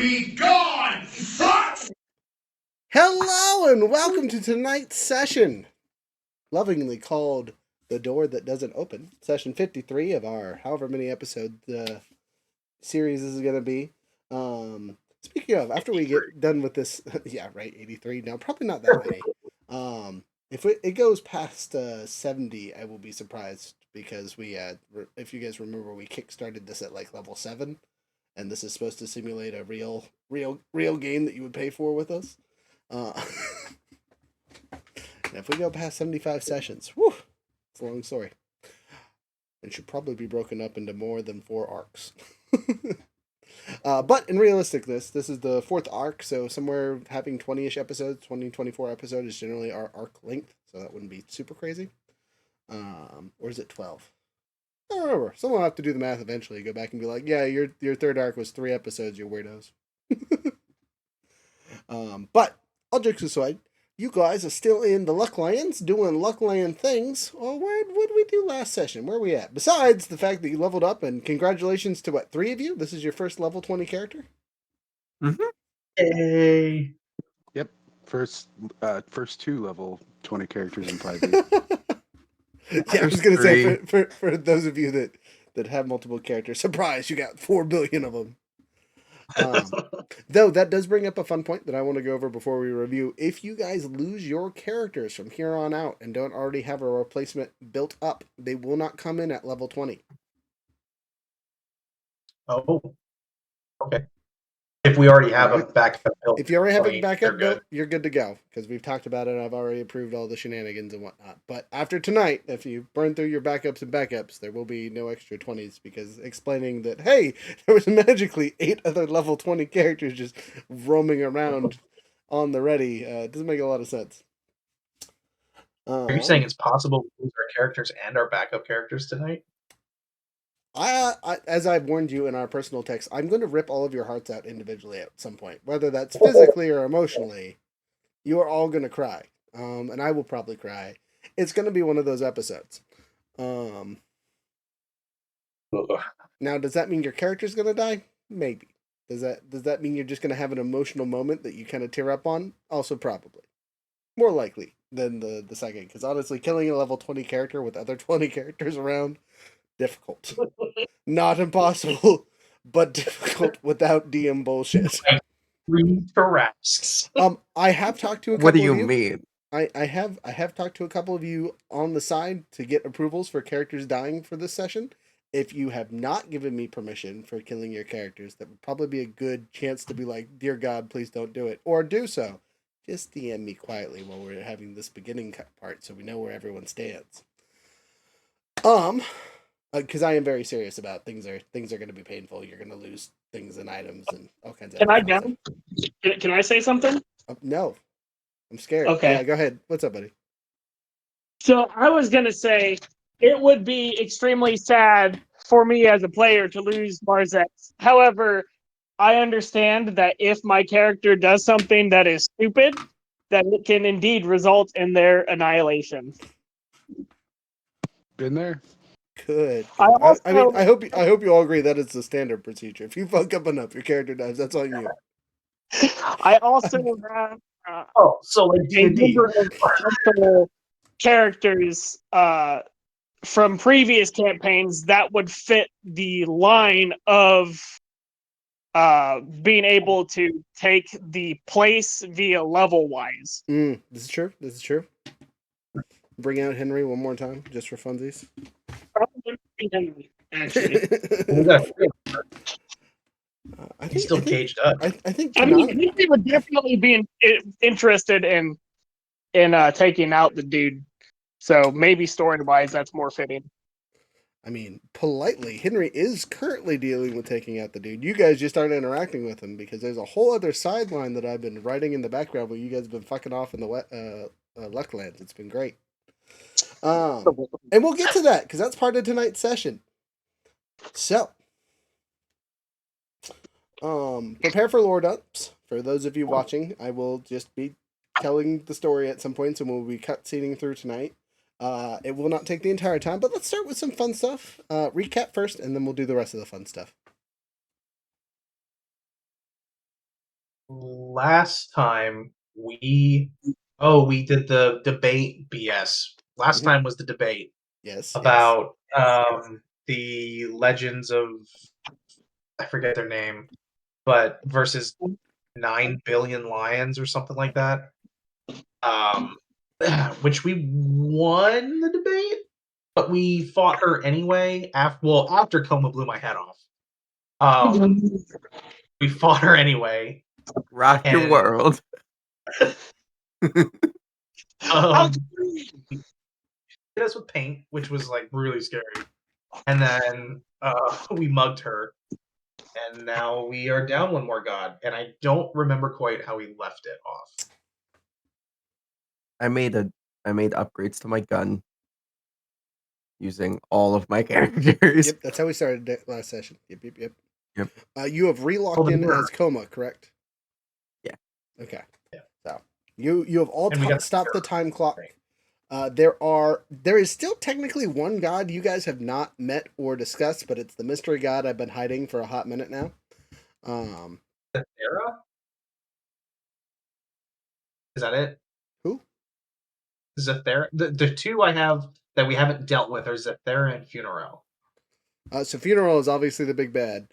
be gone! Hello and welcome to tonight's session, lovingly called The Door That Doesn't Open, session 53 of our however many episode series this is going to be. Speaking of, after we get done with this, yeah, right, 83, no, probably not that many. If it goes past 70, I will be surprised because if you guys remember, we kickstarted this at like level 7, and this is supposed to simulate a real game that you would pay for with us. Uh, and if we go past 75 sessions, whew, it's a long story. It should probably be broken up into more than 4 arcs. But in realisticness, this is the 4th arc, so somewhere having 20-ish episodes, 24 episodes is generally our arc length, so that wouldn't be super crazy. Or is it 12? I don't remember. Someone will have to do the math eventually, go back and be like, yeah, your 3rd arc was 3 episodes, you weirdos. But all jokes aside, you guys are still in the Lucklands doing Luckland things. Well, what did we do last session? Where are we at? Besides the fact that you leveled up, and congratulations to 3 of you? This is your first level 20 character? Mm-hmm. Hey. Yep. First 2 level 20 characters in 5e. Yeah, I was going to say, for those of you that have multiple characters, surprise, you got 4 billion of them. Though that does bring up a fun point that I want to go over before we review. If you guys lose your characters from here on out and don't already have a replacement built up, they will not come in at level 20. Oh, okay. If we already have a backup built. If you already have a backup built, you're good to go. Because we've talked about it, I've already approved all the shenanigans and whatnot. But after tonight, if you burn through your backups, there will be no extra 20s. Because explaining that, hey, there was magically 8 other level 20 characters just roaming around on the ready, doesn't make a lot of sense. Are you saying it's possible we lose our characters and our backup characters tonight? As I've warned you in our personal text, I'm going to rip all of your hearts out individually at some point, whether that's physically or emotionally. You are all going to cry, and I will probably cry. It's going to be one of those episodes. Now, does that mean your character's going to die? Maybe. Does that mean you're just going to have an emotional moment that you kind of tear up on? Also, probably. More likely than the second, because honestly, killing a level 20 character with other 20 characters around, difficult. Not impossible, but difficult without DM bullshit. I have talked to a couple What do of you you. mean? I have talked to a couple of you on the side to get approvals for characters dying for this session. If you have not given me permission for killing your characters, that would probably be a good chance to be like, dear God, please don't do it. Or do so. Just DM me quietly while we're having this beginning part so we know where everyone stands. Because I am very serious about things are going to be painful. You're going to lose things and items and all kinds of stuff. Can I say something? No. I'm scared. Okay. Yeah, go ahead. What's up, buddy? So I was going to say it would be extremely sad for me as a player to lose Marzex. However, I understand that if my character does something that is stupid, that it can indeed result in their annihilation. Been there? Good. I hope you all agree that it's the standard procedure. If you fuck up enough, your character dies. That's on you. I also have so like D&D. characters from previous campaigns that would fit the line of being able to take the place via level wise. This is true. Bring out Henry one more time, just for funsies. Probably Henry, actually. He's still caged up. I think. He would definitely be interested in taking out the dude. So maybe story-wise, that's more fitting. I mean, politely, Henry is currently dealing with taking out the dude. You guys just aren't interacting with him because there's a whole other sideline that I've been writing in the background where you guys have been fucking off in the Lucklands. It's been great. And we'll get to that because that's part of tonight's session. So, prepare for lore dumps. For those of you watching, I will just be telling the story at some points and we'll be cutscening through tonight. It will not take the entire time, but let's start with some fun stuff. Recap first, and then we'll do the rest of the fun stuff. last time we did the debate BS. Last Mhm. time was the debate Yes. about the legends of, I forget their name, but versus 9 billion lions or something like that. Which we won the debate, but we fought her anyway. After Coma blew my head off, we fought her anyway. Rock your And- world. Hit us with paint, which was like really scary, and then we mugged her, and now we are down one more god, and I don't remember quite how we left it off. I made upgrades to my gun using all of my characters. Yep, that's how we started it last session. Yep. Yep. You have relocked in as Coma, correct? Yeah. Okay. Yeah. So you have all And we got stopped the time clock. There is still technically one god you guys have not met or discussed, but it's the mystery god I've been hiding for a hot minute now. Zathera? Is that it? Who? Zathera. The two I have that we haven't dealt with are Zathera and Funeral. So Funeral is obviously the big bad.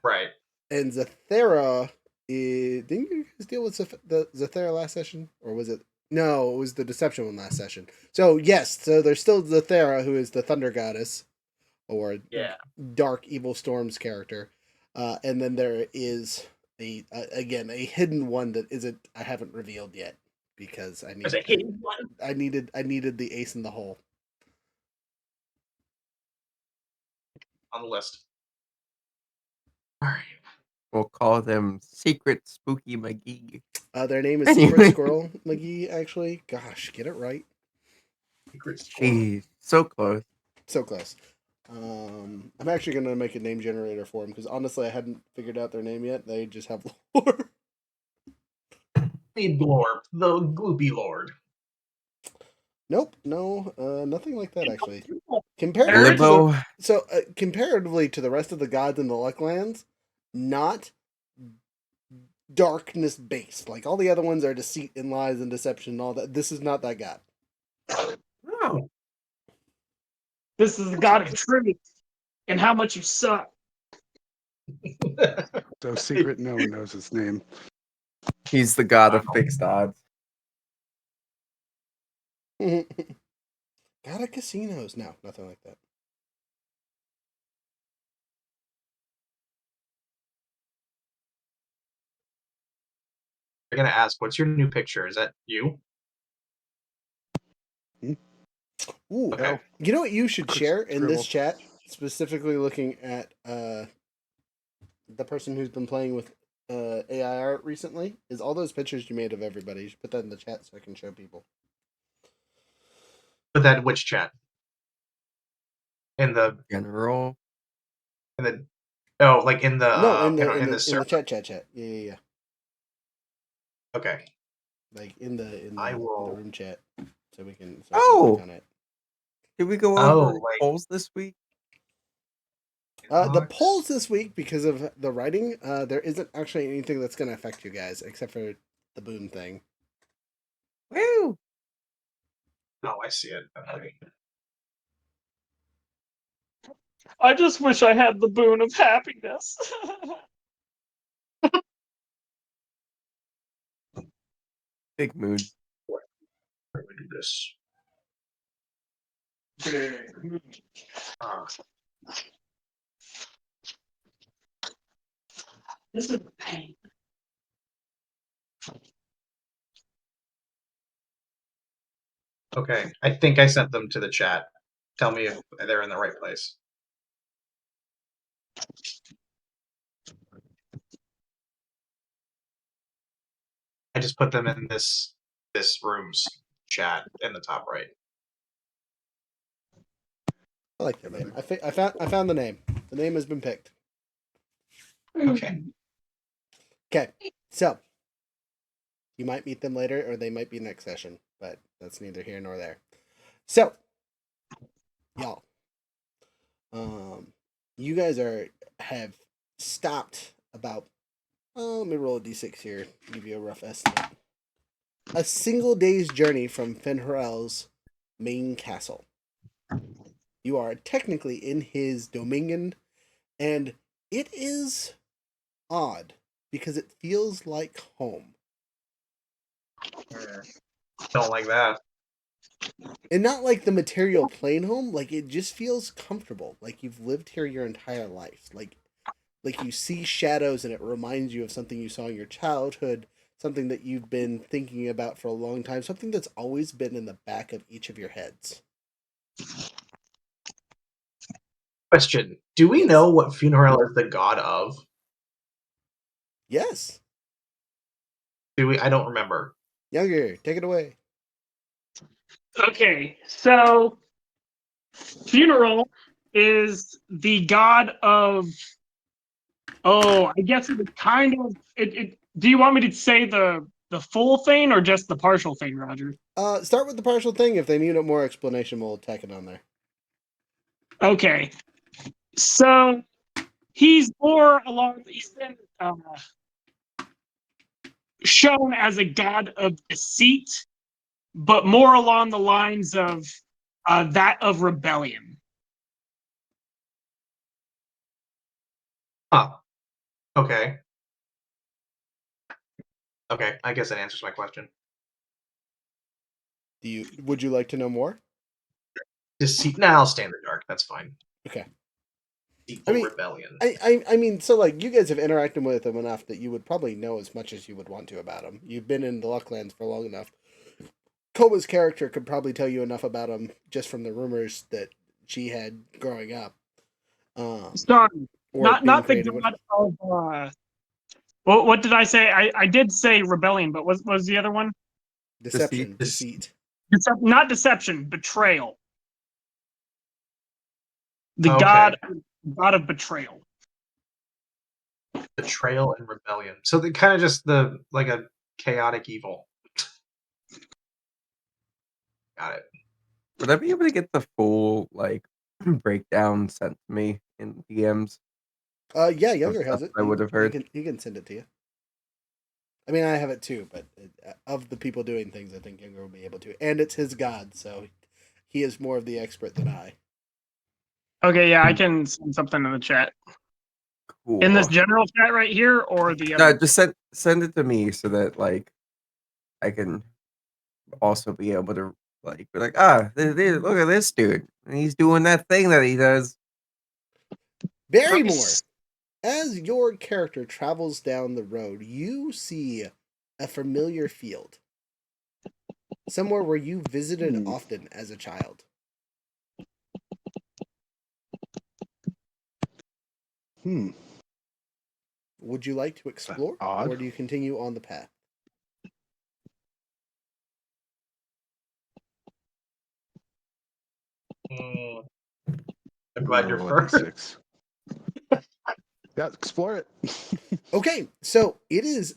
Right. And Zathera is. Didn't you guys deal with the Zathera last session? Or was it? No, it was the Deception one last session. So, yes, so there's still Zathera, who is the Thunder Goddess, or Dark Evil Storm's character. And then there is, a hidden one that I haven't revealed yet. Because There's a hidden one? I needed the ace in the hole. On the list. Alright. We'll call them Secret Spooky McGee. Their name is Secret Squirrel McGee, actually. Gosh, get it right. Jeez, so close. So close. I'm actually going to make a name generator for them, because honestly, I hadn't figured out their name yet. They just have lore. Need lore. The Gloopy Lord. Nope, no, nothing like that, actually. Comparatively to the rest of the gods in the Lucklands, not darkness based. Like, all the other ones are deceit and lies and deception and all that. This is not that god. Oh. This is the god of truth and how much you suck. So secret, no one knows his name. He's the god of fixed odds. God of casinos. No, nothing like that. They're gonna ask, what's your new picture? Is that you? Ooh, Okay. you know what you should Chris share in this Dribble. chat? Specifically looking at the person who's been playing with AI art recently, is all those pictures you made of everybody. You should put that in the chat so I can show people. Put that in which chat? In the General. in the oh, like in the No, in in the server. chat. Yeah. Okay. Like in the I will- room chat, so we can. Oh! click on it. Did we go Oh, over like- polls this week? The polls this week, because of the writing, there isn't actually anything that's going to affect you guys except for the boom thing. Woo! Oh, I see it. Okay. I just wish I had the boon of happiness. Big mood. Let me do this. Ah. This is a pain. Okay, I think I sent them to the chat. Tell me if they're in the right place. I just put them in this room's chat in the top right. I like the name. I found the name. The name has been picked. Okay. Okay, so you might meet them later, or they might be next session, but that's neither here nor there. So, y'all, you guys have stopped about Let me roll a d6 here, give you a rough estimate. A single day's journey from Fenrirel's main castle. You are technically in his dominion, and it is odd because it feels like home. Don't like that. And not like the material plane home, like it just feels comfortable, like you've lived here your entire life. Like you see shadows and it reminds you of something you saw in your childhood, something that you've been thinking about for a long time, something that's always been in the back of each of your heads. Question: do we Yes. know what Funeral is the god of? Yes. Do we? I don't remember. Younger, take it away. Okay, so Funeral is the god of. Oh, I guess it was kind of. Do you want me to say the full thing or just the partial thing, Roger? Start with the partial thing. If they need a more explanation, we'll tack it on there. Okay, so he's more along. He's been shown as a god of deceit, but more along the lines of that of rebellion. Huh. Okay. Okay, I guess that answers my question. Would you like to know more? Deceit. Nah, I'll stay in the dark. That's fine. Okay. Deceitful I mean, rebellion. I mean, so like you guys have interacted with him enough that you would probably know as much as you would want to about him. You've been in the Lucklands for long enough. Koba's character could probably tell you enough about him just from the rumors that she had growing up. Sorry, Or not being the created with. god of. What did I say? I did say rebellion, but what was the other one? Deception, deceit. Not deception, betrayal. The Okay. god of betrayal. Betrayal and rebellion. So they kind of just like a chaotic evil. Got it. Would I be able to get the full like breakdown sent to me in DMs? Yeah, Younger Of has stuff it. I would have heard. He can send it to you. I mean, I have it too, but of the people doing things, I think Younger will be able to. And it's his god, so he is more of the expert than I. Okay, yeah, I can send something in the chat. Cool. In this general chat right here, or the other? No, just send it to me so that like I can also be able to like be like, look at this dude. And he's doing that thing that he does. Barrymore. Nice. As your character travels down the road, you see a familiar field. Somewhere where you visited often as a child. Would you like to explore, or do you continue on the path? I'm glad you're first. Yeah, explore it. Okay, so it is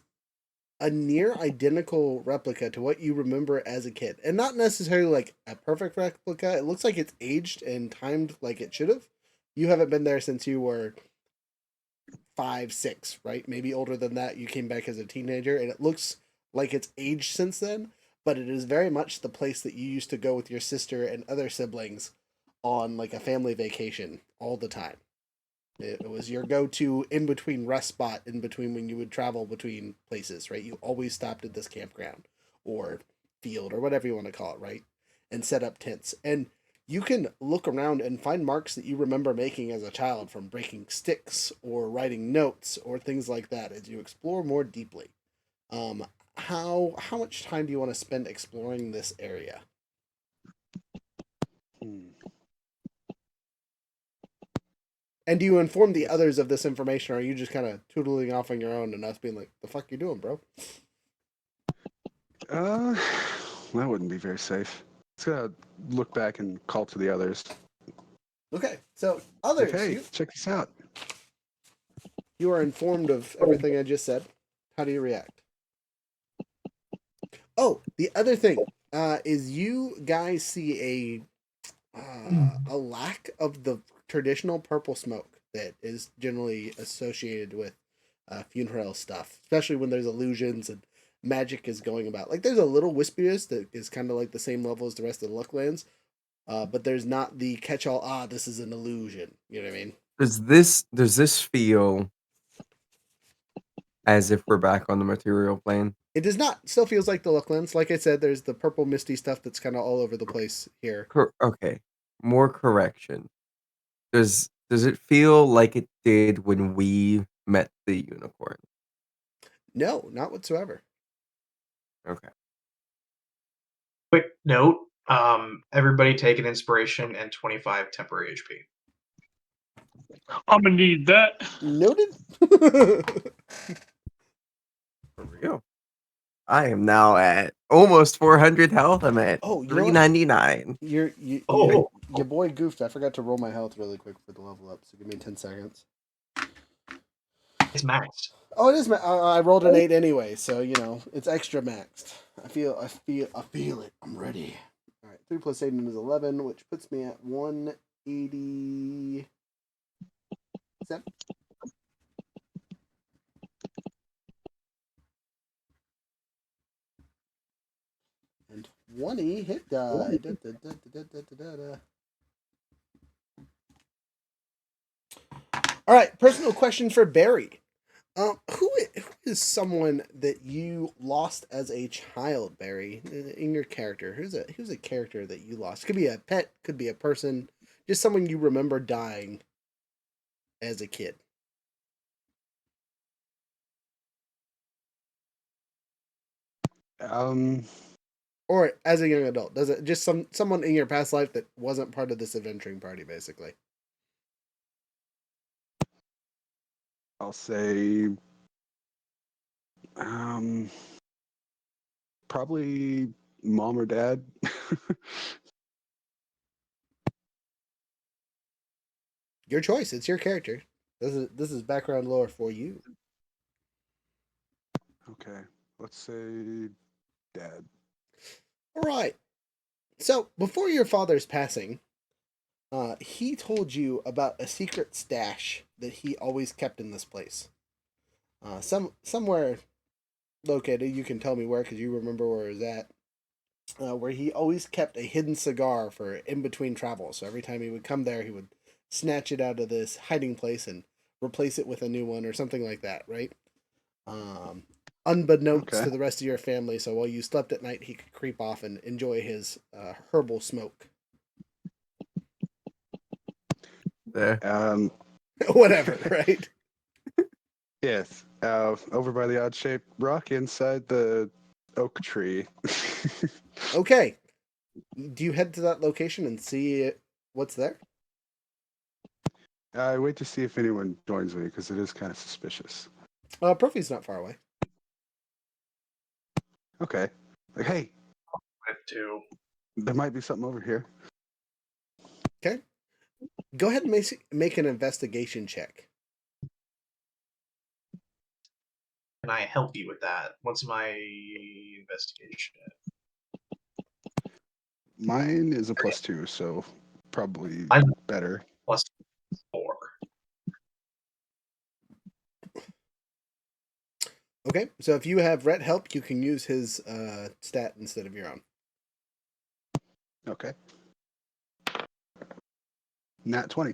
a near identical replica to what you remember as a kid. And not necessarily like a perfect replica. It looks like it's aged and timed like it should have. You haven't been there since you were 5, 6, right? Maybe older than that. You came back as a teenager, and it looks like it's aged since then, but it is very much the place that you used to go with your sister and other siblings on like a family vacation all the time. It was your go-to in-between rest spot, in between when you would travel between places, right? You always stopped at this campground or field or whatever you want to call it, right? And set up tents. And you can look around and find marks that you remember making as a child from breaking sticks or writing notes or things like that as you explore more deeply. How much time do you want to spend exploring this area? And do you inform the others of this information, or are you just kind of tootling off on your own and us being like, the fuck you doing, bro? That wouldn't be very safe. Let's gotta look back and call to the others. Okay, so others, Hey, check this out. You are informed of everything I just said. How do you react? Oh, the other thing is you guys see a lack of the traditional purple smoke that is generally associated with funeral stuff, especially when there's illusions and magic is going about. Like there's a little wispiness that is kind of like the same level as the rest of the Lucklands, but there's not the catch-all. This is an illusion. You know what I mean? Does this feel as if we're back on the material plane? It does not. It still feels like the Lucklands. Like I said, there's the purple misty stuff that's kind of all over the place here. Okay, more correction. Does it feel like it did when we met the unicorn? No, not whatsoever. Okay. Quick note: everybody take an inspiration and 25 temporary HP. I'm gonna need that. Noted. For real. I am now at almost 400 health. I'm at Oh, you know what? 399. Oh. Your boy goofed. I forgot to roll my health really quick for the level up. So give me 10 seconds. It's maxed. Oh, it is. I rolled an 8 anyway, so you know it's extra maxed. I feel it. I'm ready. All right, 3 plus 8 is 11, which puts me at 187. And 20 hit die. All right, personal question for Barry. Who is someone that you lost as a child, Barry, in your character? Who's a character that you lost? Could be a pet, could be a person, just someone you remember dying as a kid. Or as a young adult. Does it just someone in your past life that wasn't part of this adventuring party, basically? I'll say probably mom or dad. Your choice. It's your character. This is background lore for you. Okay, let's say dad. All right. So before your father's passing, he told you about a secret stash that he always kept in this place. Somewhere located. You can tell me where because you remember where it was at. Where he always kept a hidden cigar for in between travels. So every time he would come there, he would snatch it out of this hiding place and replace it with a new one or something like that, right? Unbeknownst Okay. to the rest of your family. So while you slept at night, he could creep off and enjoy his herbal smoke. There. Whatever, right? Yes, over by the odd-shaped rock inside the oak tree. Okay. Do you head to that location and see what's there? I wait to see if anyone joins me because it is kind of suspicious. Profi's not far away. Okay, like hey, I have to. there might be something over here. Okay. Go ahead and make an investigation check. Can I help you with that? What's my investigation? Mine is a +2, so probably better. +4. Okay, so if you have Rhett help, you can use his stat instead of your own. Okay. Nat 20.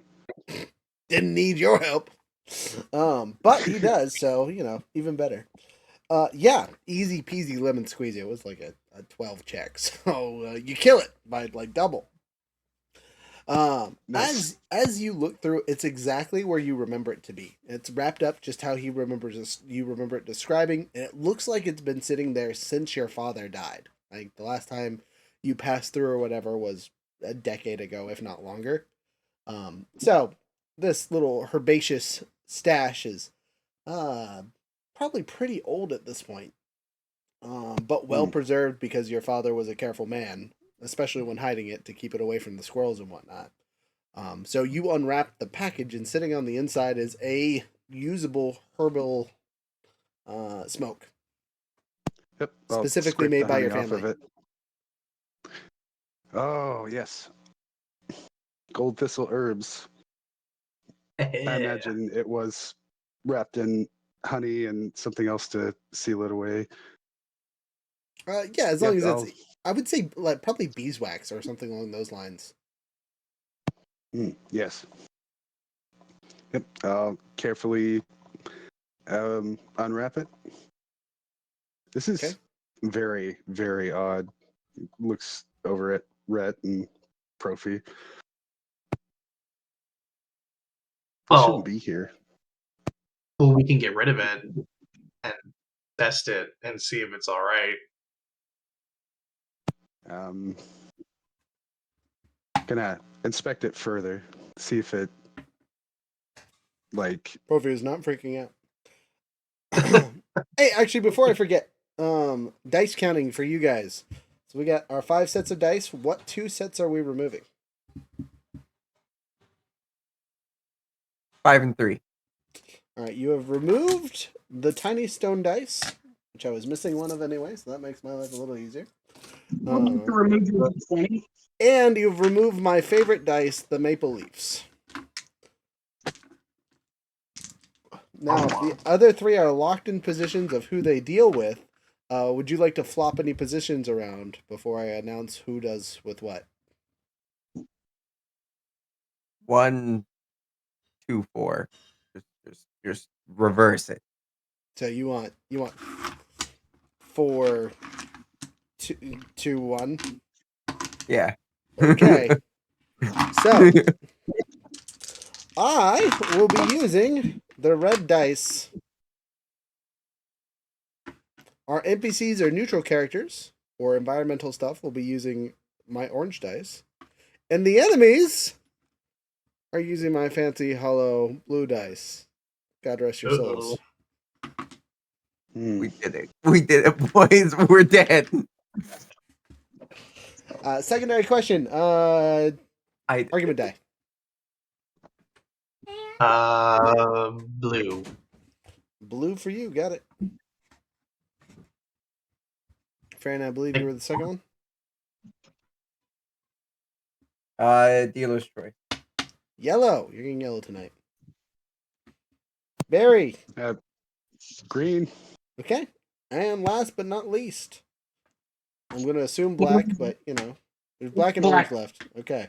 Didn't need your help. But he does, so you know, even better. Yeah, easy peasy lemon squeezy. It was like a 12 check, so you kill it by like double. Nice. As you look through, it's exactly where you remember it to be. It's wrapped up just how he remembers this, you remember it describing, and it looks like it's been sitting there since your father died. Like the last time you passed through or whatever was a decade ago, if not longer. So this little herbaceous stash is probably pretty old at this point. But well preserved because your father was a careful man, especially when hiding it to keep it away from the squirrels and whatnot. So you unwrap the package, and sitting on the inside is a usable herbal smoke. Yep. Specifically scrape made the by your honey off family. of it. Oh, yes. Gold thistle herbs. I imagine it was wrapped in honey and something else to seal it away. Yeah, as long as I'll- it's, I would say like probably beeswax or something along those lines. Yes. Yep. I'll carefully unwrap it. This is Okay. very, very odd. Looks over at Rhett and Profi. This Well, shouldn't be here. well, we can get rid of it and test it and see if it's all right. Gonna inspect it further, see if it like Profi is not freaking out. Hey, actually, before I forget, dice counting for you guys. So we got our 5 sets of dice. What 2 sets are we removing? 5 and 3. All right, you have removed the tiny stone dice, which I was missing one of anyway, so that makes my life a little easier. Remove your 20. And you've removed my favorite dice, the maple leaves. Now, the other 3 are locked in positions of who they deal with. Would you like to flop any positions around before I announce who does with what? 1, 2, 4. Just reverse it. So you want 4, 2, 1. Yeah. Okay. So I will be using the red dice. Our NPCs are neutral characters or environmental stuff. We'll be using my orange dice. And the enemies are using my fancy hollow blue dice. God rest your souls. We did it. We did it, boys. We're dead. Secondary question. Argument die. Blue. Blue for you. Got it. Fran, I believe you were the second one. Dealer's choice. Yellow. You're getting yellow tonight. Barry. green. Okay. And last but not least, I'm going to assume black, but you know, there's black and orange left. Okay.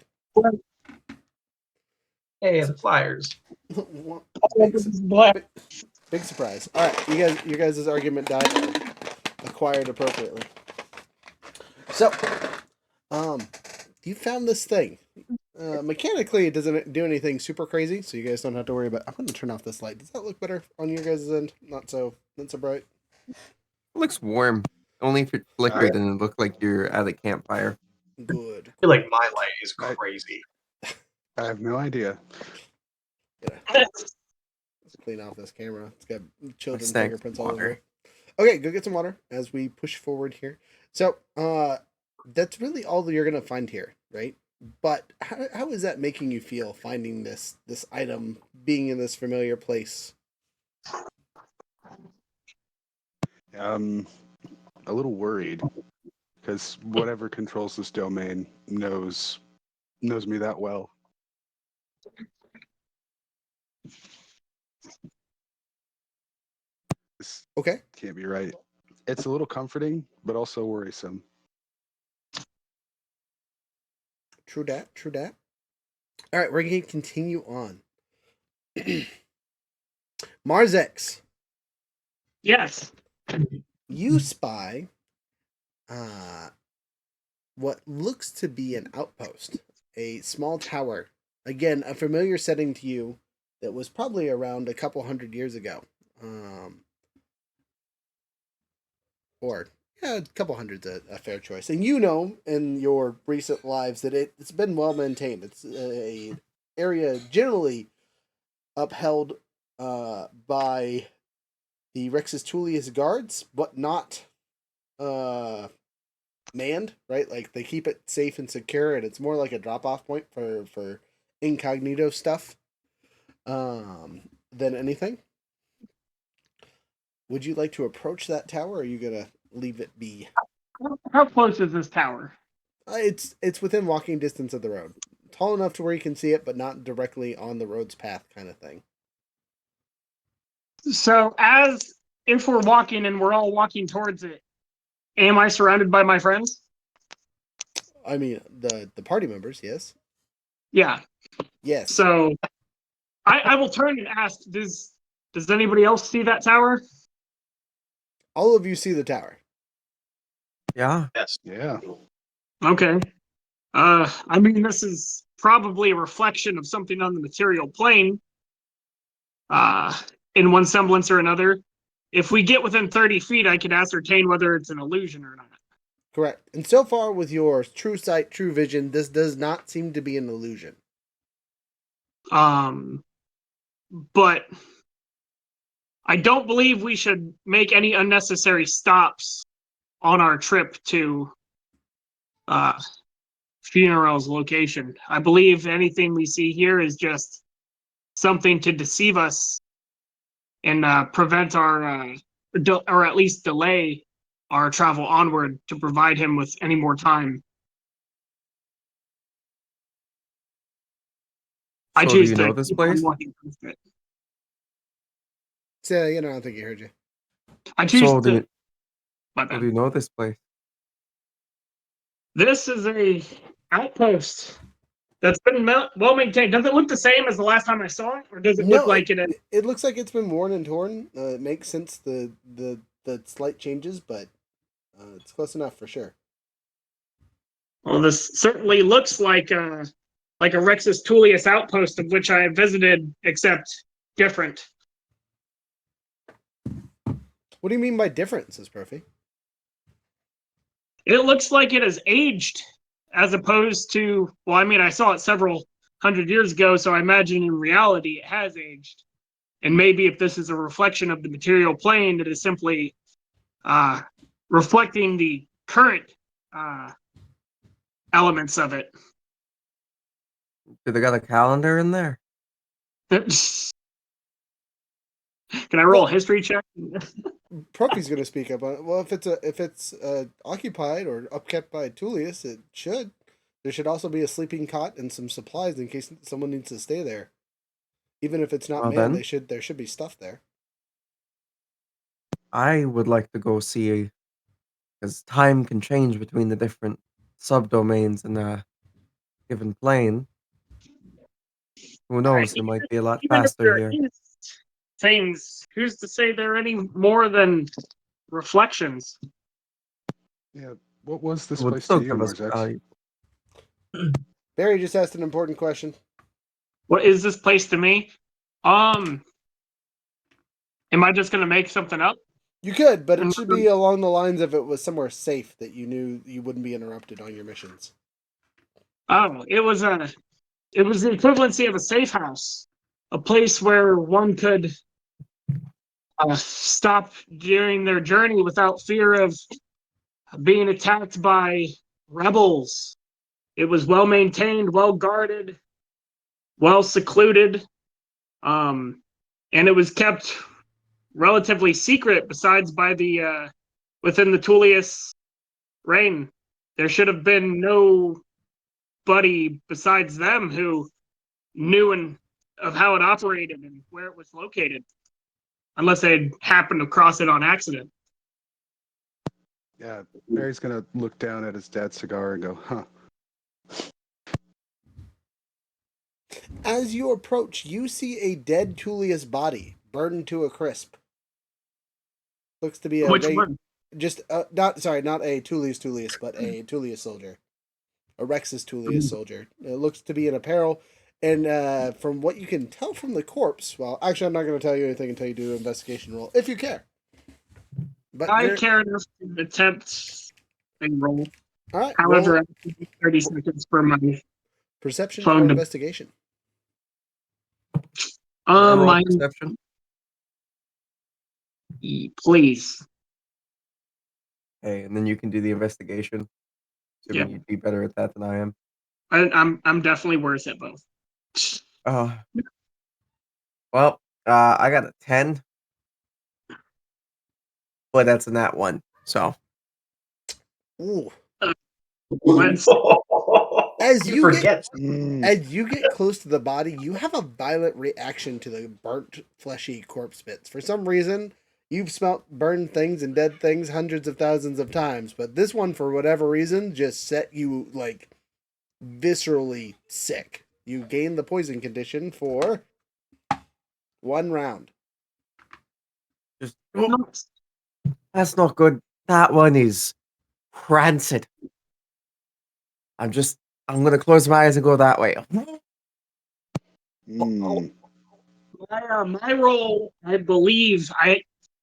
Hey, the Flyers. Big, big surprise. All right, you guys' argument died acquired appropriately. So, you found this thing. Mechanically, it doesn't do anything super crazy, so you guys don't have to worry about. I'm going to turn off this light. Does that look better on your guys' end? Not so bright. It looks warm. Only if it flickered and it looked like you're at a campfire. Good. I feel like my light is crazy. I have no idea. Let's clean off this camera. It's got children's Thanks, fingerprints all over water. it. Okay, go get some water as we push forward here. So, that's really all that you're gonna find here, right? But how is that making you feel finding this item, being in this familiar place? A little worried because whatever controls this domain knows me that well. This Okay. can't be right. It's a little comforting, but also worrisome. True dat. All right, we're going to continue on. Marzex. Yes. You spy what looks to be an outpost, a small tower. Again, a familiar setting to you that was probably around a couple hundred years ago. Or a couple hundred's a fair choice. And you know in your recent lives that it's been well maintained. It's a area generally upheld by the Rexus Tullius guards, but not manned, right? Like they keep it safe and secure, and it's more like a drop-off point for incognito stuff than anything. Would you like to approach that tower, or are you gonna leave it be? How close is this tower? It's within walking distance of the road. Tall enough to where you can see it, but not directly on the road's path kind of thing. So as if we're walking and we're all walking towards it, am I surrounded by my friends? I mean, the party members, yes. Yeah. Yes. So I will turn and ask, does anybody else see that tower? All of you see the tower. Yeah. Yes. Yeah. Okay. I mean, this is probably a reflection of something on the material plane. In one semblance or another. If we get within 30 feet, I can ascertain whether it's an illusion or not. Correct. And so far, with your true sight, true vision, this does not seem to be an illusion. But I don't believe we should make any unnecessary stops on our trip to Funeral's location. I believe anything we see here is just something to deceive us and prevent our, or at least delay our travel onward to provide him with any more time. I So do choose you to know this keep on place? walking towards it. So, I don't think he heard you. I choose So to. My do bad. you know this place? This is a outpost that's been well maintained. Does it look the same as the last time I saw it, or does it look No, like it? it looks like it's been worn and torn. It makes sense the slight changes, but it's close enough for sure. Well, this certainly looks like a Rexus Tullius outpost of which I have visited, except different. What do you mean by different, says Profi? It looks like it has aged, as opposed to. Well, I mean, I saw it several hundred years ago, so I imagine in reality it has aged. And maybe if this is a reflection of the material plane, it is simply reflecting the current elements of it. Do they got a calendar in there? Can I roll a history check? Profi's going to speak up on it. Well, if it's occupied or upkept by Tullius, it should. There should also be a sleeping cot and some supplies in case someone needs to stay there. Even if it's not Well, manned, then. there should be stuff there. I would like to go see, because time can change between the different subdomains in a given plane. Who knows? It might be a lot Even if faster there here. is things, who's to say they're any more than reflections? Yeah. What was this It would place still to you, give us Marzex? value. Barry just asked an important question. What is this place to me? Am I just gonna make something up? You could, but it should be along the lines of it was somewhere safe that you knew you wouldn't be interrupted on your missions. Oh, it was the equivalency of a safe house, a place where one could stop during their journey without fear of being attacked by rebels. It was well maintained, well guarded, well secluded, and it was kept relatively secret. Besides, by the within the Tullius reign, there should have been nobody besides them who knew of how it operated and where it was located, unless they had happened to cross it on accident. Yeah. Barry's gonna look down at his dad's cigar and go, "Huh." As you approach, you see a dead Tullius body burned to a crisp. Looks to be Which one? just not a Tullius, but a Tullius soldier, a Rexus Tullius soldier. It looks to be in apparel, and from what you can tell from the corpse, well, actually, I'm not going to tell you anything until you do an investigation roll, if you care. But I care enough to attempt a roll. all right. However, Roll I have 30 seconds for my perception phone or to- investigation. Roll mine, perception. please. Hey, and then you can do the investigation. Assuming you'd be better at that than I am. I'm definitely worse at both. Well, I got a 10. But that's in that one. So Ooh. Let's As You you get forget. Mm. As you get close to the body, you have a violent reaction to the burnt, fleshy corpse bits. For some reason, you've smelt burned things and dead things hundreds of thousands of times, but this one, for whatever reason, just set you, like, viscerally sick. You gain the poison condition for 1 round. Just that's not good. That one is rancid. I'm gonna close my eyes and go that way. Mm. My roll, I believe,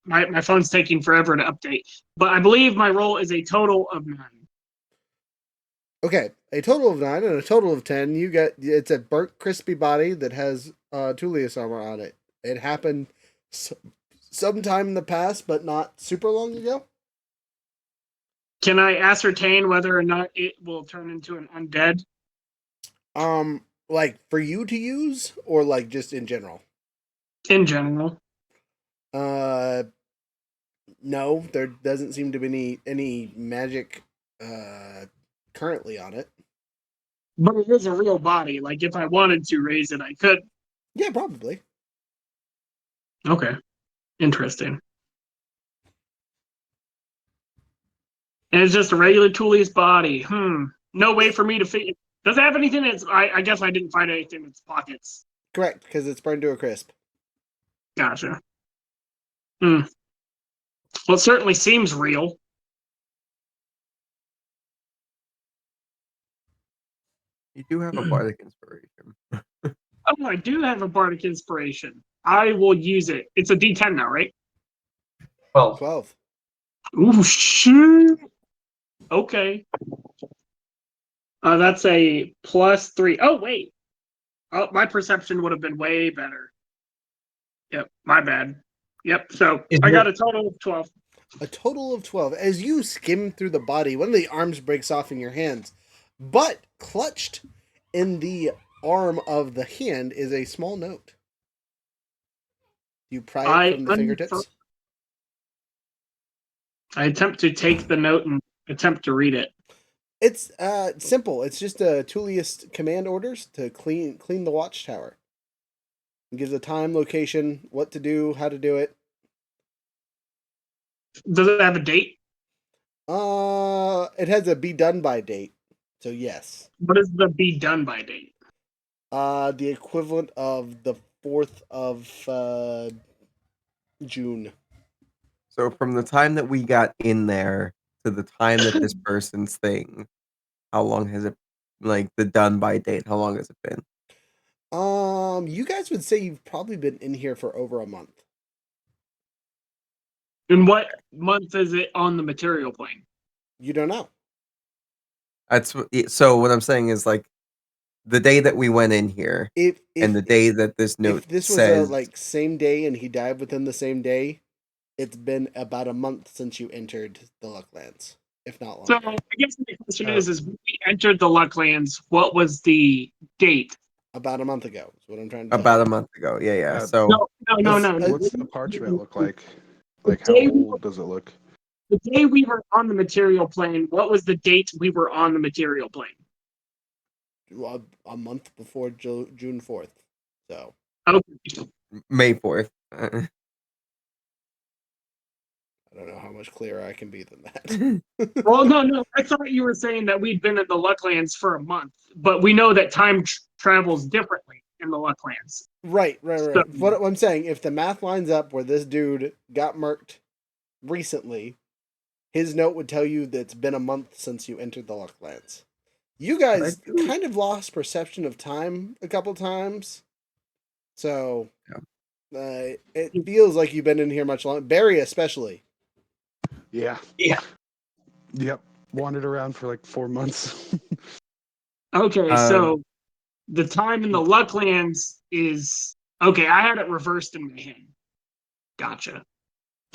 my phone's taking forever to update, but I believe my roll is a total of 9. Okay, a total of 9 and a total of 10. It's a burnt, crispy body that has Tullius armor on it. It happened sometime in the past, but not super long ago. Can I ascertain whether or not it will turn into an undead? Like for you to use, or like just in general? In general. No, there doesn't seem to be any magic currently on it. But it is a real body. Like, if I wanted to raise it, I could. Yeah, probably. Okay. Interesting. And it's just a regular Tullius body. No way for me to figure. Does it have anything in its... I guess I didn't find anything in its pockets. Correct, because it's burned to a crisp. Gotcha. Well, it certainly seems real. You do have a bardic inspiration. Oh, I do have a bardic inspiration. I will use it. It's a D10 now, right? 12. 12. Ooh, shoot. Okay. That's a +3. Oh, wait. Oh, my perception would have been way better. Yep, my bad. Yep, so I got a total of 12. A total of 12. As you skim through the body, one of the arms breaks off in your hands, but clutched in the arm of the hand is a small note. You pry it from the fingertips? I attempt to take the note and attempt to read it. It's simple. It's just a Tullius command orders to clean the watchtower. It gives a time, location, what to do, how to do it. Does it have a date? It has a be done by date. So yes. What is the be done by date? The equivalent of the 4th of June. So from the time that we got in there to the time that this person's thing, how long has it, like the done by date, how long has it been? You guys would say you've probably been in here for over a month. And what month is it on the material plane? You don't know. So what I'm saying is like the day that we went in here and the day that this note if this was says like same day and he died within the same day, it's been about a month since you entered the Lucklands, if not longer. So I guess the question is when we entered the Lucklands, what was the date? About a month ago is what I'm trying to tell about you. a month ago. Yeah. Uh, So No. What's the parchment look like? Like, how day- old does it look? The day we were on the material plane, what was the date we were on the material plane? A month before June 4th. So Okay. May 4th. I don't know how much clearer I can be than that. Well, no. I thought you were saying that we'd been in the Lucklands for a month, but we know that time travels differently in the Lucklands. Right. So- What I'm saying, if the math lines up where this dude got murked recently, his note would tell you that it's been a month since you entered the Lucklands. You guys kind of lost perception of time a couple times. So it feels like you've been in here much longer. Barry especially. Yeah. Yeah. Yep. Wandered around for like 4 months. Okay, so the time in the Lucklands is okay. I had it reversed in my head. Gotcha.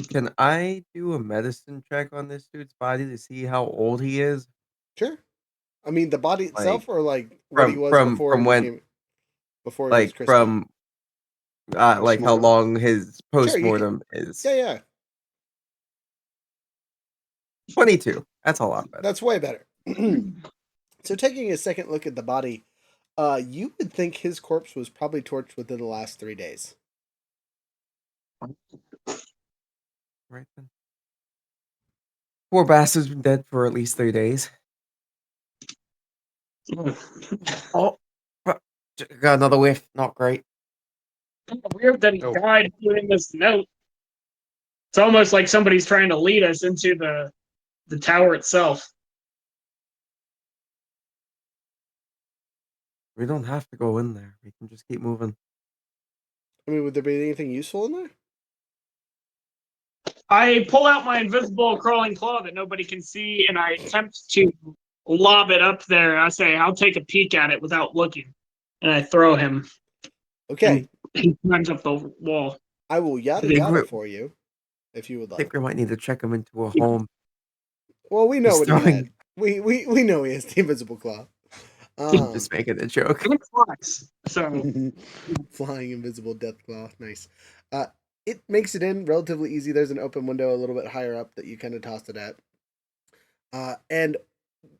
Can I do a medicine check on this dude's body to see how old he is? Sure. I mean the body itself, or like what from- he was from- before from he when- became, before he Like was crispy. from like how Postmortem. long his Sure, you postmortem is. Yeah. 22. That's a lot better. That's way better. So taking a second look at the body, you would think his corpse was probably torched within the last 3 days. Right then. Poor bastard's been dead for at least 3 days. Oh, got another whiff. Not great. Weird that he Oh. died doing this note. It's almost like somebody's trying to lead us into the tower itself. We don't have to go in there. We can just keep moving. I mean, would there be anything useful in there? I pull out my invisible crawling claw that nobody can see, and I attempt to lob it up there. I say, I'll take a peek at it without looking. And I throw him. Okay, He climbs up the wall. I will yada Think yada we're- for you, if you would I think like. we might need to check him into a home. Well, we know He's what he throwing- had. We know he has the invisible claw. Just making a joke. And it flies. So Flying invisible death claw, nice. It makes it in relatively easy. There's an open window a little bit higher up that you kind of tossed it at. And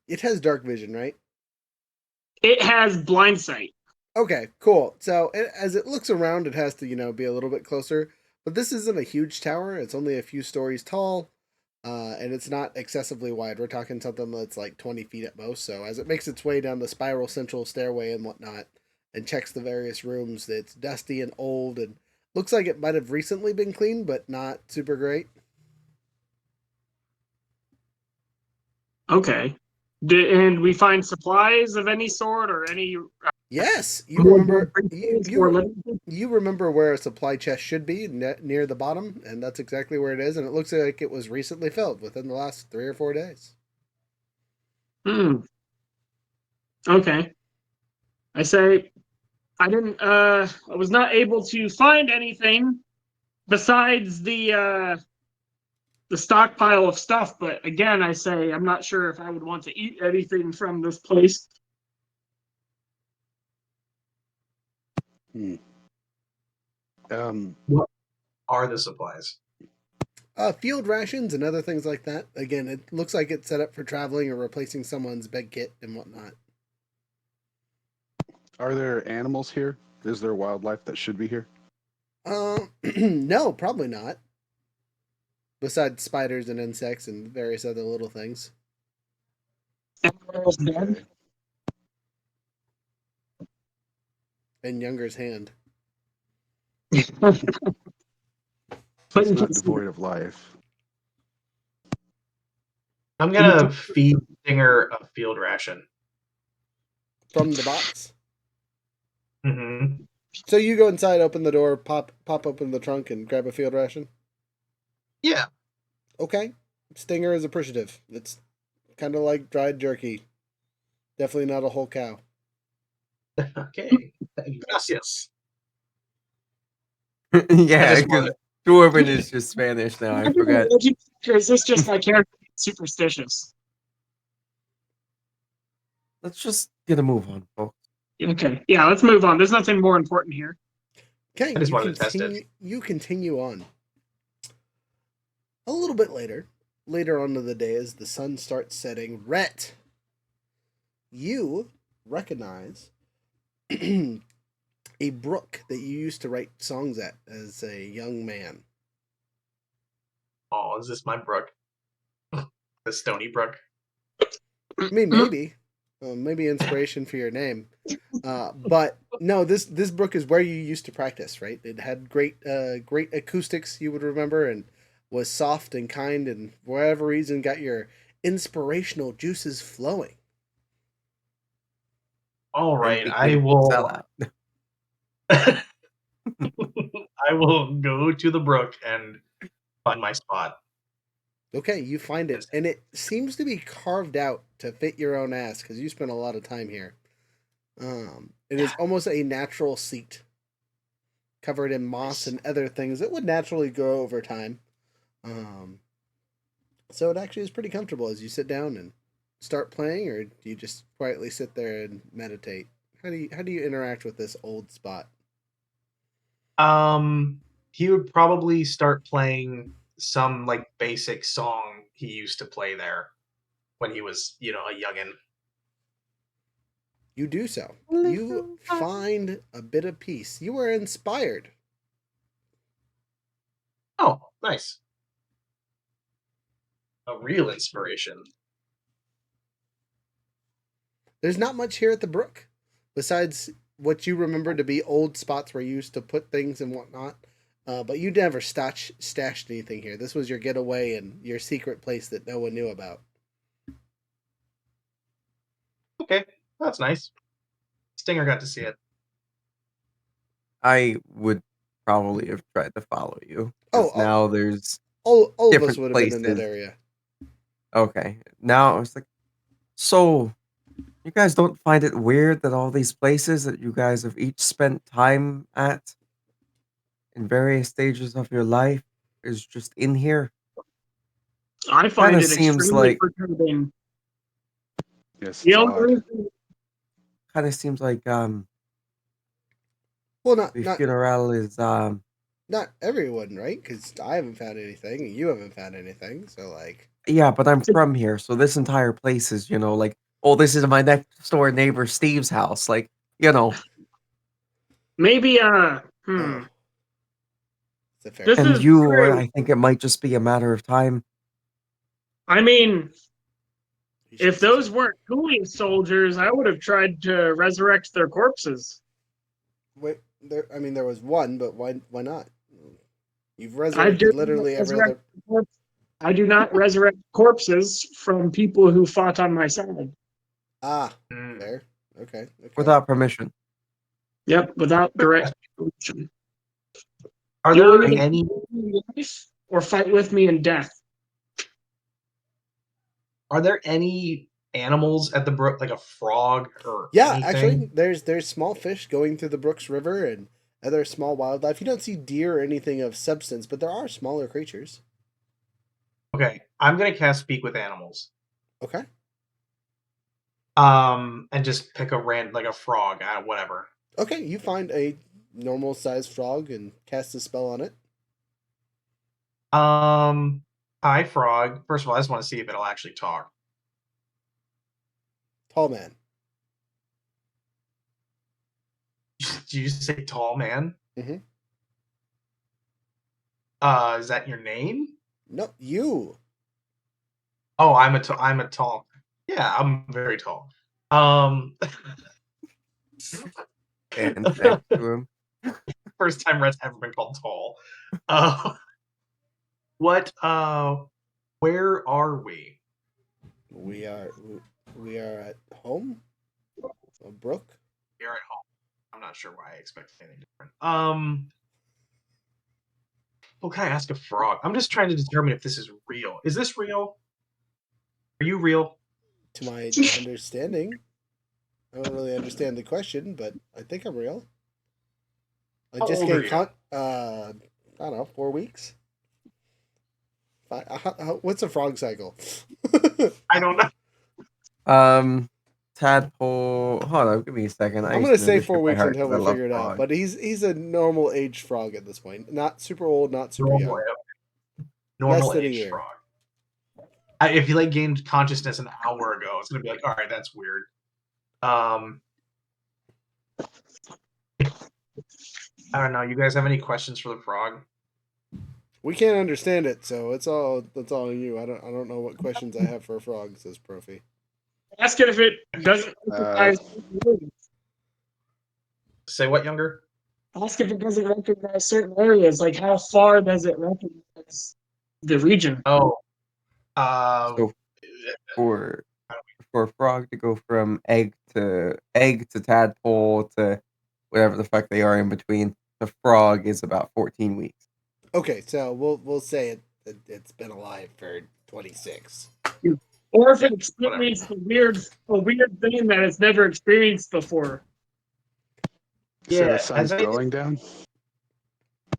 it has dark vision, right? it has blind sight. Okay, cool. So as it looks around, it has to, be a little bit closer. But this isn't a huge tower. It's only a few stories tall, and it's not excessively wide. We're talking something that's like 20 feet at most. So as it makes its way down the spiral central stairway and whatnot, and checks the various rooms, it's dusty and old and looks like it might have recently been cleaned, but not super great. Okay. And we find supplies of any sort or any. Yes, you remember Or you remember where a supply chest should be near the bottom, and that's exactly where it is. And it looks like it was recently filled within the last 3 or 4 days. Okay. I say, I was not able to find anything besides the stockpile of stuff. But again, I say, I'm not sure if I would want to eat anything from this place. What are the supplies? Field rations and other things like that. Again, it looks like it's set up for traveling or replacing someone's bed kit and whatnot. Are there animals here? Is there wildlife that should be here? No, probably not. Besides spiders and insects and various other little things. Okay. And Younger's hand. It's not devoid of life. I'm gonna feed Stinger a field ration. From the box. Mm-hmm. So you go inside, open the door, pop open the trunk, and grab a field ration? Yeah. Okay. Stinger is appreciative. It's kind of like dried jerky. Definitely not a whole cow. Okay. Gracias. Yeah, just because wanted- Dwarven is just Spanish now. I forgot. Is this just my character superstitious? Let's just get a move on, folks. Okay. Yeah, let's move on. There's nothing more important here. Okay, I just wanted to test it. You continue on. A little bit later on in the day, as the sun starts setting, Rhett, you recognize a brook that you used to write songs at as a young man. Oh, is this my brook? The Stony Brook. I mean, maybe inspiration for your name, but no. This brook is where you used to practice, right? It had great acoustics, you would remember, and was soft and kind, and for whatever reason got your inspirational juices flowing. All right, And I we will. sell out. I will go to the brook and find my spot. Okay, you find it, and it seems to be carved out to fit your own ass because you spent a lot of time here. It is almost a natural seat, covered in moss and other things that would naturally grow over time. So it actually is pretty comfortable as you sit down and start playing, or do you just quietly sit there and meditate? How do you interact with this old spot? He would probably start playing some like basic song he used to play there when he was, a youngin. You do so. You find a bit of peace. You are inspired. Oh, nice. A real inspiration. There's not much here at the brook, besides what you remember to be old spots where you used to put things and whatnot. But you never stashed anything here. This was your getaway and your secret place that no one knew about. Okay, that's nice. Stinger got to see it. I would probably have tried to follow you. Oh, 'Cause now there's All of us different would have been in that places. area. Okay. Now it's like, so you guys don't find it weird that all these places that you guys have each spent time at in various stages of your life is just in here? I find Kinda it seems extremely like perturbing. Yes, The it's only odd. reason kinda seems like Well, not the not funeral is not everyone, right? Because I haven't found anything, and you haven't found anything. So, like, yeah, but I'm from here, so this entire place is, like, oh, this is my next door neighbor Steve's house. Like, you know, maybe oh, it's a fair This and point. is true. I think it might just be a matter of time. I mean, You should if those say- weren't cooling soldiers, I would have tried to resurrect their corpses. Wait, I mean, there was one, but why not? You've I resurrected do literally not every resurrect other. corpses. I do not resurrect corpses from people who fought on my side. Ah, Mm. fair. Okay. Without permission. Yep, without direct permission. Are You will there either any? fight with me in life or fight with me in death. Are there any animals at the brook, like a frog or Yeah, anything? actually, there's small fish going through the Brooks River and other small wildlife. You don't see deer or anything of substance, but there are smaller creatures. Okay, I'm gonna cast Speak with Animals. Okay. And just pick a like a frog, whatever. Okay, you find a normal sized frog and cast a spell on it. Hi, frog. First of all, I just want to see if it'll actually talk. Tall man. Did you just say tall man? Mhm. Is that your name? No, you. Oh, I'm a tall. Yeah, I'm very tall. Um, And next to him. first time Rhett's ever been called tall. Uh, what? Where are we? We are at home. A brook. We are at home. I'm not sure why I expect anything different. Well, can I ask a frog? I'm just trying to determine if this is real. Is this real? Are you real? To my understanding, I don't really understand the question, but I think I'm real. I How just old are gained you? I don't know, 4 weeks. What's a frog cycle? I don't know. Tadpole. Hold on, give me a second. I I'm used gonna to know say this 4 shit by weeks heart and he'll 'cause I love figure it out. frogs. But he's a normal aged frog at this point. Not super old, not super Normal, young. normal Less than a age year. frog. If he gained consciousness an hour ago, it's gonna be like, all right, that's weird. I don't know. You guys have any questions for the frog? We can't understand it, so that's all you. I don't know what questions I have for a frog, says Profi. Ask it if it doesn't recognize certain areas. Say what, younger? Ask if it doesn't recognize certain areas. Like, how far does it recognize the region? Oh, So for a frog to go from egg to tadpole to whatever the fuck they are in between, the frog is about 14 weeks. Okay, so we'll say it's been alive for 26. Or if it experienced a weird thing that it's never experienced before. So Yeah, the sun's has going down. I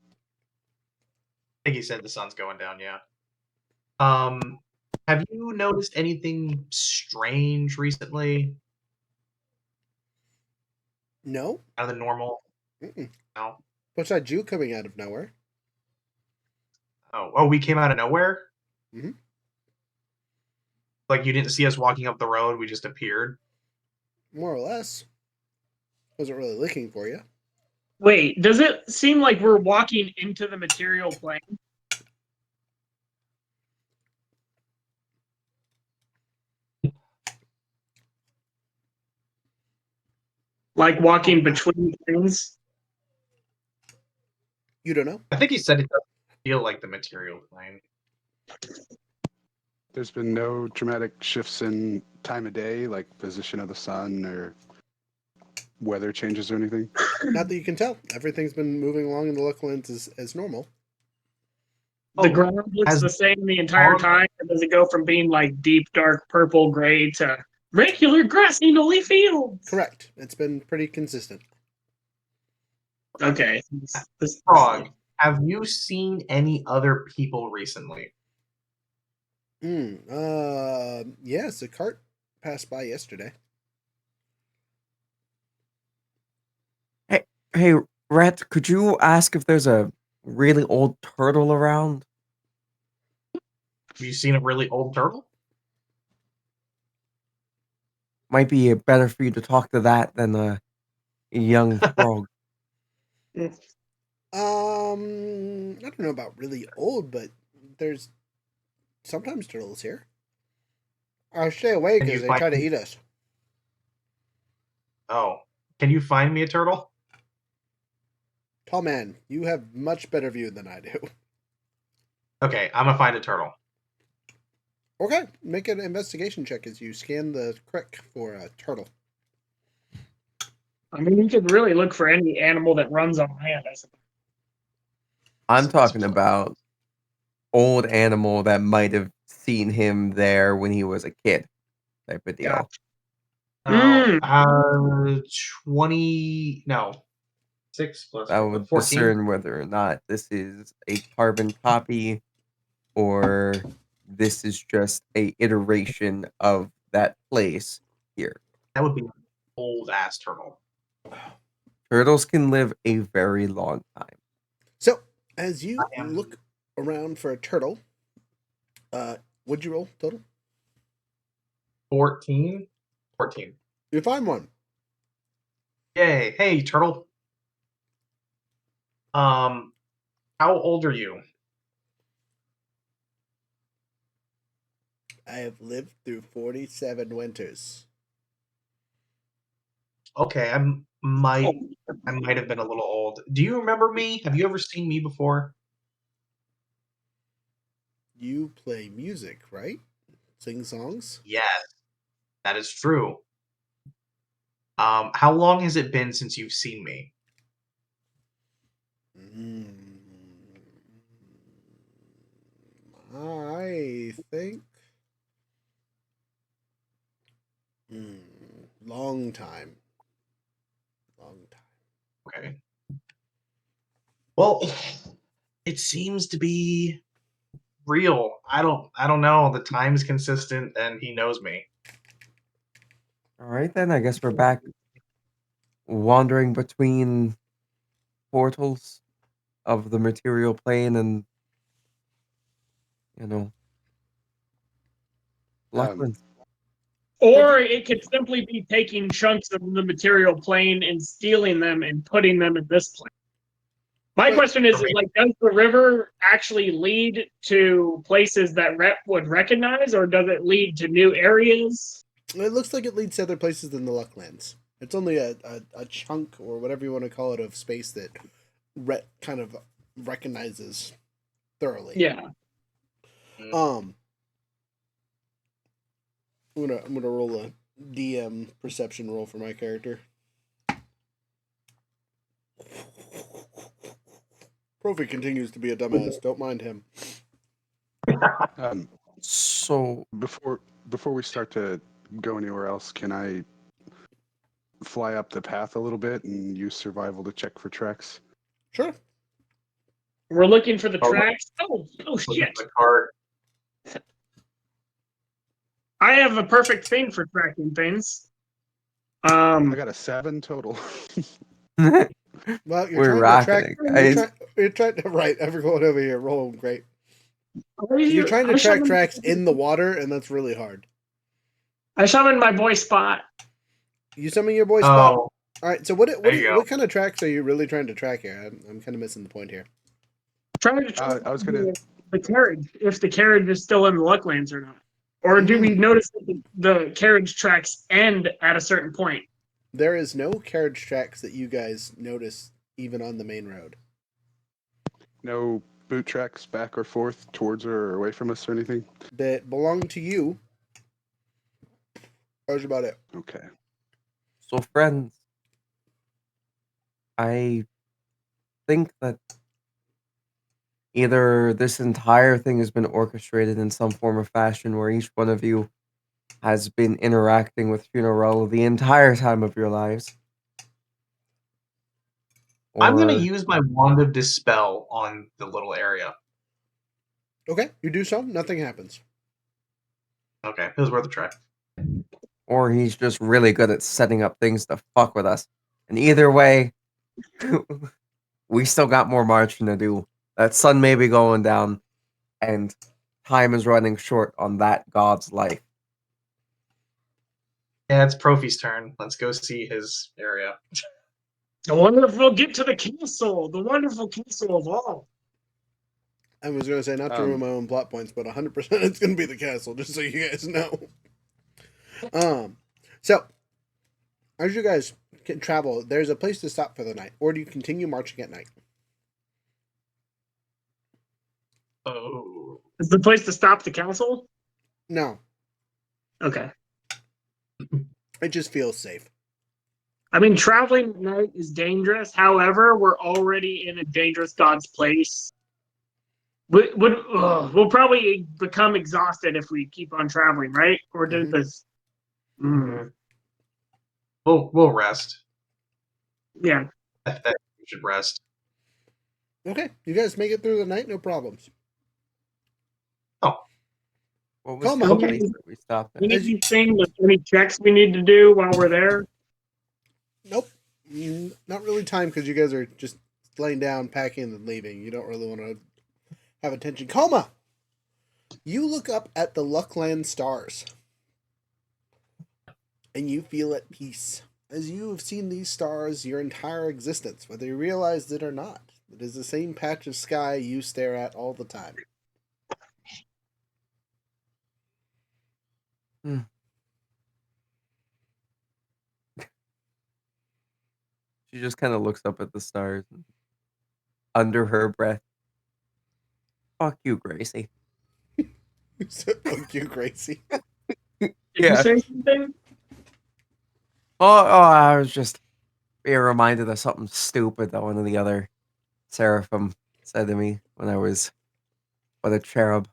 think he said the sun's going down. Yeah. Have you noticed anything strange recently? No, Out of the normal? Mm-mm. No. Besides you coming out of nowhere. Oh, we came out of nowhere. Mhm. Like you didn't see us walking up the road. We just appeared. more or less. Wasn't really looking for you. Wait, does it seem like we're walking into the material plane? Like walking between things? You don't know. I think he said it doesn't feel like the material plane. There's been no dramatic shifts in time of day, like position of the sun or weather changes or anything. Not that you can tell. Everything's been moving along in the Lucklands as normal. The Oh, ground looks has- the same the entire time, or does it go from being like deep, dark purple, gray to regular grassy, knolly fields? Correct. It's been pretty consistent. Okay. Frog, have you seen any other people recently? Yes, a cart passed by yesterday. Hey, Rhett, could you ask if there's a really old turtle around? Have you seen a really old turtle? Might be better for you to talk to that than a young frog. I don't know about really old, but there's sometimes turtles here. I stay away Can you because they find try to me- eat us. Oh, can you find me a turtle? Tall man, you have much better view than I do. Okay, I'm gonna find a turtle. Okay, make an investigation check as you scan the creek for a turtle. I mean, you could really look for any animal that runs on land, I suppose. I'm talking about old animal that might have seen him there when he was a kid, type of deal. Mm. 20, no. 6 plus That 4, would 14. discern whether or not this is a carbon copy or this is just a iteration of that place here. That would be an old ass turtle. Turtles can live a very long time. So, as you I am- look around for a turtle, what'd you roll total? 14? 14. You find one. Yay. Hey, turtle. How old are you? I have lived through 47 winters. Okay, I might have been a little old. Do you remember me? Have you ever seen me before? You play music, right? Sing songs? Yes, that is true. How long has it been since you've seen me? I think. Long time. Long time. Okay. Well, it seems to be real. I don't know. The time's consistent and he knows me. All right, then I guess we're back wandering between portals of the material plane and, you know, Lucklands. Or it could simply be taking chunks of the material plane and stealing them and putting them in this plane. My But- question is, like, does the river actually lead to places that Rep would recognize, or does it lead to new areas? It looks like it leads to other places than the Lucklands. It's only a chunk, or whatever you want to call it, of space that Rhett kind of recognizes thoroughly. Yeah. I'm gonna roll a DM perception roll for my character. Profi continues to be a dumbass. Don't mind him. So, Before we start to go anywhere else, can I fly up the path a little bit and use survival to check for tracks? Sure. We're looking for the Oh, tracks. Oh Look at shit. the cart. I have a perfect thing for tracking things. I got a 7 total. Well, you're we're trying to rocking track. it, guys. You're trying to right. Everyone over here, roll great. You're You're trying to track tracks in the water, and that's really hard. I summoned my boy Spot. You summon your boy Spot. Oh, All right. So what There you go. what kind of tracks are you really trying to track here? I'm kind of missing the point here. Trying to track I was gonna. the carriage, if the carriage is still in the Lucklands or not. Or do we Mm. notice that the carriage tracks end at a certain point? There is no carriage tracks that you guys notice even on the main road. No boot tracks back or forth towards or away from us or anything? That belong to you. That's about it. Okay. So, friends, I think that either this entire thing has been orchestrated in some form or fashion where each one of you has been interacting with Funerello the entire time of your lives. I'm gonna Or use my wand of dispel on the little area. Okay, you do so. Nothing happens. Okay, it was worth a try. or he's just really good at setting up things to fuck with us. And either way, we still got more marching to do. That sun may be going down, and time is running short on that god's life. Yeah, it's Profi's turn. Let's go see his area. I wonder if we'll get to the castle, the wonderful castle of all. I was going to say, not to ruin my own plot points, but 100% it's going to be the castle, just so you guys know. So, as you guys can travel, there's a place to stop for the night, or do you continue marching at night? Oh, Is the place to stop the castle? No, Okay. it just feels safe. I mean, traveling at night is dangerous. However, we're already in a dangerous god's place. We'll probably become exhausted if we keep on traveling, right? Or does Mhm. this? we'll rest. Yeah. I think we should rest. Okay, you guys make it through the night, no problems. What was Come the on. place that we stopped at? Anything, any checks we need to do while we're there? Nope, not really time because you guys are just laying down, packing, and leaving. You don't really want to have attention. Coma! You look up at the Luckland stars, and you feel at peace, as you have seen these stars your entire existence, whether you realize it or not. It is the same patch of sky you stare at all the time. She just kind of looks up at the stars and, under her breath. Fuck you, Gracie. Fuck you, Gracie. Did you say something? I was just being reminded of something stupid that one of the other seraphim said to me when I was with a cherub.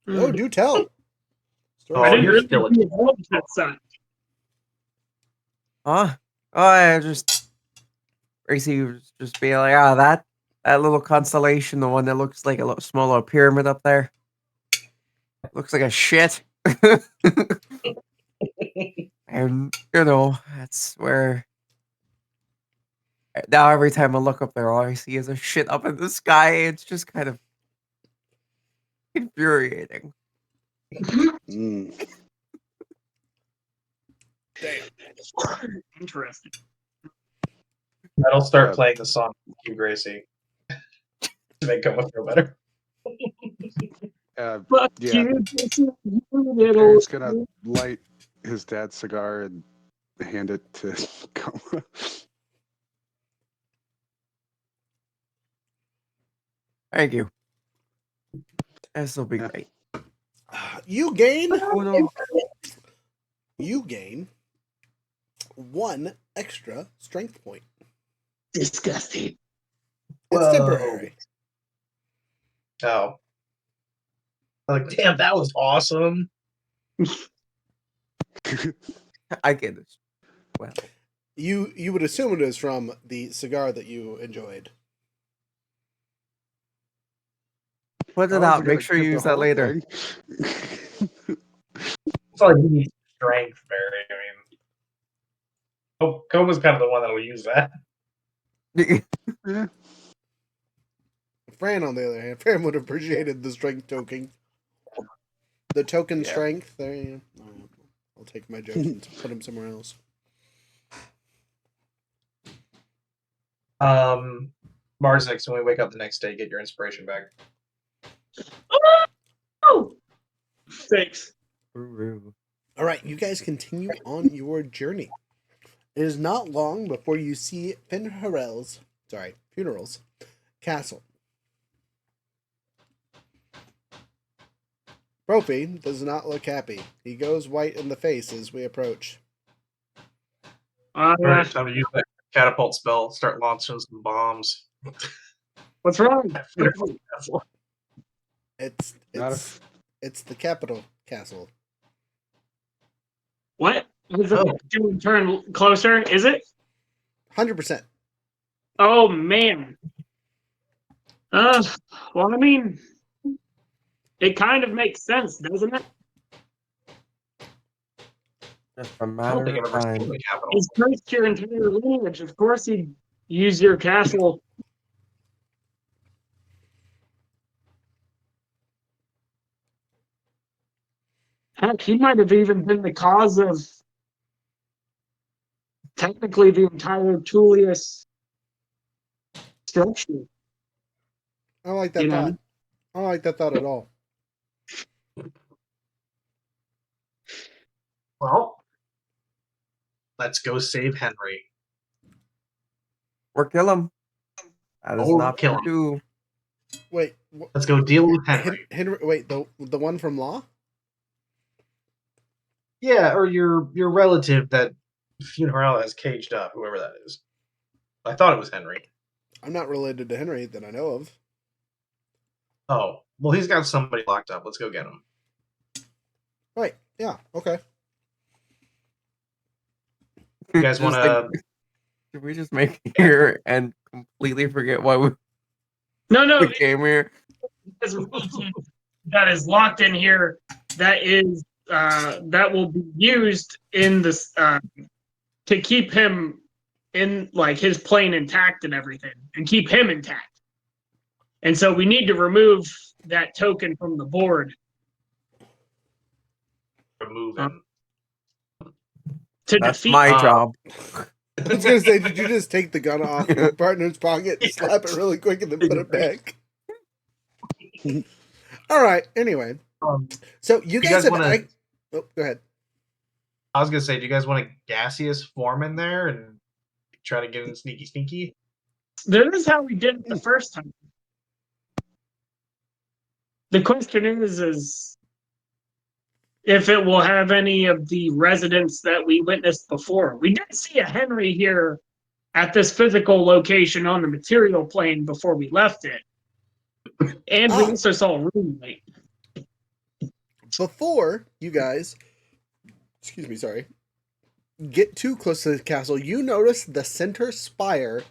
Oh, do tell. Oh, I didn't you're really still a- see involved that son. Huh? Oh, I just Gracie was just being like, that little constellation, the one that looks like a little smaller pyramid up there, looks like a shit. And that's where. Now every time I look up there, all I see is a shit up in the sky. It's just kind of infuriating. Mm. Interesting. I'll start Yeah. playing the song "Thank You, Gracie" to make Coma feel better. Fuck Yeah. you, you little. Harry's gonna light his dad's cigar and hand it to Coma. Thank you. This will be Yeah. great. You gain Oh no. You gain 1 extra strength point. Disgusting. It's Whoa. temporary. Oh, I'm like, damn, that was awesome. I get this. Well, You would assume it is from the cigar that you enjoyed. put it How is out. gonna Make sure you get the use that whole later. thing? It's like you need strength, Barry. I mean, Coma's kind of the one that will use that. Yeah. Fran, on the other hand, Fran would have appreciated the strength token. The token Yeah. strength. There you go. I'll take my jokes and put them somewhere else. Marzix, when we wake up the next day, get your inspiration back. Oh, thanks. Ooh. All right, you guys continue on your journey. It is not long before you see Funeral's castle. Brophy does not look happy. He goes white in the face as we approach. Alright, time to use that catapult spell. Start launching some bombs. What's wrong? It's Not a it's it's the capital castle. What? Is it Oh. to turn closer? Is it? 100%. Oh man. Well, I mean, it kind of makes sense, doesn't it? Just a I don't matter think I've of ever seen time. the capital. He's cursed your entire lineage. Of course, he'd use your castle. Heck, he might have even been the cause of technically the entire Tullius structure. I don't like that You know? thought. I don't like that thought at all. Well, let's go save Henry. Or kill him. That is Or not kill for him. two. Wait, Let's go deal with Henry. Henry. Wait, the one from Law? Yeah, or your relative that Funeral has caged up, whoever that is. I thought it was Henry. I'm not related to Henry that I know of. Oh, well, he's got somebody locked up. Let's go get him. Right. Yeah. Okay. You guys want to? Did we just make it here and completely forget why we No, came here? there's a relative that is locked in here that is that will be used in this to keep him in like his plane intact and everything and keep him intact. And so we need to remove that token from the board Remove him. to That's defeat my job. I was gonna say, did you just take the gun off your partner's pocket, slap it really quick, and then put it back? All right. Anyway, so you guys guys have. wanna- Oh, go ahead. I was gonna say, do you guys want a gaseous form in there and try to get in sneaky? That is how we did it the first time. The question is if it will have any of the residents that we witnessed before. We did see a Henry here at this physical location on the material plane before we left it. And we also saw a roommate. Before you guys, excuse me, sorry, get too close to the castle, you notice the center spire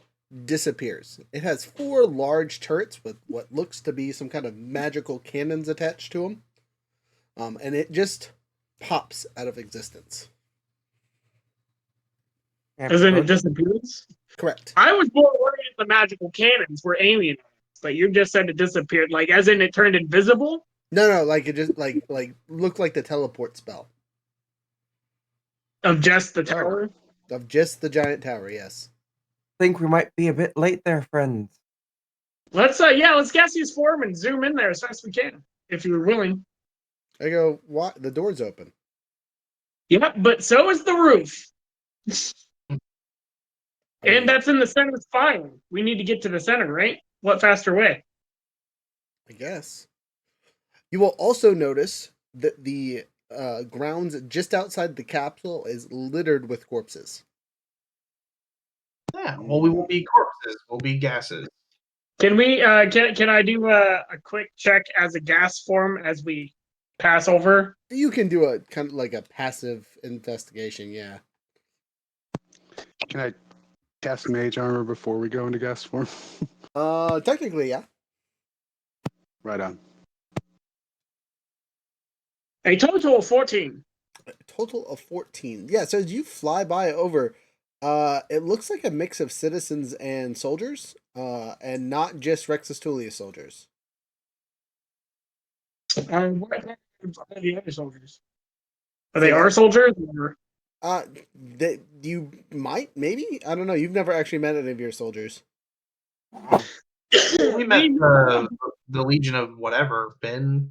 disappears. It has 4 large turrets with what looks to be some kind of magical cannons attached to them. And it just pops out of existence. As in it disappears? Correct. I was more worried if the magical cannons were alien, but you just said it disappeared. Like as in it turned invisible? No, like it just like looked like the teleport spell Of just the tower? of just the giant tower. Yes. Think we might be a bit late there, friends. Let's gaseous form and zoom in there as fast as we can, if you're willing. I go. What? The door's open. Yep, but so is the roof. And that's in the center spire. We need to get to the center, right? What faster way? I guess. You will also notice that the grounds just outside the capsule is littered with corpses. Yeah. Well, we won't be corpses. We'll be gases. Can we? Can I do a quick check as a gas form as we pass over? You can do a kind of like a passive investigation. Yeah. Can I cast mage armor before we go into gas form? Technically, yeah. Right on. A total of 14. A total of 14. Yeah. So as you fly by over, it looks like a mix of citizens and soldiers, and not just Rexus Tullius soldiers. What are the other soldiers? Are they our soldiers? Or? That you might, maybe, I don't know. You've never actually met any of your soldiers. We met the Legion of whatever, Finn,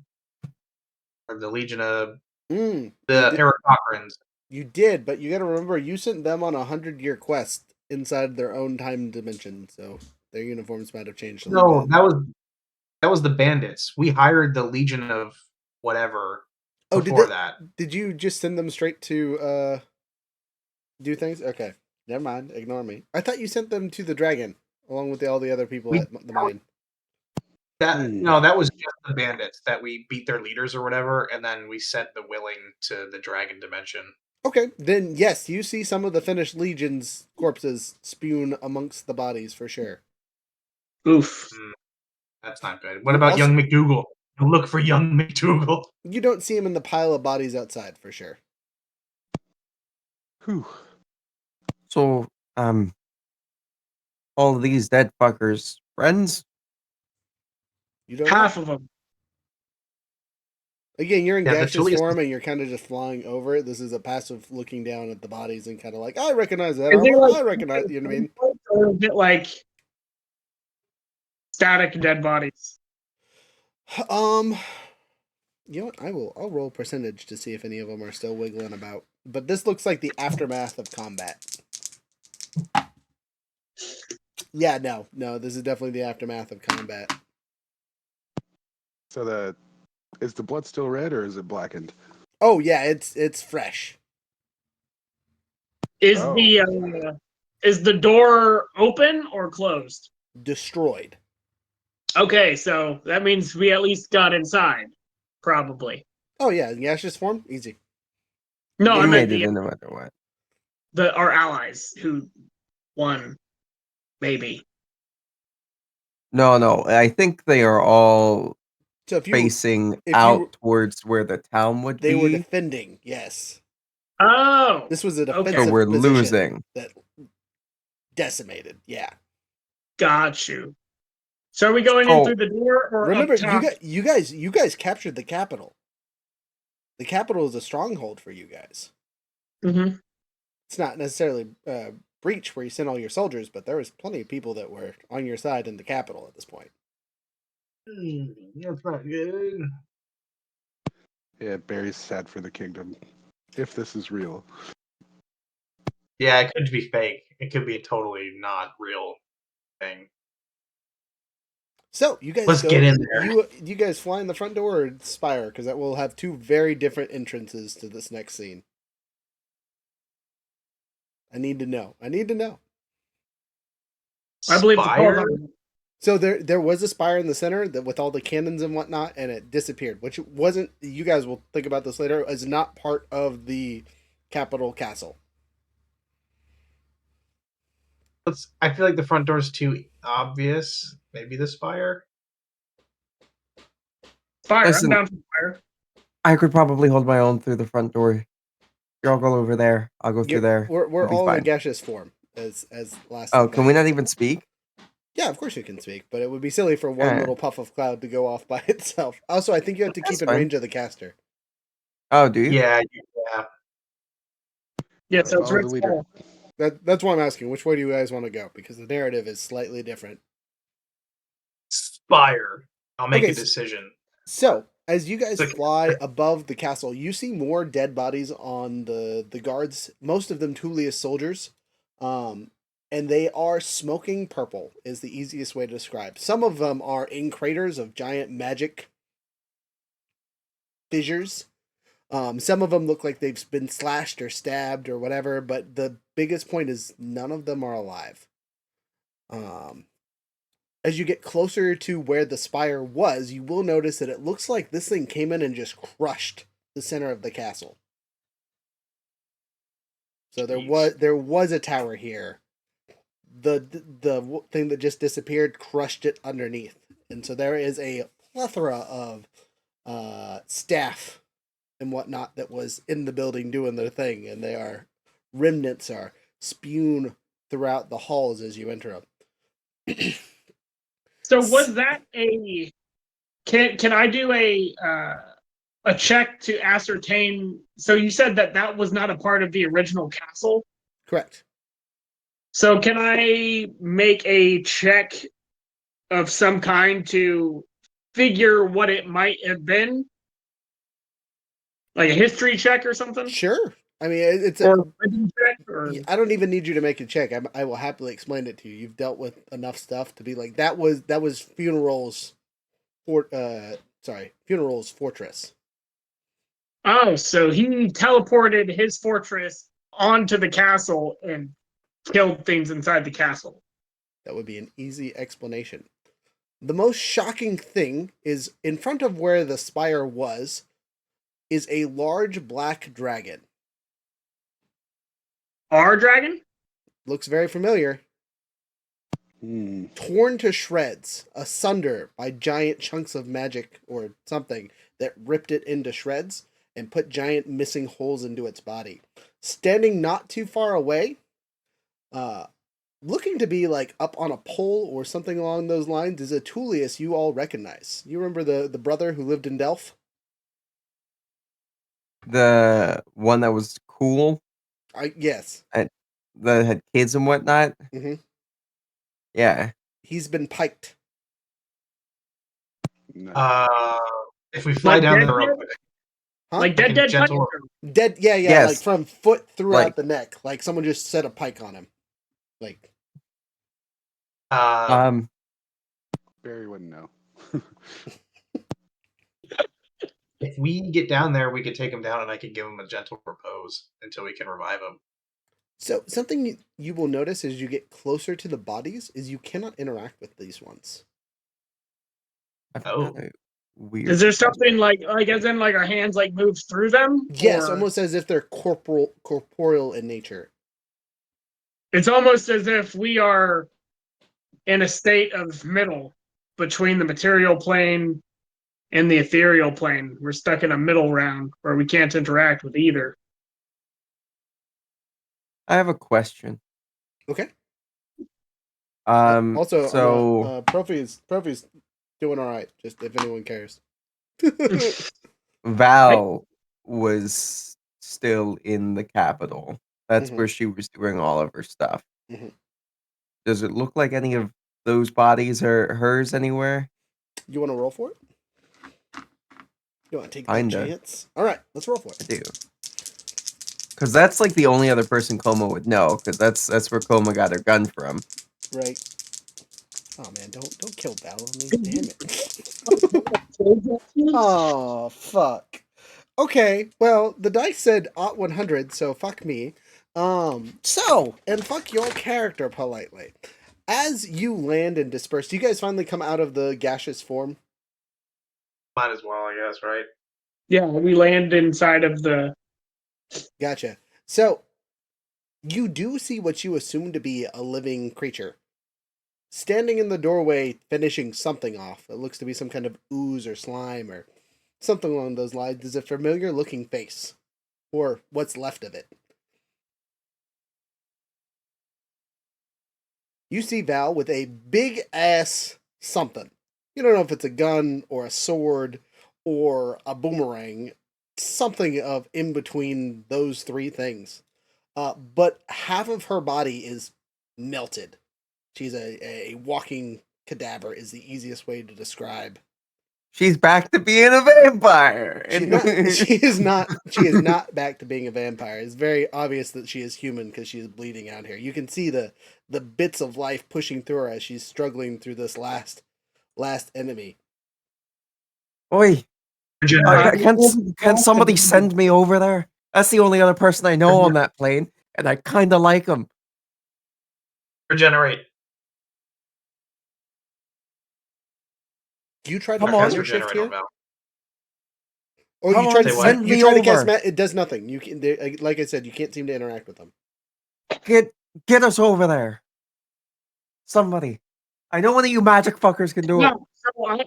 or the Legion of Mm, the Aristocrans. you did, but you got to remember, you sent them on a 100-year quest inside their own time dimension, so their uniforms might have changed a little No, bit. that was the bandits. We hired the Legion of whatever Oh, before that. Did you just send them straight to do things? Okay, never mind. Ignore me. I thought you sent them to the dragon along with all the other people We- at the mine. No, that was just the bandits that we beat their leaders or whatever, and then we sent the willing to the dragon dimension. Okay, then yes, you see some of the finished legion's corpses spewing amongst the bodies for sure. Oof. That's not good. What about Also- young McDougal? Look for young McDougal. You don't see him in the pile of bodies outside for sure. Whew. So, all of these dead fuckers, friends? You don't know. Half of them. Again, you're in Yeah, the gaseous chilliest- form and you're kind of just flying over it. This is a passive looking down at the bodies and kind of like, I recognize that Is there, armor. like- I recognize, you know what I mean? Or is it like static dead bodies? You know what? I'll roll percentage to see if any of them are still wiggling about. But this looks like the aftermath of combat. Yeah, no, this is definitely the aftermath of combat. So is the blood still red or is it blackened? Oh yeah, it's fresh. Is Oh. the door open or closed? Destroyed. Okay, so that means we at least got inside, probably. Oh yeah, in gaseous form, easy. No, You I meant made it in no matter what. our allies who won, maybe. No, I think they are all So if you facing if out you- towards where the town would they be. were defending, yes. Oh, This was a Okay. defensive So we're position losing. that decimated. Yeah. got you. So are we going in Oh, through the door or Remember, up top? you guys captured the capital. The capital is a stronghold for you guys. Mm-hmm. It's not necessarily breach where you sent all your soldiers, but there was plenty of people that were on your side in the capital at this point. That's not good. Yeah, Barry's sad for the kingdom. If this is real. Yeah, it could be fake. It could be a totally not real thing. So you guys Let's get in there. You guys fly in the front door or Spire, because that will have two very different entrances to this next scene. I need to know. I believe the Spire? call- So there was a spire in the center that with all the cannons and whatnot, and it disappeared, which wasn't. You guys will think about this later. Is not part of the capital castle. I feel like the front door is too obvious. Maybe the spire. Fire. Listen. I'm down for fire. I could probably hold my own through the front door. You all go over there. I'll go through Yeah, there. We're It'll be all in a fine. gaseous form as last. Oh, can we not even speak? Yeah, of course you can speak, but it would be silly for one Alright. little puff of cloud to go off by itself. Also, I think you have to That's keep in fine. range of the caster. Oh, do you? Yeah. Yeah, so it's Follow the Rick's leader. call. That's why I'm asking. Which way do you guys want to go? Because the narrative is slightly different. Spire. I'll make Okay, a decision. So, as you guys Okay. fly above the castle, you see more dead bodies on the guards, most of them Tullius soldiers. And they are smoking purple, is the easiest way to describe. Some of them are in craters of giant magic fissures. Some of them look like they've been slashed or stabbed or whatever, but the biggest point is none of them are alive. As you get closer to where the spire was, you will notice that it looks like this thing came in and just crushed the center of the castle. So there was a tower here. The thing that just disappeared crushed it underneath, and so there is a plethora of staff and whatnot that was in the building doing their thing, and remnants are spewed throughout the halls as you enter them. So was that a? Can I do a check to ascertain? So you said that was not a part of the original castle. Correct. So can I make a check of some kind to figure what it might have been? Like a history check or something? Sure. I mean, it's Or a. a religion check? Or... I don't even need you to make a check. I will happily explain it to you. You've dealt with enough stuff to be like that was funerals, funerals fortress. Oh, so he teleported his fortress onto the castle and killed things inside the castle. That would be an easy explanation. The most shocking thing is in front of where the spire was is a large black dragon. Our dragon? Looks very familiar. Hmm. Torn to shreds, asunder by giant chunks of magic or something that ripped it into shreds and put giant missing holes into its body. Standing not too far away, looking to be like up on a pole or something along those lines, is a Tullius you all recognize. You remember the brother who lived in Delph? The one that was cool, Yes. that had kids and whatnot. Mm-hmm. Yeah. He's been piked. No. If we fly Like down dead there real dead? quick, Huh? Like dead gentle- Punisher. Dead, yeah, Yes. like from foot throughout Like- the neck. Like someone just set a pike on him. Like, Barry wouldn't know. if we get down there, we could take him down, and I could give him a gentle repose until we can revive him. so something you will notice as you get closer to the bodies is you cannot interact with these ones. I Oh. found it weird. Is there something like as in like our hands like move through them? Yes, Or- almost as if they're corporeal in nature. It's almost as if we are in a state of middle between the material plane and the ethereal plane. We're stuck in a middle ground where we can't interact with either. I have a question. Okay. Also, Profi's doing all right. Just if anyone cares. Val was still in the capital. That's Mhm. where she was doing all of her stuff. Mhm. Does it look like any of those bodies are hers anywhere? You want to roll for it? You want to take that Kinda. chance? All right, let's roll for I it. do. Because that's like the only other person Coma would know. Because that's where Coma got her gun from. Right. Oh man, don't kill Val on me, damn it. Oh fuck. Okay, well the dice said 100, so fuck me. And fuck your character politely. As you land and disperse, do you guys finally come out of the gaseous form? Might as well, I guess, right? Yeah, we land inside of the. Gotcha. So you do see what you assume to be a living creature. Standing in the doorway, finishing something off. It looks to be some kind of ooze or slime or something along those lines. Is a familiar looking face. Or what's left of it. You see Val with a big ass something. You don't know if it's a gun or a sword or a boomerang. Something of in between those three things. But half of her body is melted. She's a walking cadaver is the easiest way to describe. She's back to being a vampire. She is not back to being a vampire. It's very obvious that she is human because she is bleeding out here. You can see the bits of life pushing through her as she's struggling through this last enemy. Oi, can somebody send me over there? That's the only other person I know on that plane, and I kind of like him. Regenerate. Do you try to Come find on. your shift Regenerate on here? Val. Or Come you on, try to send you me try to cast over. it does nothing. You can like I said, you can't seem to interact with them. Get us over there. Somebody. I know one of you magic fuckers can do it. No, so I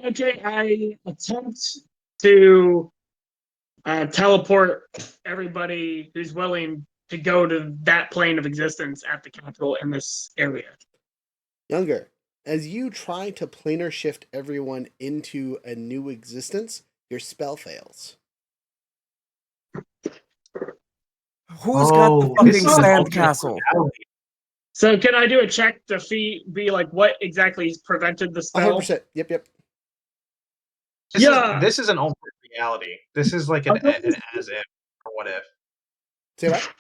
attempt to teleport everybody who's willing to go to that plane of existence at the capital in this area. Younger, as you try to planar shift everyone into a new existence, your spell fails. Who's got the fucking this is sand alternate castle? reality. So can I do a check to be like what exactly prevented the spell? 100%. Yep. This is an alternate reality. This is like an as if or what if. Say what?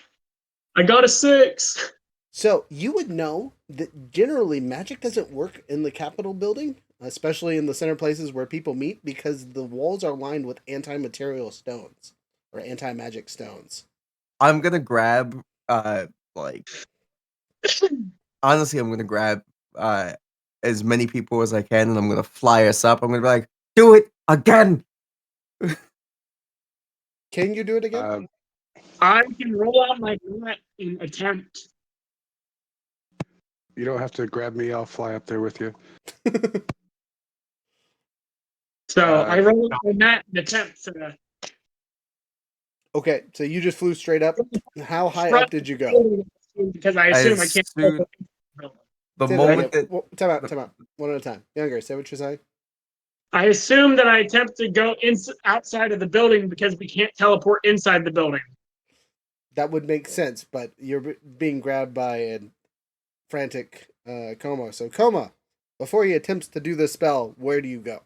I got a 6. So you would know that generally magic doesn't work in the Capitol building, especially in the center places where people meet, because the walls are lined with anti-material stones or anti-magic stones. I'm gonna grab like honestly, I'm gonna grab as many people as I can, and I'm gonna fly us up. I'm gonna be like, do it again. Can you do it again? I can roll out my mat and attempt. You don't have to grab me. I'll fly up there with you. So I roll out my mat and attempt to. Okay, so you just flew straight up. How high up did you go? Because I assume I can't. Soon- the Say that moment again. that Well, time out. One at a time. Younger, say what you're saying. I assume that I attempt to go outside of the building because we can't teleport inside the building. That would make sense, but you're being grabbed by a frantic Coma. So Coma, before he attempts to do this spell, where do you go?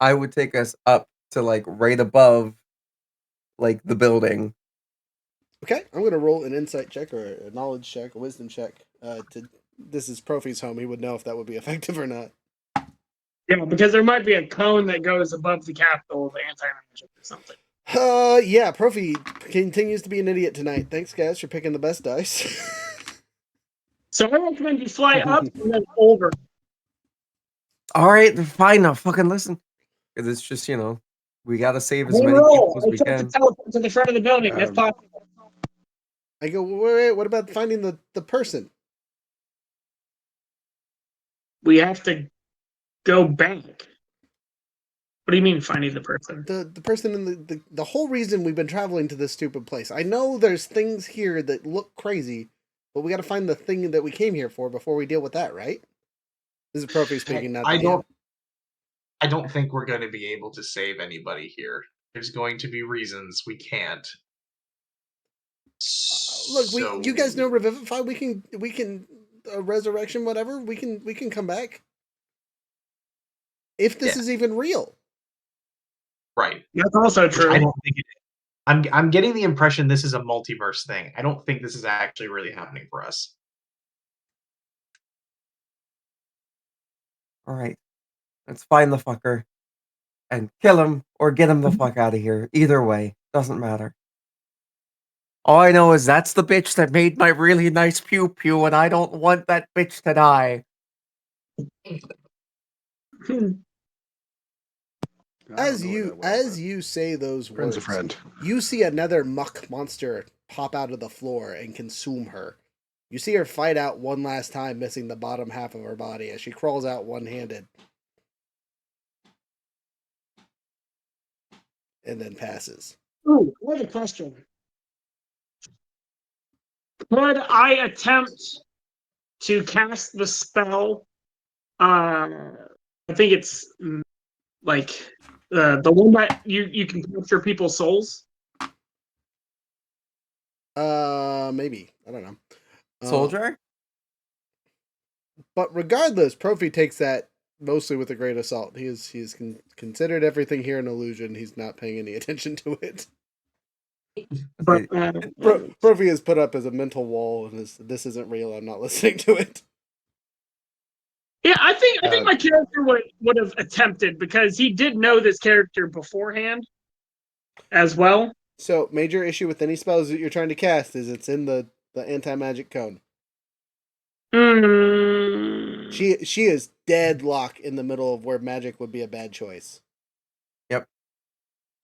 I would take us up to like right above like the building. Okay, I'm gonna roll an insight check or a knowledge check, a wisdom check. This is Profi's home. He would know if that would be effective or not. Yeah, because there might be a cone that goes above the Capitol of anti-magic or something. Yeah, Profi continues to be an idiot tonight. Thanks, guys, for picking the best dice. So I recommend you fly up and then over. All right, fine. Now fucking listen, because it's just we gotta save as Then many roll. people as we Attempt can. to teleport to the front of the building if possible. I go, wait, what about finding the person? We have to go back. What do you mean finding the person? The person in the whole reason we've been traveling to this stupid place. I know there's things here that look crazy, but we got to find the thing that we came here for before we deal with that, right? This is Profi speaking, not the DM. I don't think we're going to be able to save anybody here. There's going to be reasons we can't. Look, you guys know Revivify. We can resurrection, whatever. We can come back if this is even real. Right. That's also true. I don't think it is. I'm getting the impression this is a multiverse thing. I don't think this is actually really happening for us. All right, let's find the fucker and kill him or get him the fuck out of here. Either way, doesn't matter. All I know is that's the bitch that made my really nice pew pew, and I don't want that bitch to die. As you say those Friend's words, a friend. you see another muck monster pop out of the floor and consume her. You see her fight out one last time, missing the bottom half of her body as she crawls out one-handed. And then passes. Ooh, what a question. Could I attempt to cast the spell? I think it's like the one that you can capture people's souls. Maybe. I don't know. Soldier? But regardless, Profi takes that mostly with a grain of salt. He's considered everything here an illusion. He's not paying any attention to it. But Profi is put up as a mental wall, and this isn't real. I'm not listening to it. yeah, I think my character would have attempted because he did know this character beforehand as well. So, major issue with any spells that you're trying to cast is it's in the anti-magic cone. She is deadlock in the middle of where magic would be a bad choice. Yep.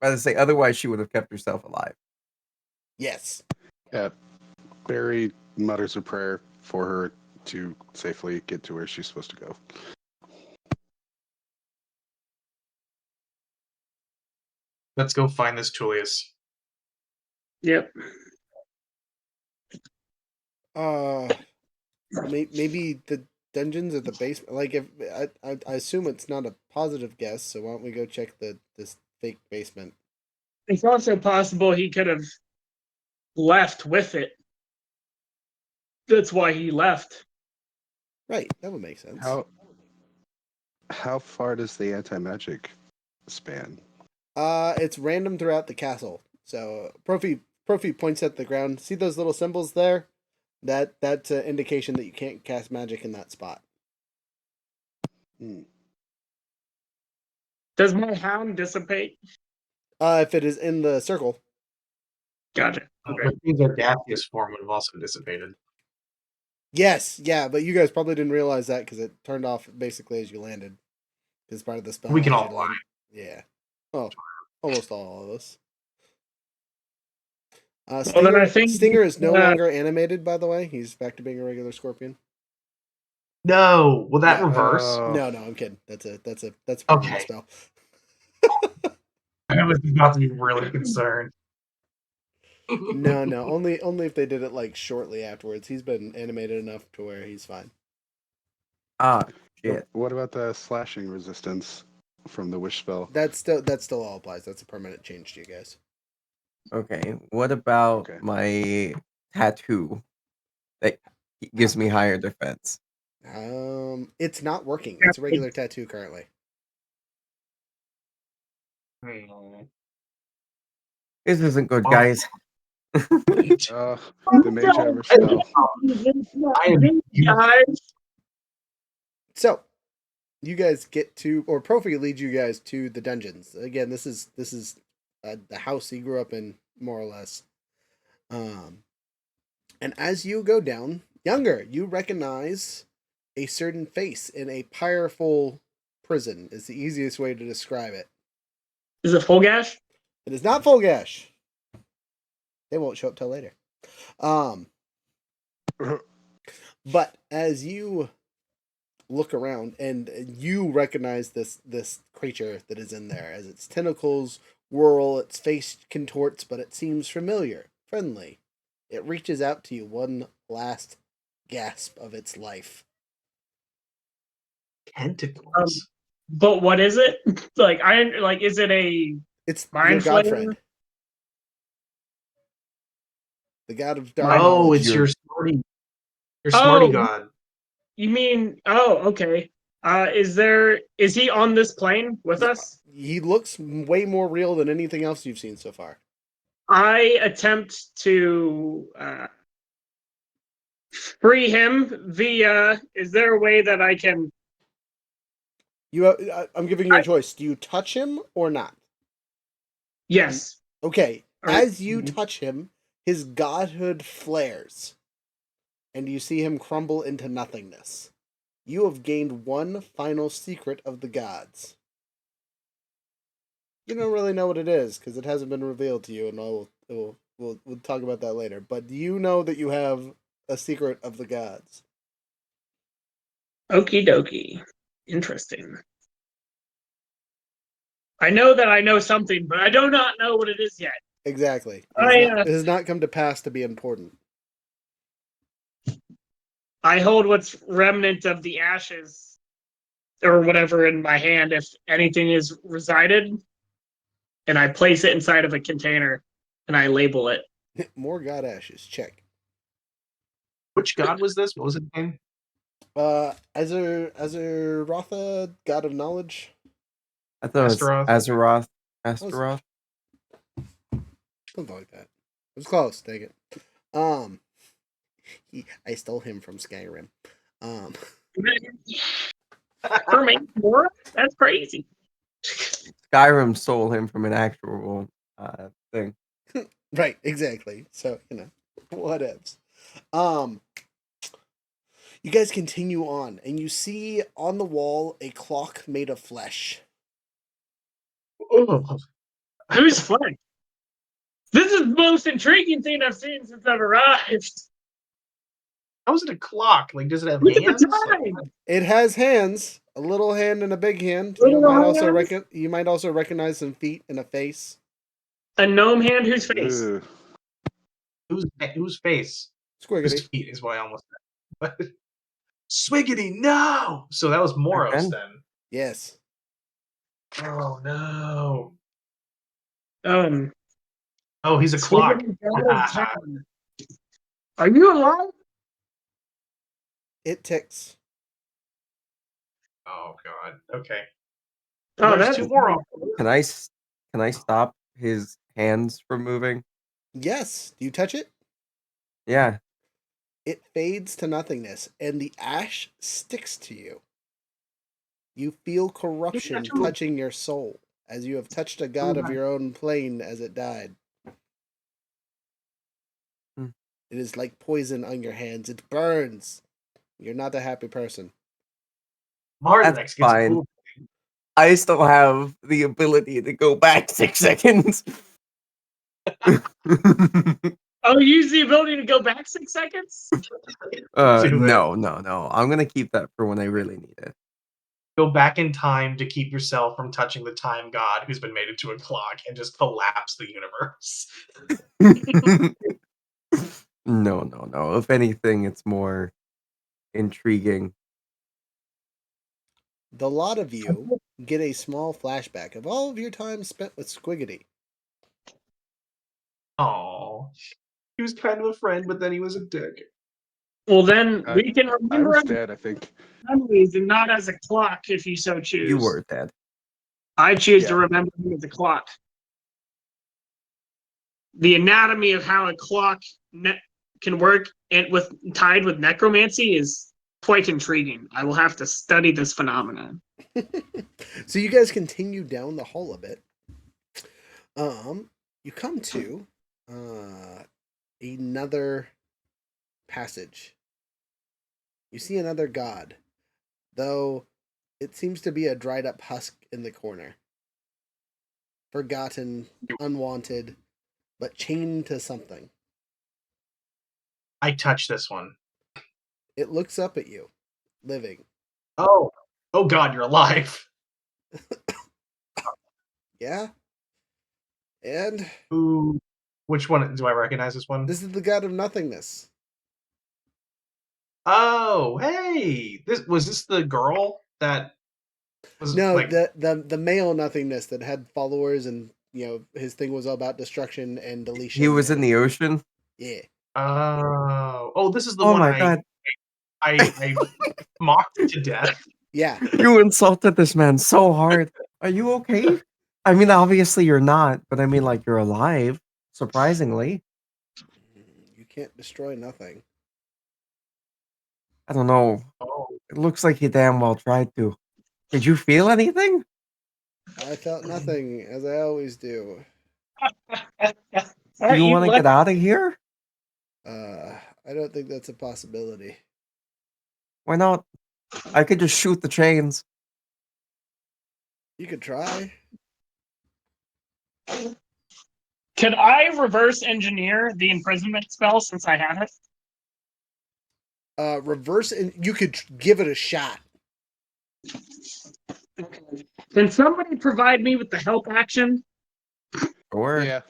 I was say otherwise she would have kept herself alive. Yes. Yeah. Barry mutters a prayer for her to safely get to where she's supposed to go. Let's go find this Tullius. Yep. Maybe the dungeons at the basement. Like, if I assume it's not a positive guess, so why don't we go check this fake basement? It's also possible he could have left with it. That's why he left. Right, that would make sense. How far does the anti-magic span? It's random throughout the castle. So Profi points at the ground. See those little symbols there? That's an indication that you can't cast magic in that spot. Hmm. Does my hound dissipate? If it is in the circle. Gotcha. Okay. Which means our gaseous form would have also dissipated. Yes, yeah, but you guys probably didn't realize that because it turned off basically as you landed. Because part of the spell. We can as all you fly. land. Yeah. Oh, almost all of us. Well, then I think Stinger is no longer animated, by the way. He's back to being a regular scorpion. No, will that Yeah. reverse? Oh, No, I'm kidding. That's a permanent Okay. spell. I was about to be really concerned. No, only if they did it like shortly afterwards. He's been animated enough to where he's fine. Ah, shit. what about the slashing resistance from the wish spell? That still all applies. That's a permanent change to you guys. Okay. What about Okay. my tattoo that gives me higher defense? It's not working. It's a regular tattoo currently. This isn't good, Oh. guys. The mage armor spell. I am guys. So, you guys get to, or Profi leads you guys to the dungeons. Again, this is the house he grew up in, more or less. And as you go down, Younger, you recognize a certain face in a powerful prison. Is the easiest way to describe it. Is it Fulgash? It is not Fulgash. They won't show up till later. But as you look around and you recognize this creature that is in there, as its tentacles whirl, its face contorts, but it seems familiar, friendly. It reaches out to you one last gasp of its life. Tentacles. But what is it? Is it a It's Mind your god Flayer? friend. The god of dark Oh, knowledge. it's your smarty god. You mean okay. Is he on this plane with us? He looks way more real than anything else you've seen so far. I attempt to free him via. Is there a way that I can? I'm giving you a choice. Do you touch him or not? Yes. Okay. Alright. As you touch him, his godhood flares, and you see him crumble into nothingness. You have gained one final secret of the gods. You don't really know what it is because it hasn't been revealed to you, and we'll talk about that later. But you know that you have a secret of the gods. Okie dokie. Interesting. I know that I know something, but I do not know what it is yet. Exactly. It has not come to pass to be important. I hold what's remnant of the ashes or whatever in my hand if anything is resided, and I place it inside of a container and I label it. More god ashes. Check. Which god was this? What was his name? Azeroth, god of knowledge. I thought it was Astaroth. Astaroth. Something like that. It was close. Take it. I stole him from Skyrim. For me, more? That's crazy. Skyrim stole him from an actual thing. Right, exactly. So, whatevs. You guys continue on, and you see on the wall a clock made of flesh. Oh, Who's flank? This is the most intriguing thing I've seen since I've arrived. how is it a clock? Like, does it have Look at hands? the time. It has hands, a little hand and a big hand. Little You might also recognize some feet and a face. A gnome hand whose face? Ugh. Whose face? Squiggity. Whose feet is what I almost said. Swiggity, no! So that was Moros Okay. then. Yes. Oh no. Oh, Oh, he's a clock. Are you alive? It ticks. Oh god. Okay. Oh, There's that's two more. Can I stop his hands from moving? Yes. Do you touch it? Yeah. It fades to nothingness, and the ash sticks to you. You feel corruption touching your soul, as you have touched a god of your own plane as it died. Hmm. It is like poison on your hands. It burns. You're not a happy person. Marlex That's gets fine. cool. I still have the ability to go back 6 seconds. Oh, you use the ability to go back 6 seconds? Do it. No. I'm gonna keep that for when I really need it. Go back in time to keep yourself from touching the time god who's been made into a clock and just collapse the universe. No. If anything, it's more intriguing. The lot of you get a small flashback of all of your time spent with Squiggity. Oh, he was kind of a friend, but then he was a dick. Well, then I- we can I remember was our dead, I think. memories and not as a clock if you so choose. You were dead. I choose to Yeah. remember him as a clock. The anatomy of how a clock can work and tied with necromancy is quite intriguing. I will have to study this phenomenon. So you guys continue down the hall a bit. You come to another passage. You see another god, though it seems to be a dried up husk in the corner. Forgotten, unwanted, but chained to something. I touched this one. It looks up at you, living. Oh god, you're alive. Yeah? And Ooh, which one do I recognize? This one? this is the god of nothingness. Oh, hey, this the girl that was No, like. the male nothingness that had followers, and his thing was all about destruction and deletion. He was in the ocean. Yeah. Oh, this is the Oh one my god. I mocked to death. Yeah. You insulted this man so hard. Are you okay? I mean, obviously you're not, but I mean, like, you're alive, surprisingly. You can't destroy nothing. I don't know. Oh, It looks like he damn well tried to. Did you feel anything? I felt nothing, as I always do. Do you want to get out of here? I don't think that's a possibility. Why not? I could just shoot the chains. You could try. Could I reverse engineer the imprisonment spell since I have it? Reverse, and you could give it a shot. Can somebody provide me with the help action? Or Yeah.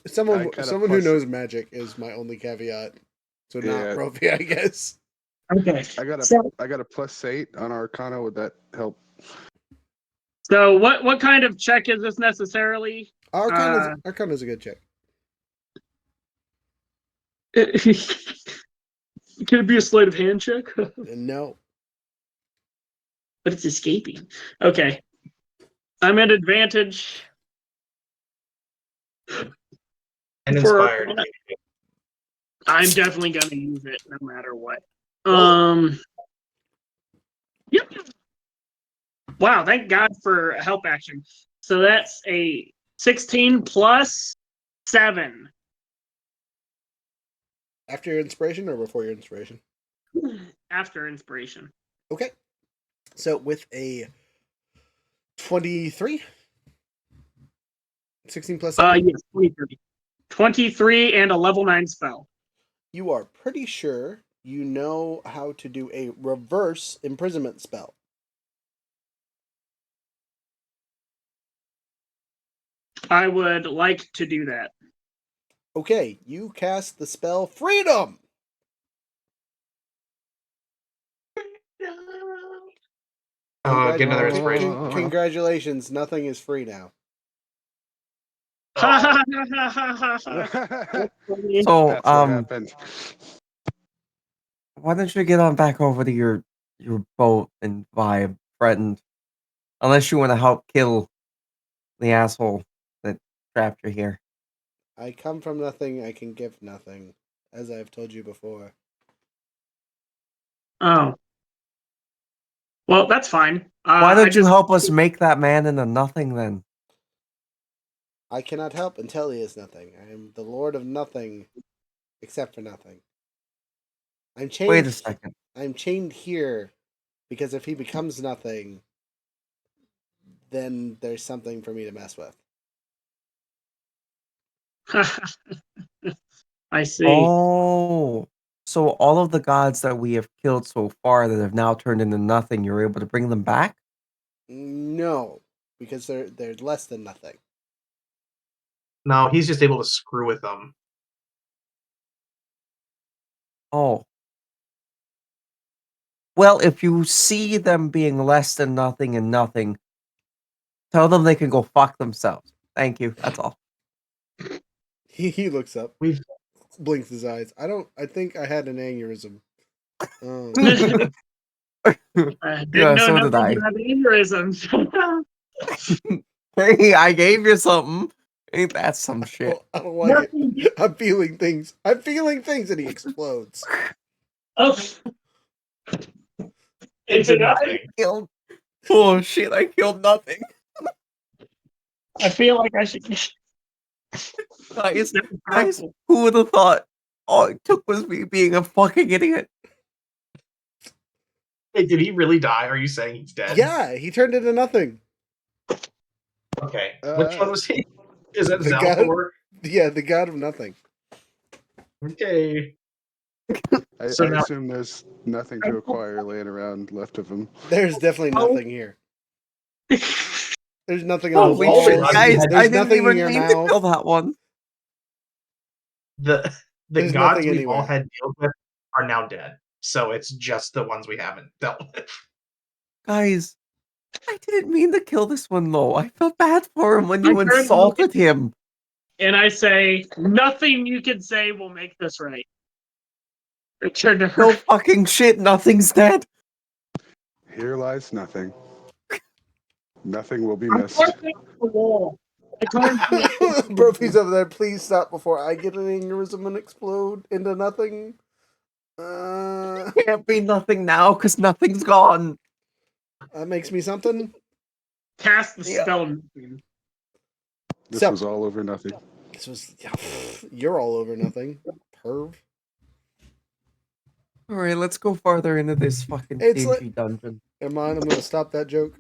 Someone I got a who plus- knows magic is my only caveat. So not Yeah. Profi, I guess. Okay. I got So, a +8 on Arcana. Would that help? so what kind of check is this necessarily? Arcana's a good check. Can it be a sleight of hand check? No. But it's escaping. Okay. I'm at advantage. and For- inspired. I'm definitely gonna use it no matter what. Roll Yep. Wow, thank God for a help action. So that's a 16 plus 7. After your inspiration or before your inspiration? After inspiration. Okay. So with a 23? 16 plus 7? Yes, 23. 23 and a level 9 spell. You are pretty sure you know how to do a reverse imprisonment spell. I would like to do that. Okay, you cast the spell Freedom! Get another Congratu- inspiration. Congratulations, nothing is free now. Ha Oh, ha ha ha ha ha. That's so what happened. why don't you get on back over to your boat and vibe, friend? Unless you want to help kill the asshole that trapped you here. I come from nothing, I can give nothing, as I've told you before. Oh. Well, that's fine. Why I don't you just help us make that man into nothing then? I cannot help until he is nothing. I am the lord of nothing, except for nothing. I'm chained. Wait a second. I'm chained here because if he becomes nothing, then there's something for me to mess with. I see. Oh, so all of the gods that we have killed so far that have now turned into nothing, you're able to bring them back? No, because they're less than nothing. No, he's just able to screw with them. Oh. Well, if you see them being less than nothing and nothing, tell them they can go fuck themselves. Thank you. That's all. He looks up, We've blinks his eyes. I think I had an aneurysm. I didn't Yeah, know so did nothing I. about aneurysms. Hey, I gave you something. Ain't that some shit? I don't like Nothing. it. I'm feeling things. I'm feeling things, and he explodes. Oh. It's did enough. nothing. Killed. Oh shit! I killed nothing. I feel like I should. Guys, That was guys, powerful. who would have thought? All it took was me being a fucking idiot. Hey, did he really die? Are you saying he's dead? Yeah, he turned into nothing. Okay. Which one was he? Is that the god- Zalthor? Yeah, the god of nothing. Okay. I So now- assume there's nothing to acquire laying around left of him. There's definitely Oh. nothing here. There's nothing on the Holy walls. shit, God, guys! there's I didn't nothing in even your mean to mouth. kill that one. The There's gods nothing we've all anywhere. had deals with are now dead. So it's just the ones we haven't dealt with. Guys, I didn't mean to kill this one though. I felt bad for him when you I heard insulted him. And I say, nothing you can say will make this right. Return to her. No fucking shit, nothing's dead. Here lies nothing. Nothing will be I'm missed. pointing at the wall. I can't see it. Brophy's over there. Please stop before I get an aneurysm and explode into nothing. Can't be nothing now because nothing's gone. That makes me something. Cast the Yeah. spell. This So- was all over nothing. This was. You're all over nothing. Perv. Alright, let's go farther into this fucking It's dingy like- dungeon. Am I? I'm gonna stop that joke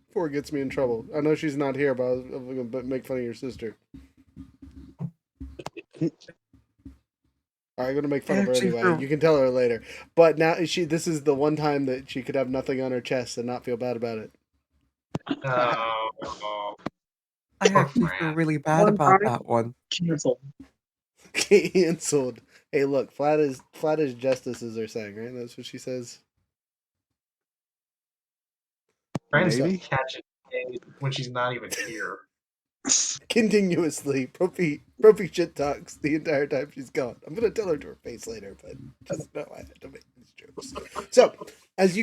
before it gets me in trouble. I know she's not here, but I'm gonna make fun of your sister. I'm gonna make fun of her Actually, anyway. for- You can tell her later. But now this is the one time that she could have nothing on her chest and not feel bad about it. Oh. I actually feel really bad One about time. that one. Cancel. Canceled. Hey, look, flat as justices are saying, right? That's what she says. Trying to Maybe? catch it when she's not even here. Continuously, Profi shit talks the entire time she's gone. I'm gonna tell her to her face later, but just know I had to make these jokes. So, as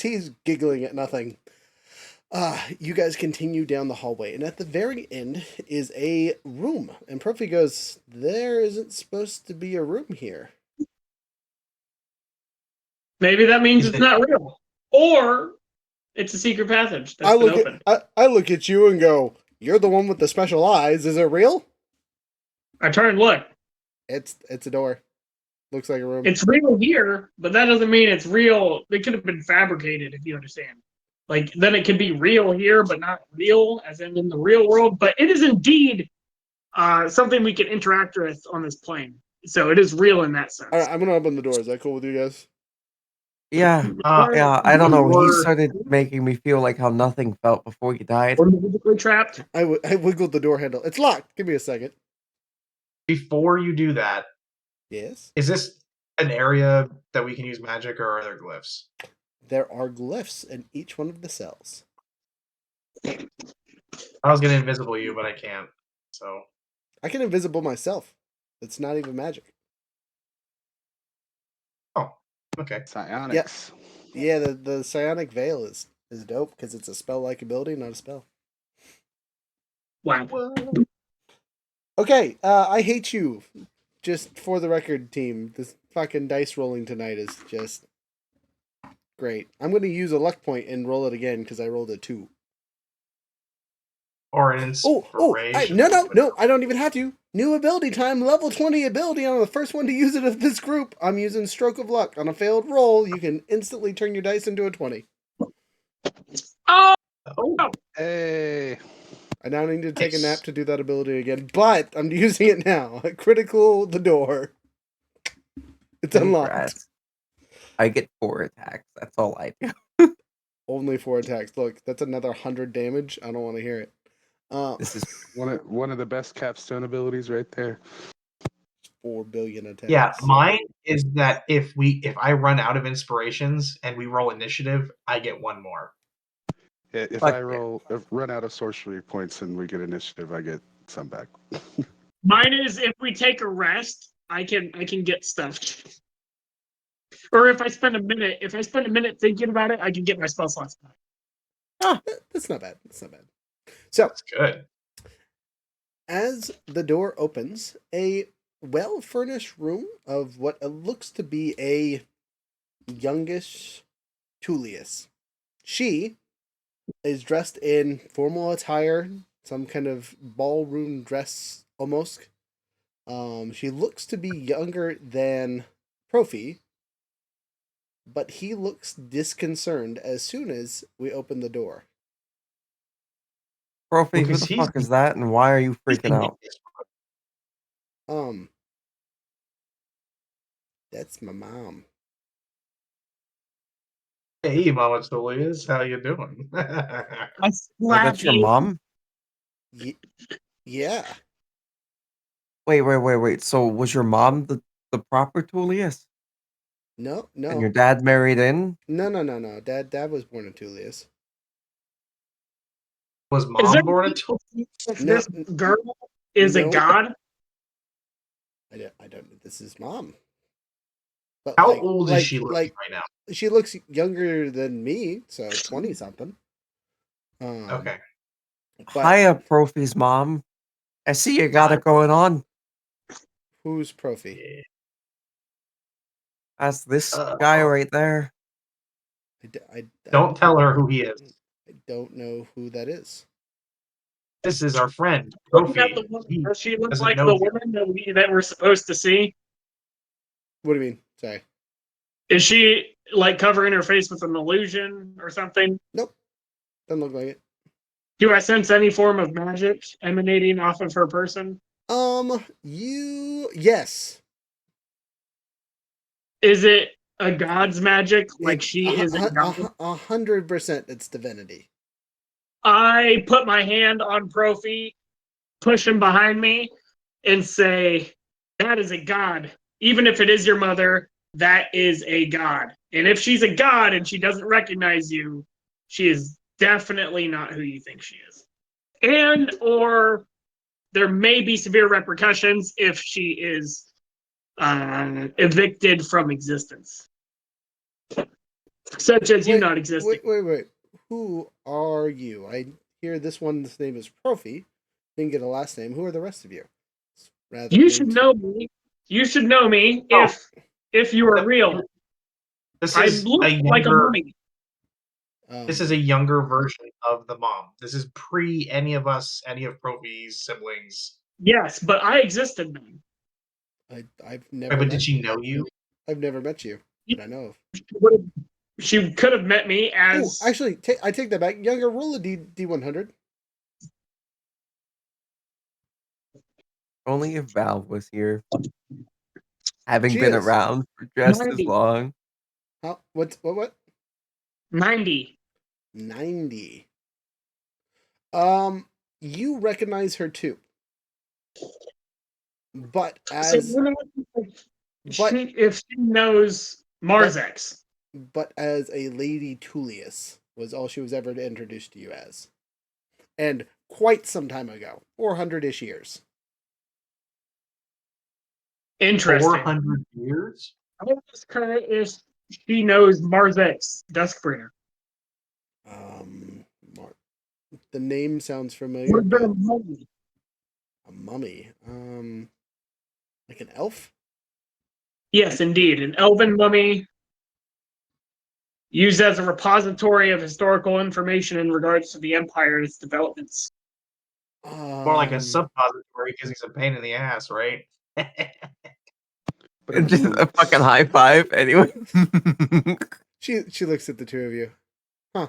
he's giggling at nothing, you guys continue down the hallway, and at the very end is a room. And Profi goes, "There isn't supposed to be a room here." Maybe that means Is it's it- not real. Or it's a secret passage that's been opened. I look at you and go, "You're the one with the special eyes. Is it real?" I turn and look. It's a door. Looks like a room. It's real here, but that doesn't mean it's real. It could have been fabricated, if you understand. Like, then it could be real here, but not real, as in the real world. But it is indeed something we can interact with on this plane. So it is real in that sense. All right, I'm gonna open the door. Is that cool with you guys? Yeah, yeah, I don't know. He started making me feel like how nothing felt before he died. We're physically trapped. I wiggled the door handle. It's locked. Give me a second. Before you do that, Yes. is this an area that we can use magic, or are there glyphs? There are glyphs in each one of the cells. I was gonna invisible you, but I can't. So I can invisible myself. It's not even magic. oh, Okay. Psionics. Yeah, the psionic veil is dope because it's a spell-like ability, not a spell. Wow. What? Okay, I hate you. Just for the record, team, this fucking dice rolling tonight is just great. I'm going to use a luck point and roll it again because I rolled a 2. Or an inspiration. No, I don't even have to. New ability time, level 20 ability. I'm the first one to use it of this group. I'm using Stroke of Luck. On a failed roll, you can instantly turn your dice into a 20. Oh, Oh, Hey. I now need to take a Nice. nap to do that ability again, but I'm using it now. Critical the door. It's unlocked. Congrats. I get 4 attacks. That's all I do. Only 4 attacks. Look, that's another 100 damage. I don't want to hear it. This is One of the best capstone abilities right there. 4 billion attacks. yeah. Mine is that if I run out of inspirations and we roll initiative, I get 1 more. If Fuck I yeah. run out of sorcery points and we get initiative, I get some back. mine is if we take a rest, I can get stuff. Or if I spend a minute thinking about it, I can get my spell slots back. That's not bad. That's not bad. So, That's good. as the door opens, a well-furnished room of what looks to be a youngish Tullius. She is dressed in formal attire, some kind of ballroom dress almost. She looks to be younger than Profi, but he looks disconcerted as soon as we open the door. Profi, who Because the he's fuck is that, and why are you he's freaking out? That's my mom. Hey, Mama Julius, how you doing? I Oh, slap that's your you. mom? Yeah. Wait. So was your mom the proper Tullius? No. And your dad married in? No. Dad was born in Tullius. Was Is Mom there born in if No, this girl is a no. god? I don't. This is mom. But How old is she looking like right now? she looks younger than me, so 20 something. Okay. But Hiya, Profi's mom. I see you got it going on. who's Profi? Yeah. That's this guy right there. Don't tell her who he is. I don't know who that is. This is our friend, Looking at Profi. the woman, He does she look doesn't like know the you. woman that we're supposed to see? What do you mean? Sorry. Is she like covering her face with an illusion or something? Nope. Doesn't look like it. Do I sense any form of magic emanating off of her person? Yes. Is it a god's magic? Like It, she is a god? 100% it's divinity. I put my hand on Profi, push him behind me, and say, that is a god. Even if it is your mother, that is a god. And if she's a god and she doesn't recognize you, she is definitely not who you think she is. And or there may be severe repercussions if she is evicted from existence, such as you not existing. Wait. Who are you? I hear this one's name is Profi. Didn't get a last name. Who are the rest of you? You should know me. You should know me if you are real. This I is look a like a younger. mummy. This is a younger version of the mom. This is pre any of us, any of Profi's siblings. Yes, but I existed then. I've Wait, never. but met did she know you? I've never met you. That I know of. She could have met me as. Oh, actually, I take that back. Younger, roll a D100. Only if Val was here. Having She been is. around for just as 90. long. How? What? 90. 90. You recognize her too. But as if she knows Marzex. But as a Lady Tullius was all she was ever introduced to you as. And quite some time ago. 400-ish years. Interesting. 400 years? I ask her if she knows Marzek's Duskbringer. Mar- the name sounds familiar. Would have been But a mummy. a mummy. Like an elf. Yes, indeed. An elven mummy used as a repository of historical information in regards to the Empire and its developments. More like a Um, suppository because he's a pain in the ass, right? But And just a fucking high five anyway. she looks at the two of you. Huh.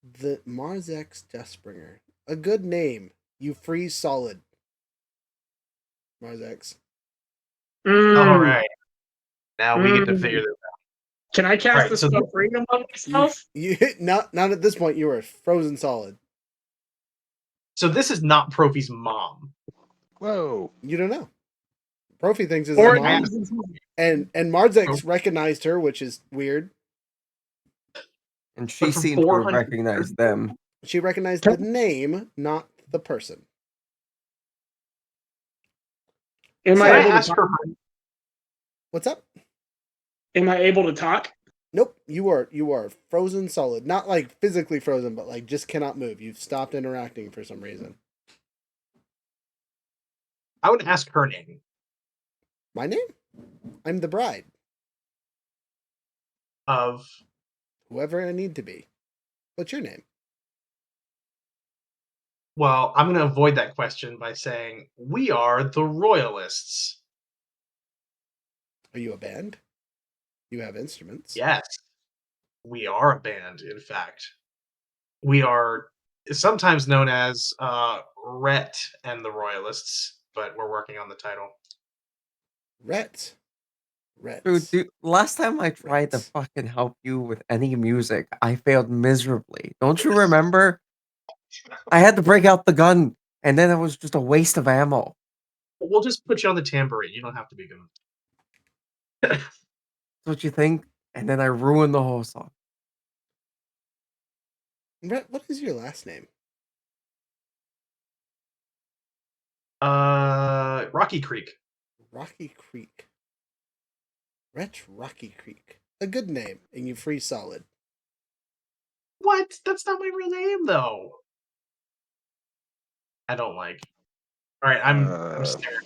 The Marzek's Deathbringer. A good name. You freeze solid. Marzex. All right. Now we get to Mm. figure this out. Can I cast Alright, the so spell Freedom on myself? You not at this point. You are frozen solid. So this is not Profi's mom. Whoa. You don't know. Profi thinks is Or his mom, and Marzex recognized her, which is weird. And she But for seemed to 400 recognize them. She recognized the name, not the person. am Can I I able to ask talk? her? What's up? Am I able to talk? Nope. You are frozen solid. Not like physically frozen, but like just cannot move. You've stopped interacting for some reason. I would ask her name. My name? I'm the bride. Of Whoever I need to be. What's your name? well, I'm going to avoid that question by saying we are the Royalists. Are you a band? You have instruments. Yes, we are a band. In fact, we are sometimes known as Rhett and the Royalists, but we're working on the title. Rhett. Rhett. Dude, last time I tried to Rats. fucking help you with any music, I failed miserably. Don't you remember? I had to break out the gun, and then it was just a waste of ammo. We'll just put you on the tambourine. You don't have to be good. That's what you think? And then I ruined the whole song. Rhett, what is your last name? Rocky Creek. Rocky Creek. Rhett Rocky Creek. A good name, and you freeze solid. What? That's not my real name, though. I don't like. All right, I'm scared.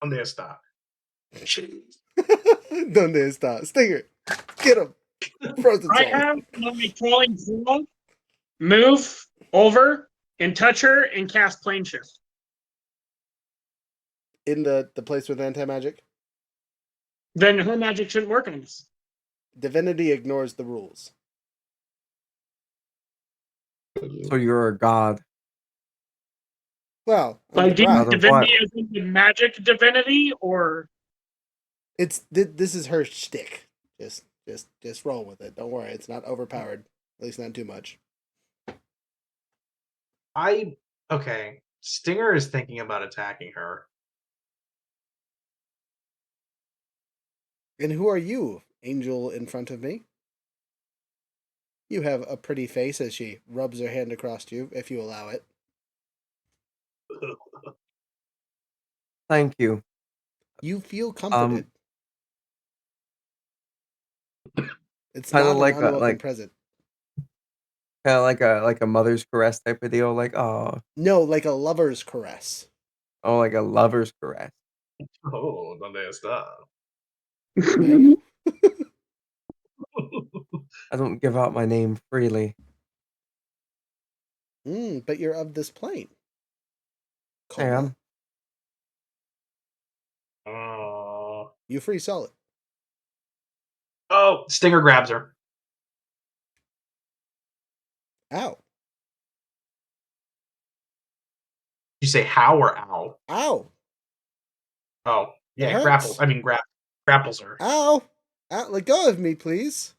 I'm gonna stop. Donde está? Stinger. Get him. Frozen I solid. have my crawling form move over and touch her and cast plane shift. In the place with anti-magic. Then her magic shouldn't work on this. Divinity ignores the rules. So you're a god. Well, Like, do you God of divinity what? as in the magic divinity, or this is her shtick. Just roll with it. Don't worry, it's not overpowered. At least not too much. Okay. Stinger is thinking about attacking her. And who are you, angel in front of me? You have a pretty face as she rubs her hand across you, if you allow it. Thank you. You feel comforted. It's Kinda not like an a- unwelcome like- present. Kind of like a mother's caress type of deal. Like, oh, No, like a lover's caress. like a lover's caress. Oh, ¿dónde está? I don't give out my name freely. But you're of this plane. I am. You free solid. Oh, Stinger grabs her. Ow. You say how or ow? Ow. Oh, It yeah, hurts. grapples her. Ow. Ow. Let go of me, please.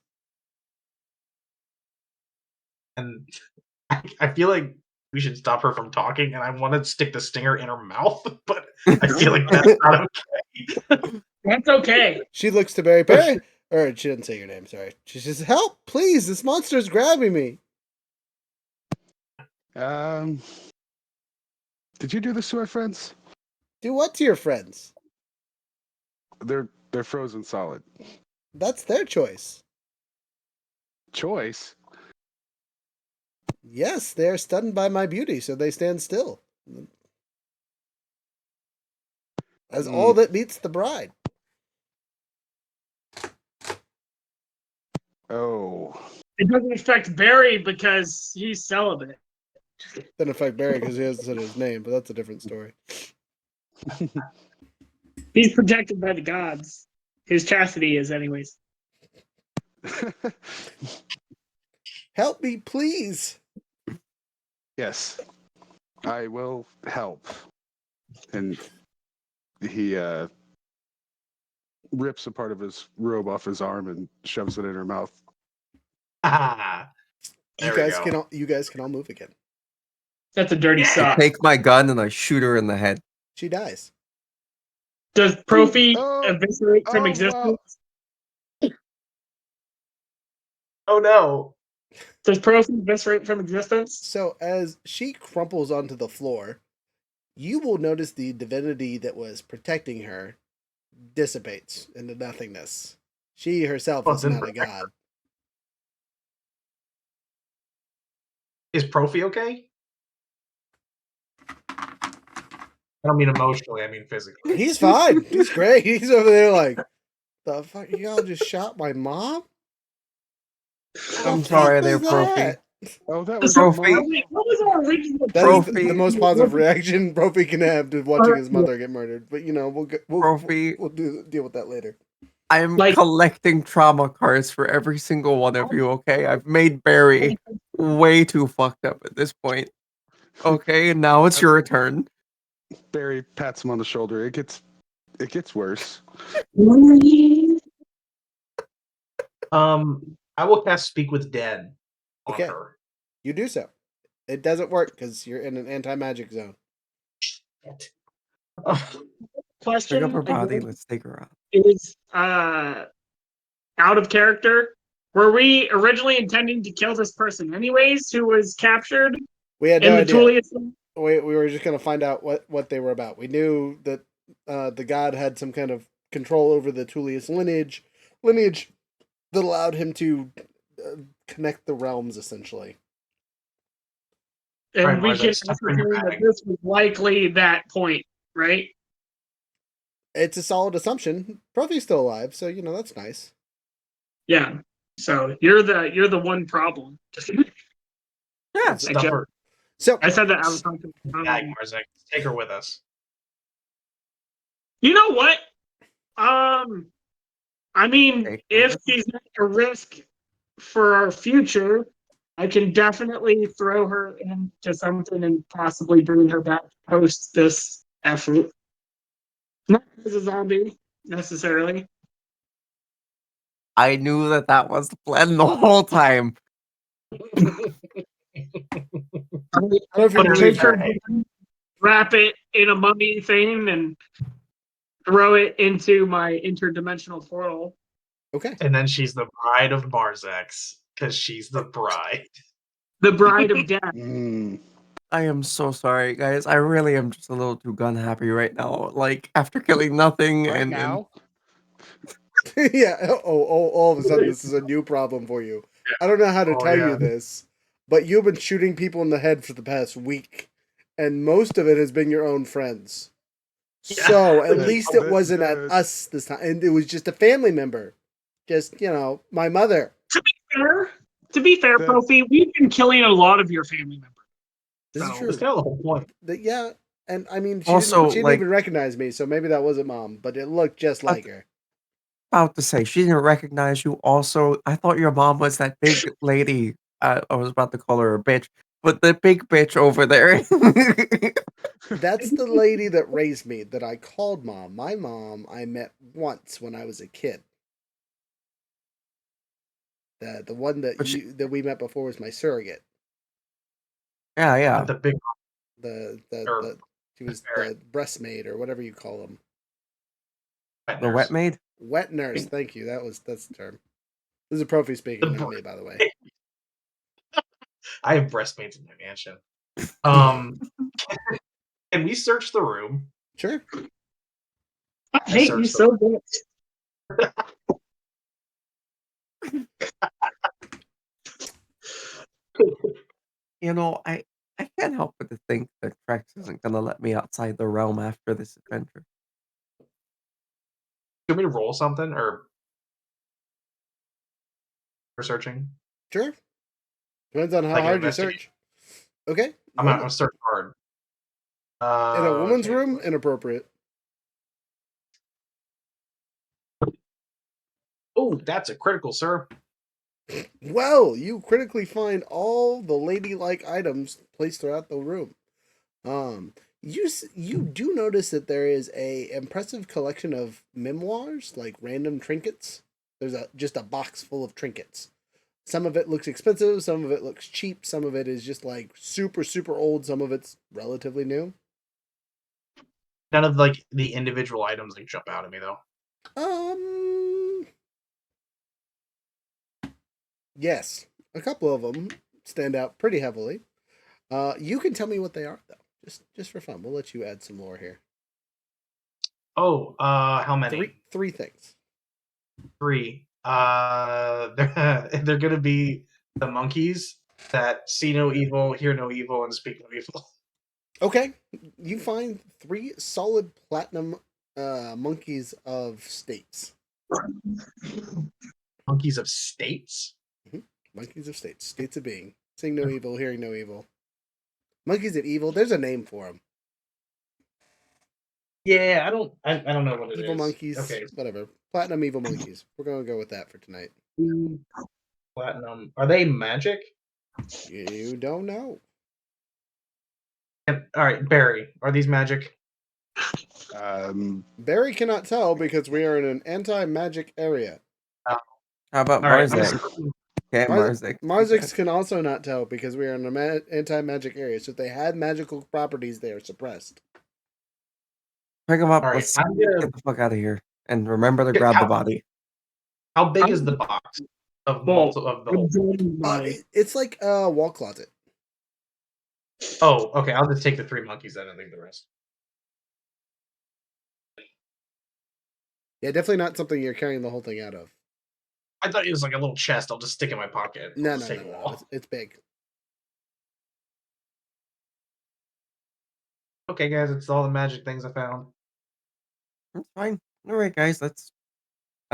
And I feel like we should stop her from talking, and I want to stick the stinger in her mouth, but I feel like that's not okay. that's okay. She looks to Barry. Barry, or she didn't say your name. Sorry. She says, "Help, please! This monster's grabbing me." Did you do this to our friends? Do what to your friends? They're frozen solid. That's their choice. Choice. Yes, they are stunned by my beauty, so they stand still. As all that meets the bride. Oh. It doesn't affect Barry because he's celibate. Doesn't affect Barry because he hasn't said his name, but that's a different story. He's protected by the gods. His chastity is, anyways. Help me, please. Yes, I will help. And he rips a part of his robe off his arm and shoves it in her mouth. Ah, there we go. You guys can all move again. That's a dirty Yeah. I sock. take my gun and I shoot her in the head. She dies. Does Profi Oh, eviscerate from wow. existence? Oh no. Does Profi eviscerate from existence? So as she crumples onto the floor, you will notice the divinity that was protecting her dissipates into nothingness. She herself Well, is then not a god. Is Profi okay? I don't mean emotionally, I mean physically. He's fine. He's great. He's over there like, the fuck? Y'all just shot my mom? I'm The sorry fuck there, was Profi. that? Oh, that was Profi. your mom. What was our original That is the Profi. most positive reaction Profi can have to watching his mother get murdered. But you know, Profi. we'll deal with that later. I'm Like- collecting trauma cards for every single one of you, okay? I've made Barry way too fucked up at this point. Okay, and now it's your turn. Barry pats him on the shoulder. It gets worse. I will cast Speak with Dead on Okay. her. You do so. It doesn't work because you're in an anti-magic zone. Shit. Pick Question up her body, again let's take her out. is out of character. Were we originally intending to kill this person anyways, who was captured We had in no the idea. Tullius? We were just gonna find out what they were about. We knew that the god had some kind of control over the Tullius lineage that allowed him to connect the realms, essentially. And Alright, we Marza, can stuff her in your ascertain that bag. this was likely that point, right? It's a solid assumption. Profi's still alive, so you know that's nice. Yeah. So you're the one problem. Yeah, So- I Stuff her So I said that out of context. in the bag, Marzek. Take her with us. You know what? I mean, Take her if with she's not a risk for our future, I can definitely throw her into something and possibly bring her back post this effort. Not as a zombie necessarily. I knew that was the plan the whole time. I don't know if you would believe take her, that. wrap it in a mummy thing, and throw it into my interdimensional portal. okay. And then she's the bride of Marzex, because she's the bride. The bride of death. Mm. I am so sorry, guys. I really am just a little too gun happy right now. Like after killing nothing Right and now, Yeah. All of a sudden, this is a new problem for you. I don't know how to Oh, tell yeah. you this, but you've been shooting people in the head for the past week, and most of it has been your own friends. Yeah. So at The- least it the- wasn't the- at us this time, and it was just a family member, just my mother. To be fair, The- Profi, we've been killing a lot of your family members. This is So- true. That's kind of the whole point. Yeah, and I mean, Also, she didn't like- even recognize me, so maybe that wasn't mom, but it looked just like her. about to say she didn't recognize you. Also, I thought your mom was that big lady. I was about to call her a bitch, but the big bitch over there. That's the lady that raised me, that I called mom. My mom I met once when I was a kid. The one that But she- that we met before was my surrogate. yeah, yeah. The big The she was the parent. breast maid or whatever you call them. The wet maid. Wet nurse. Thank you. That's the term. This is a Profi speaking, The not br- me, by the way. I have breastmates in my mansion. Can we search the room? Sure. I hate you searched so much. I can't help but to think that Trex isn't gonna let me outside the realm after this adventure. Do you want me to roll something or for searching? Sure. Depends on how Like an hard you investigate? search. Okay. I'm roll gonna it. search hard. In a woman's Okay. room, inappropriate. Oh, that's a critical, sir. Well, you critically find all the ladylike items placed throughout the room. You do notice that there is a impressive collection of memoirs, like random trinkets. There's just a box full of trinkets. Some of it looks expensive, some of it looks cheap, some of it is just like super old, some of it's relatively new. None of like the individual items like jump out at me though. Yes, a couple of them stand out pretty heavily. You can tell me what they are though, just for fun. We'll let you add some lore here. Oh, how many? Three things. 3. They're gonna be the monkeys that see no evil, hear no evil, and speak no evil. Okay, you find 3 solid platinum monkeys of states. Monkeys of states? Monkeys of states, states of being, seeing no evil, hearing no evil. Monkeys of evil. There's a name for them. Yeah, I don't know what it is. Evil monkeys. Okay. Whatever. Platinum evil monkeys. We're gonna go with that for tonight. Platinum. Are they magic? You don't know. All right, Barry. Are these magic? Barry cannot tell because we are in an anti-magic area. How about All right. Marzek? Okay, Marzek. Marzix can also not tell because we are in an anti-magic area. So if they had magical properties, they are suppressed. Pick him up. All right, Let's I'm gonna- get the fuck out of here. And remember to Okay, grab the how- body. How big is the box of the whole? It's like a wall closet. Oh, okay. I'll just take the 3 monkeys then and leave the rest. Yeah, definitely not something you're carrying the whole thing out of. I thought it was like a little chest. I'll just stick in my pocket. No. Take them all. It's big. Okay, guys, it's all the magic things I found. That's fine. All right, guys. I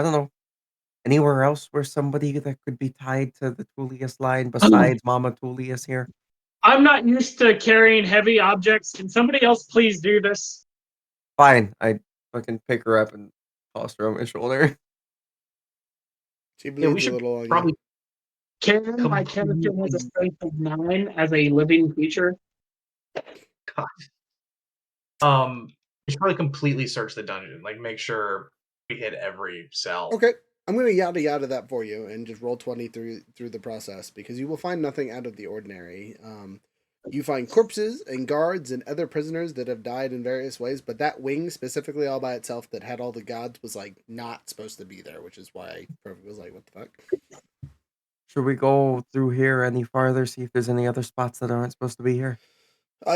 don't know. Anywhere else where somebody that could be tied to the Tullius line besides Mama Tullius here? I'm not used to carrying heavy objects. Can somebody else please do this? Fine. I fucking pick her up and toss her on my shoulder. She bleeds we should a little on probably. Can my character has a strength of 9 as a living creature? God. We should probably completely search the dungeon. Like, make sure we hit every cell. Okay, I'm gonna yada that for you and just roll 20 through the process because you will find nothing out of the ordinary. You find corpses and guards and other prisoners that have died in various ways, but that wing specifically all by itself that had all the gods was like not supposed to be there, which is why Perfect was like, what the fuck? Should we go through here any farther, see if there's any other spots that aren't supposed to be here?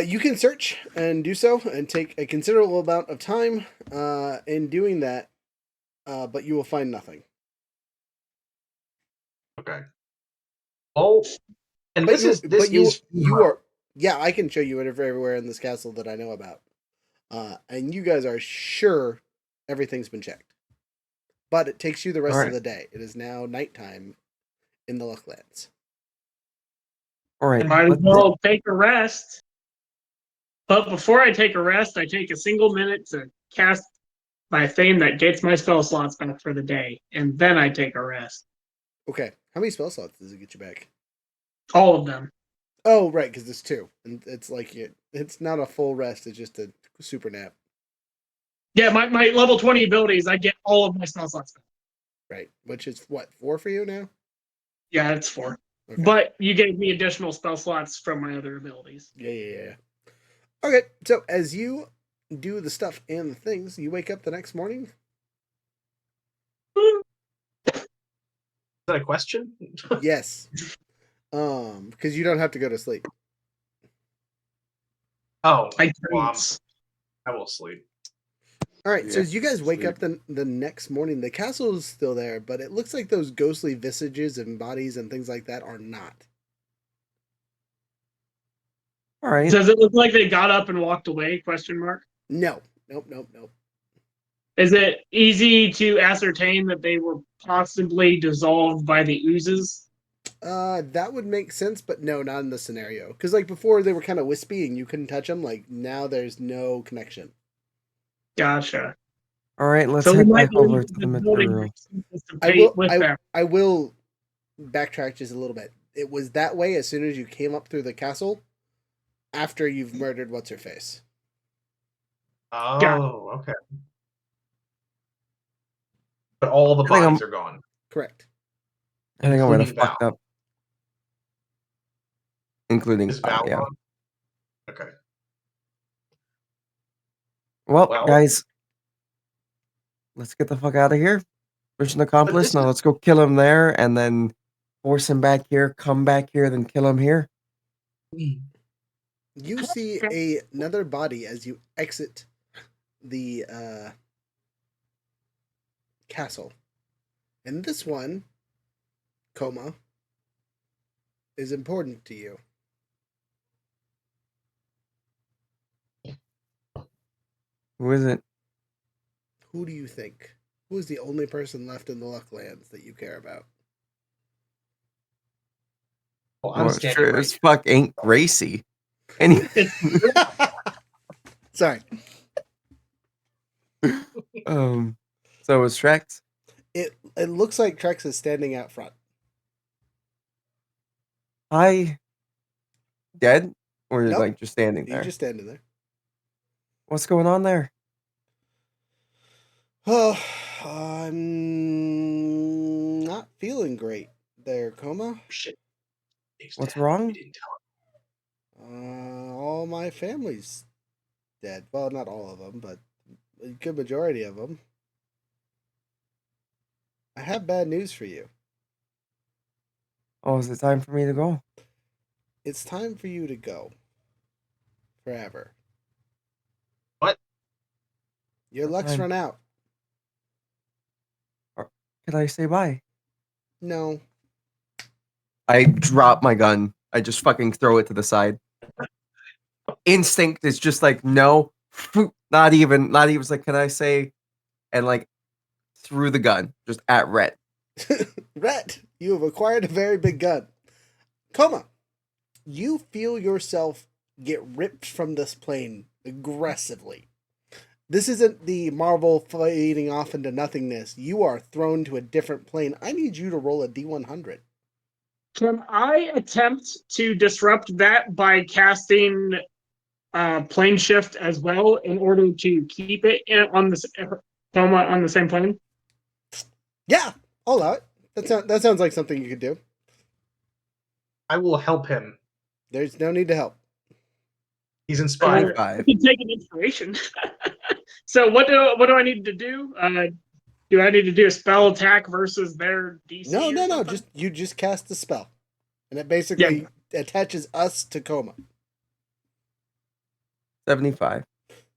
You can search and do so and take a considerable amount of time in doing that, but you will find nothing. Okay. Oh, and But this you are. Yeah, I can show you everywhere in this castle that I know about. And you guys are sure everything's been checked. But it takes you the rest of the day. It is now nighttime in the Lucklands. All right. Might as well take a rest. But before I take a rest, I take a single minute to cast my fame that gets my spell slots back for the day. And then I take a rest. Okay. How many spell slots does it get you back? All of them. Oh, right, because there's 2. And it's like it's not a full rest, it's just a super nap. Yeah, my level 20 abilities, I get all of my spell slots back. Right. Which is what, 4 for you now? Yeah, it's 4. Okay. But you gave me additional spell slots from my other abilities. Yeah. Okay, so as you do the stuff and the things, you wake up the next morning. Is that a question? Yes. Because you don't have to go to sleep. Oh, I well, I will sleep. All right, so Yeah, as you guys wake sleep. up the next morning, the castle is still there, but it looks like those ghostly visages and bodies and things like that are not. All right. Does it look like they got up and walked away? Question mark. No. Nope. Is it easy to ascertain that they were possibly dissolved by the oozes? That would make sense, but no, not in this scenario. Because like before, they were kind of wispy and you couldn't touch them. Like now, there's no connection. Gotcha. All right, let's So we head might back over leave to the the building material. to I participate will. with them. I will backtrack just a little bit. It was that way as soon as you came up through the castle. After you've murdered what's her face. Oh, okay. But all the I think bodies are gone, Correct. I think I'm gonna including Val. fucked up. Including Is Val yeah. gone? Okay. Well, Well- guys, let's get the fuck out of here. Mission accomplished. this Now is- let's go kill him there, and then force him back here. Come back here, then kill him here. You see another body as you exit the castle. And this one, Coma, is important to you. Who is it? Who do you think? Who is the only person left in the Lucklands that you care about? Well, I'm Well, standing sure right as here. fuck ain't Gracie. Any Sorry. So it's Trex. It looks like Trex is standing out front. Hi. Dead? Or Nope. like just standing He's there? just standing there. What's going on there? Oh, I'm not feeling great there, Coma. Shit. Dave's What's dead. wrong? We didn't tell him. All my family's dead. Well, not all of them, but a good majority of them. I have bad news for you. Oh, is it time for me to go? It's time for you to go. Forever. What? Your What luck's time? run out. Could I say bye? No. I drop my gun. I just fucking throw it to the side. Instinct is just like no, not even. It's like, can I say? And like threw the gun just at Rhett. Rhett, you have acquired a very big gun. Coma, you feel yourself get ripped from this plane aggressively. This isn't the Marvel fading off into nothingness. You are thrown to a different plane. I need you to roll a D100. Can I attempt to disrupt that by casting plane shift as well in order to keep it on the same plane? Yeah, I'll allow it. That sounds like something you could do. I will help him. There's no need to help. He's inspired. 25. I can take an inspiration. So what do I need to do? Do I need to do a spell attack versus their DC? No. or something? You just cast the spell, and it basically attaches us to Coma. 75.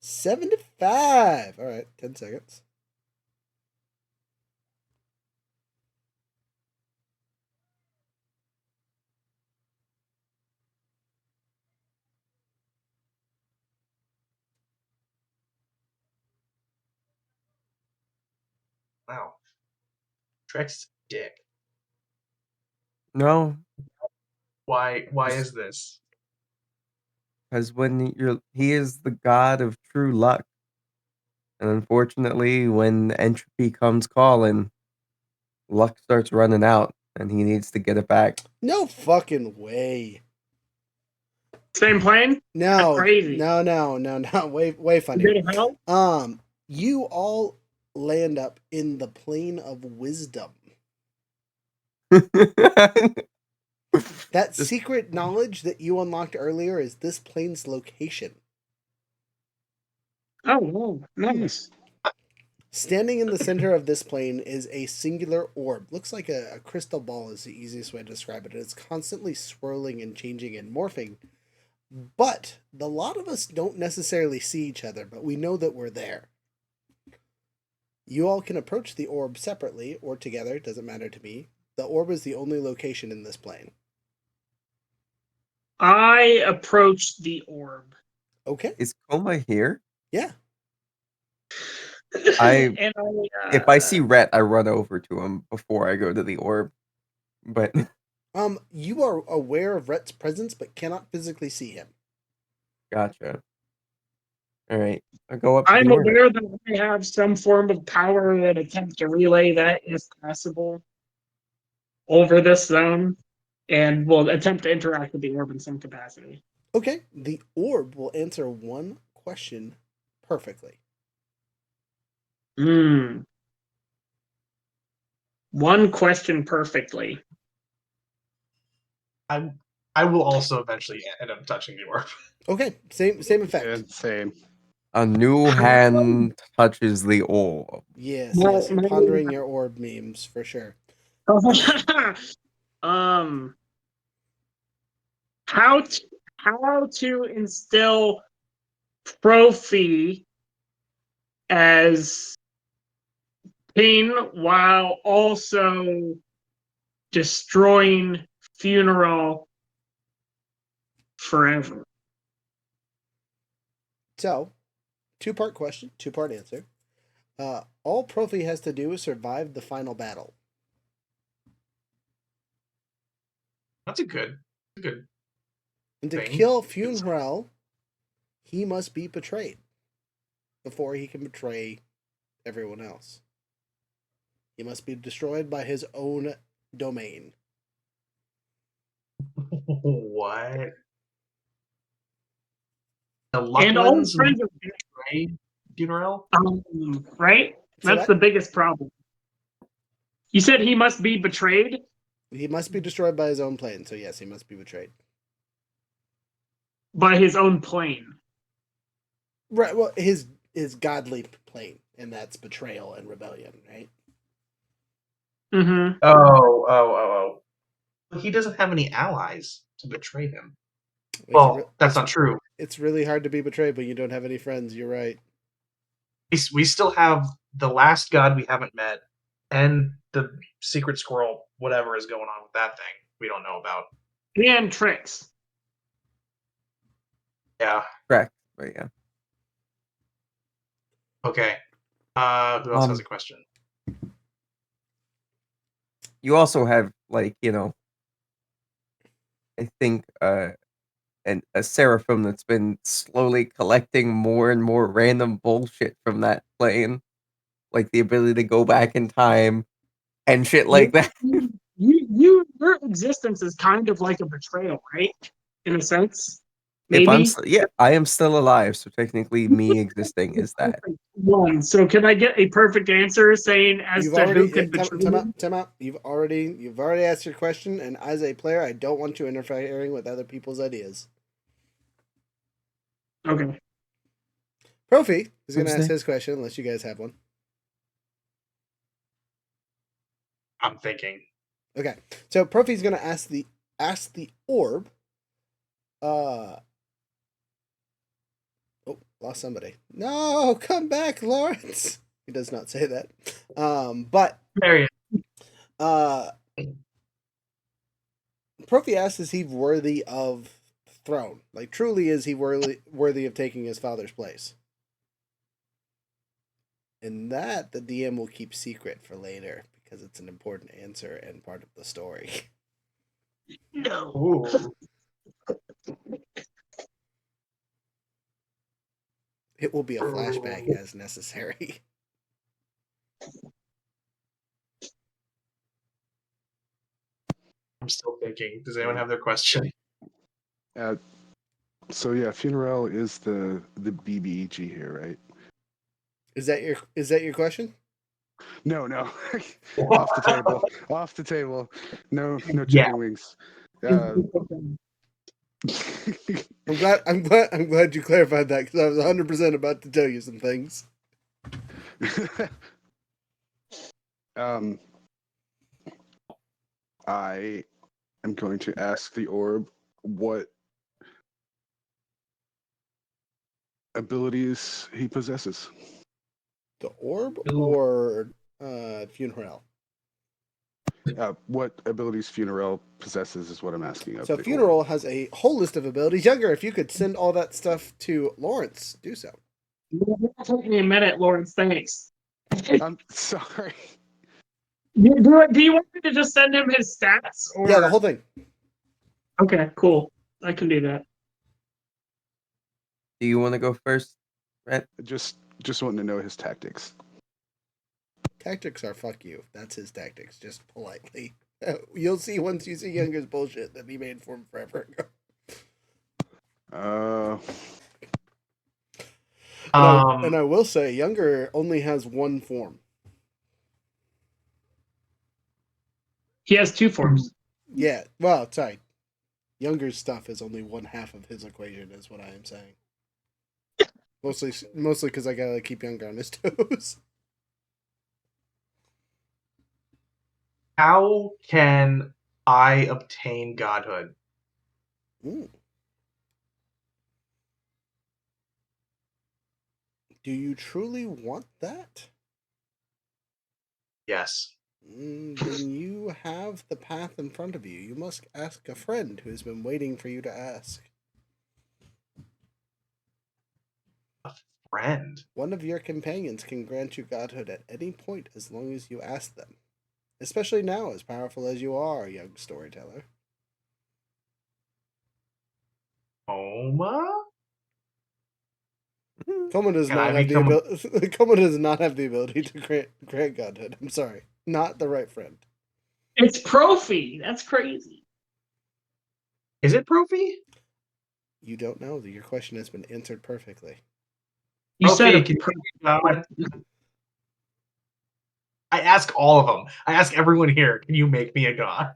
75. All right, 10 seconds. Wow. Trek's dick. No, Why is this? because when he is the god of true luck, and unfortunately, when entropy comes calling, luck starts running out, and he needs to get it back. No fucking way. Same plane? No. That's crazy. No. Way funny. Bit of hell? You all land up in the plane of wisdom. That secret knowledge that you unlocked earlier is this plane's location. Oh, whoa, nice. Standing in the center of this plane is a singular orb. Looks like a crystal ball is the easiest way to describe it. It's constantly swirling and changing and morphing. But a lot of us don't necessarily see each other, but we know that we're there. You all can approach the orb separately or together, doesn't matter to me. The orb is the only location in this plane. I approach the orb. Okay. Is Coma here? Yeah. I and If I see Rhett, I run over to him before I go to the orb. But You are aware of Rhett's presence, but cannot physically see him. gotcha. All right, I go up to I'm the orb. aware that I have some form of power that attempts to relay that, if possible, over this zone, and will attempt to interact with the orb in some capacity. Okay. The orb will answer one question perfectly. One question perfectly. I will also eventually end up touching the orb. Okay. Same effect. And same. A new hand touches the orb. Yes, Well, yes. You're pondering your orb memes for sure. How to instill Profi as pain while also destroying Funeral forever. So, two-part question, two-part answer. All Profi has to do is survive the final battle. That's a good. And to Thing. kill Funeral, he must be betrayed before he can betray everyone else. He must be destroyed by his own domain. What? The And all Lucklins friends of betray Funeral? right? So That's the biggest problem. You said he must be betrayed? He must be destroyed by his own plane, so yes, he must be betrayed. By his own plane. Right, well, his godly plane, and that's betrayal and rebellion, right? Mm-hmm. Oh. He doesn't have any allies to betray him. Well, that's not true. It's really hard to be betrayed when you don't have any friends, you're right. We still have the last god we haven't met, and the secret squirrel, whatever is going on with that thing, we don't know about. And Trix. Yeah. Correct. But yeah. Okay. Who else has a question? You also have, like, I think a seraphim that's been slowly collecting more and more random bullshit from that plane, like the ability to go back in time and shit like that. Your existence is kind of like a betrayal, right? In a sense. Maybe. I am still alive, so technically me existing is that. One. So can I get a perfect answer saying as You've to already who could betray you? time out. You've already asked your question, and as a player, I don't want you interfering with other people's ideas. Okay. Profi is going to ask his question, unless you guys have one. I'm thinking. Okay, so Profi is going to ask the orb. Oh, lost somebody. No, come back, Lawrence. He does not say that. But there he is. Profi asks, is he worthy of throne? Like, truly, is he worthy of taking his father's place? And that the DM will keep secret for later because it's an important answer and part of the story. No. Ooh. It will be a flashback as necessary. I'm still thinking. Does anyone have their question? So yeah, Funeral is the BBEG here, right? Is that your question? No. Off the table. No chicken Yeah. wings. I'm glad you clarified that because I was 100% about to tell you some things. I am going to ask the orb what abilities he possesses. The orb Ooh. or Funeral? What abilities Funeral possesses is what I'm asking of. So the Funeral orb. has a whole list of abilities. Younger, if you could send all that stuff to Lawrence, do so. It'll take me a minute, Lawrence. Thanks. I'm sorry. Do you want me to just send him his stats? Or... Yeah, the whole thing. Okay, cool. I can do that. Do you want to go first, Rhett? Just wanting to know his tactics. Tactics are fuck you. That's his tactics, just politely. You'll see once you see Younger's bullshit that he made for him forever ago. And I will say, Younger only has one form. He has two forms. Yeah, well, sorry. Younger's stuff is only one half of his equation, is what I am saying. Mostly because I gotta keep Younger on his toes. How can I obtain godhood? Ooh. Do you truly want that? Yes. Then you have the path in front of you. You must ask a friend who has been waiting for you to ask. Friend. One of your companions can grant you godhood at any point as long as you ask them. Especially now, as powerful as you are, young storyteller. Oma? Coma does Can not I have the become a- ability. Coma does not have the ability to grant godhood. I'm sorry, not the right friend. It's Profi. That's crazy. Is it Profi? You don't know. Your question has been answered perfectly. You said Profi, a can you pro- make me a god? I ask all of them. I ask everyone here, can you make me a god?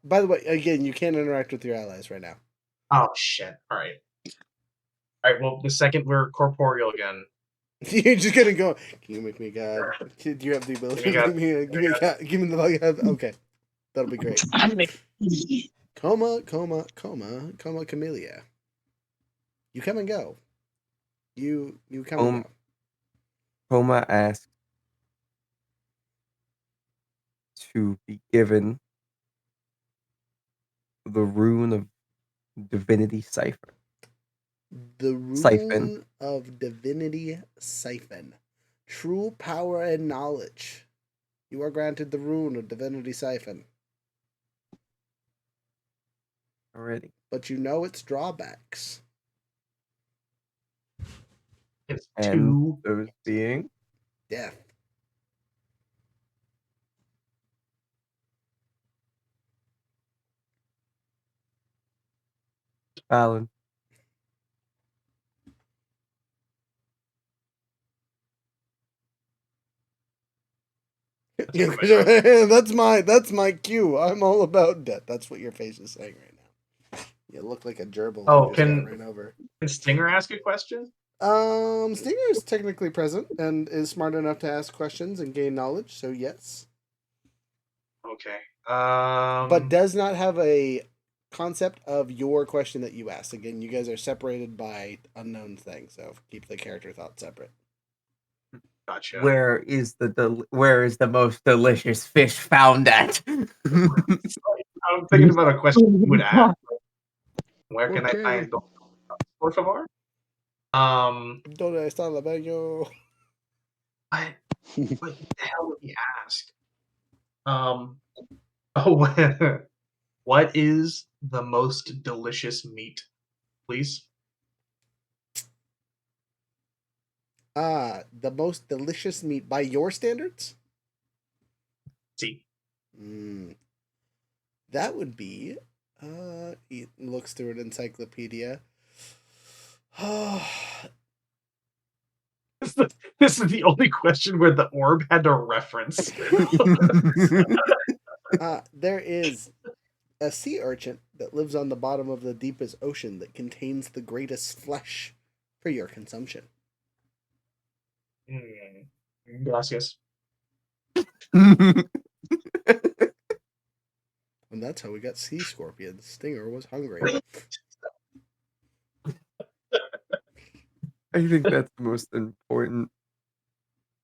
By the way, again, you can't interact with your allies right now. Oh shit. Alright. Alright, well the second we're corporeal again. You're just gonna go. Can you make me a god? Do you have the ability Give me to a give me a god? Give me the god. Okay, that'll be great. Coma, Camellia. You come and go. You come and go. Coma asked to be given the rune of divinity cipher. The rune Siphon. of divinity siphon. True power and knowledge. You are granted the rune of divinity siphon. Already. But you know its drawbacks. It's And two. those being Death. Fallon. That's my cue. I'm all about death. That's what your face is saying right now. You look like a gerbil. Oh, who just can- got ran over. Can Stinger ask a question? Stinger is technically present and is smart enough to ask questions and gain knowledge, so yes. Okay. But does not have a concept of your question that you asked. Again, you guys are separated by unknown things, so keep the character thought separate. Gotcha. Where is the most delicious fish found at? I'm thinking about a question you would ask. Where can Okay. I find por favor? Donde está la baño? What the hell would he ask? Oh, what is the most delicious meat, please? The most delicious meat by your standards? See. That would be, he looks through an encyclopedia. This is the only question where the orb had a reference. There is a sea urchin that lives on the bottom of the deepest ocean that contains the greatest flesh for your consumption. Gracias. And that's how we got sea scorpions. Stinger was hungry. I think that's the most important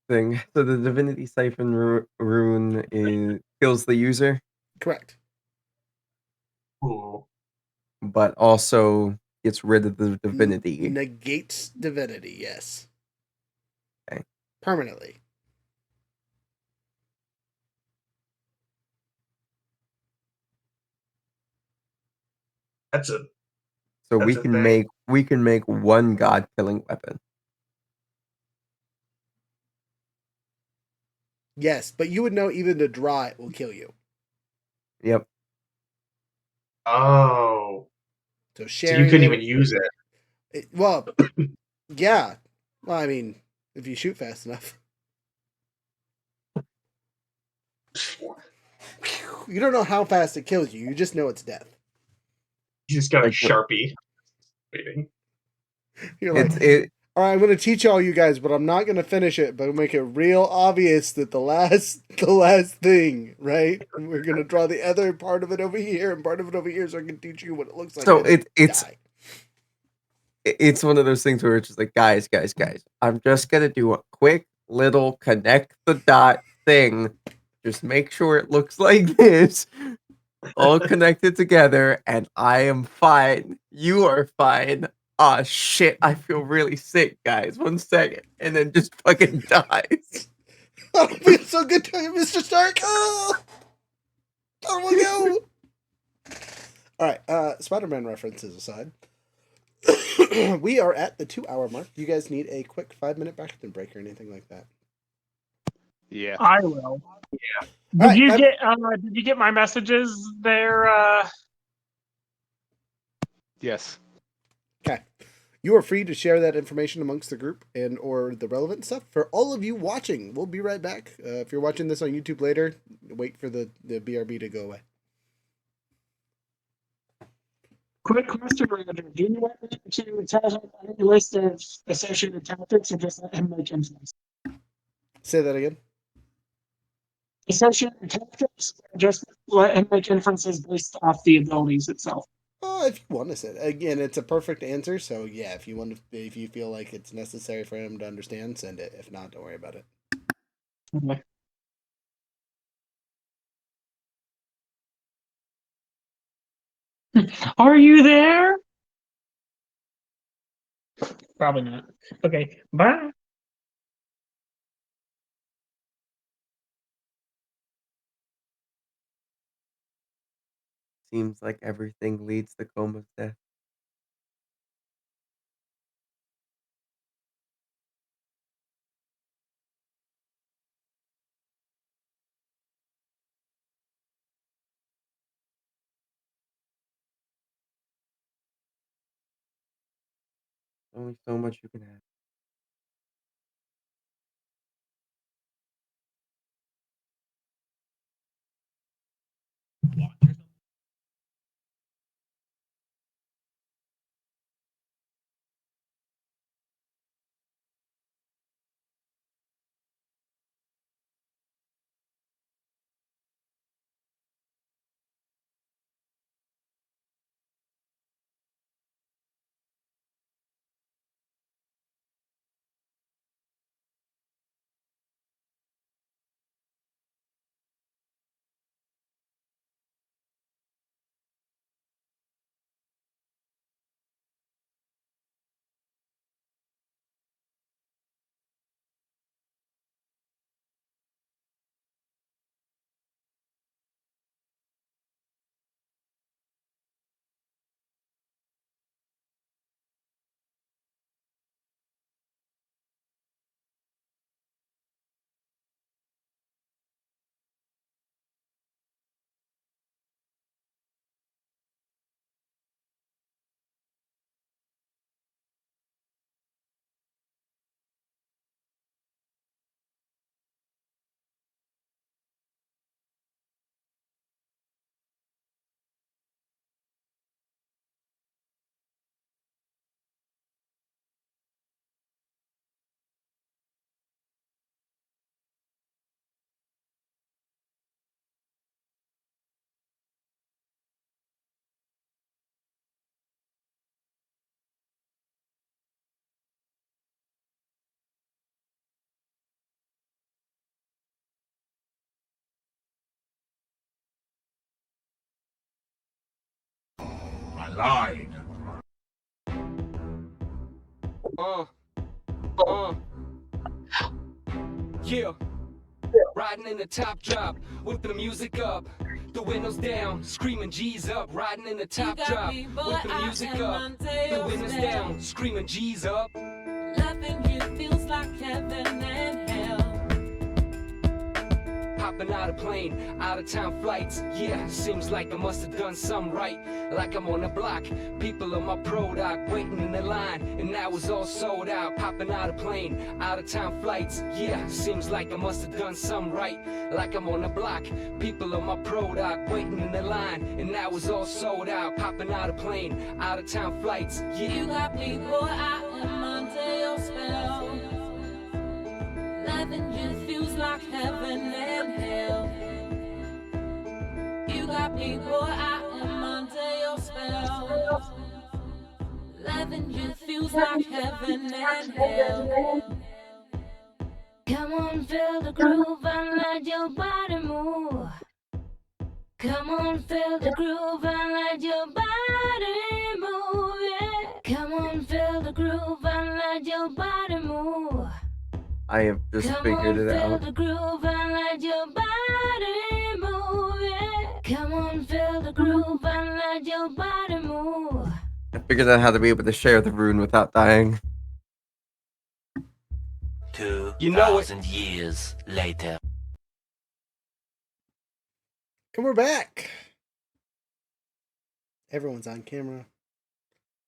thing. So the Divinity Siphon rune kills the user, Correct. Ooh. but also gets rid of the divinity. Negates divinity, yes. Okay. Permanently. That's a So That's a thing. we can make one god killing weapon. Yes, but you would know even to draw it will kill you. Yep. Oh. So So you sharing couldn't it, even use it. well, yeah. Well, I mean, if you shoot fast enough. You don't know how fast it kills you. You just know it's death. You just got a Like Sharpie waiting. You're like, it all right, I'm going to teach all you guys, but I'm not going to finish it, but make it real obvious that the last thing, right? We're going to draw the other part of it over here and part of it over here so I can teach you what it looks like. so and it's die. it's one of those things where it's just like, guys, I'm just gonna do a quick little connect the dot thing. Just make sure it looks like this, all connected together, and I am fine. You are fine. Ah, shit, I feel really sick, guys. 1 second, and then just fucking dies. Oh, it feels so good to you, Mr. Stark. Oh, I don't want to go. All right, Spider-Man references aside. We are at the 2-hour mark. Do you guys need a quick 5-minute bathroom break or anything like that? Yeah. I will. Yeah. Did Alright, did you get my messages there? Yes. Okay. You are free to share that information amongst the group and or the relevant stuff. For all of you watching, we'll be right back. If you're watching this on YouTube later, wait for the BRB to go away. Quick question, Roger. Do you want me to tell him any list of associated tactics or just let him make inference? Say that again. Associated tactics, or just let him make inferences based off the abilities itself. If you want to say it. Again, it's a perfect answer. So yeah, if you feel like it's necessary for him to understand, send it. If not, don't worry about it. Okay. Are you there? Probably not. Okay, bye. Seems like everything leads to Coma's death. Only so much you can have. line. Yeah. Riding in the top drop with the music up, the windows down, screaming G's up. Riding in the top drop with the music up, the windows down, screaming G's up. Loving you feels like heaven and hell. Hopping out of plane, out of town flights. Yeah, seems like I must have done something right. Like I'm on the block, people on my product waiting in the line, and now it's all sold out. Popping out of plane, out of town flights. Yeah, seems like I must have done something right. Like I'm on the block, people on my product waiting in the line, and now it's all sold out. Popping out of plane, out of town flights. Yeah. You got me, boy, I am under your spell. Loving you feels like heaven and hell. You got me, boy, I am under your spell. Loving you feels like heaven and hell. Come on, feel the groove and let your body move. Come on, feel the groove and let your body move. Yeah. Come on, feel the groove and let your body move. I have just Come figured on, it feel out. the groove and let your body move. Yeah. Come on, feel the groove and let your body move. I figured out how to be able to share the rune without dying. 2,000 years later. And we're back. Everyone's on camera,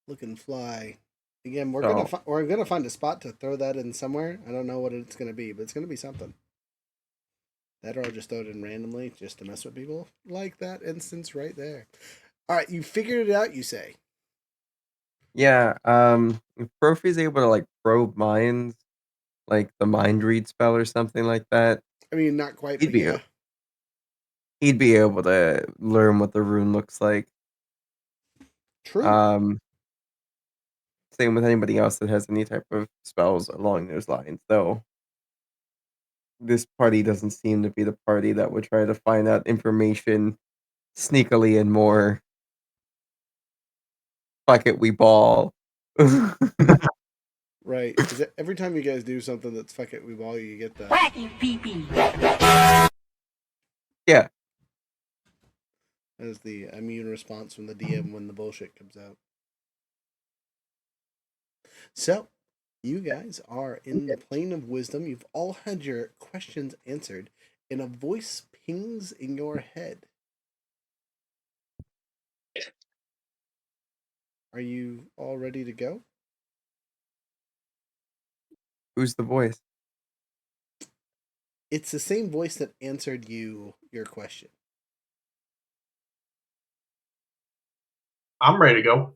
looking fly. Again, we're gonna find a spot to throw that in somewhere. I don't know what it's gonna be, but it's gonna be something. That or I'll just throw it in randomly just to mess with people, like that instance right there. All right, you figured it out. You say. Yeah, if Profi's able to like probe minds, like the mind read spell or something like that, I mean, not quite, he'd but be yeah. he'd be able to learn what the rune looks like. True. Same with anybody else that has any type of spells along those lines, though. This party doesn't seem to be the party that would try to find out information sneakily and more. Fuck it, we ball. Right. Is it, every time you guys do something that's fuck it, we ball, you get the Wacky pee-pee. Yeah. as the immune response from the DM when the bullshit comes out. So, you guys are in the plane of wisdom. You've all had your questions answered, and a voice pings in your head. Are you all ready to go? Who's the voice? It's the same voice that answered you your question. I'm ready to go.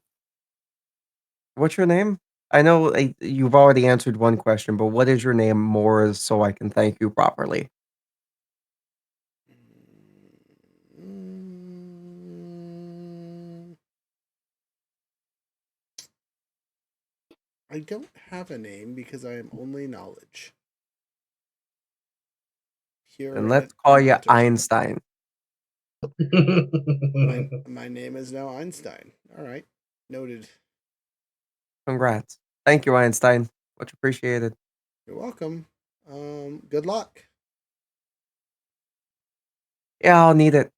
What's your name? I know you've already answered one question, but what is your name more so I can thank you properly? I don't have a name because I am only knowledge. Here And let's at call you Alter. Einstein. My name is now Einstein. All right. Noted. Congrats. Thank you, Einstein. Much appreciated. You're welcome. Good luck. Yeah, I'll need it. I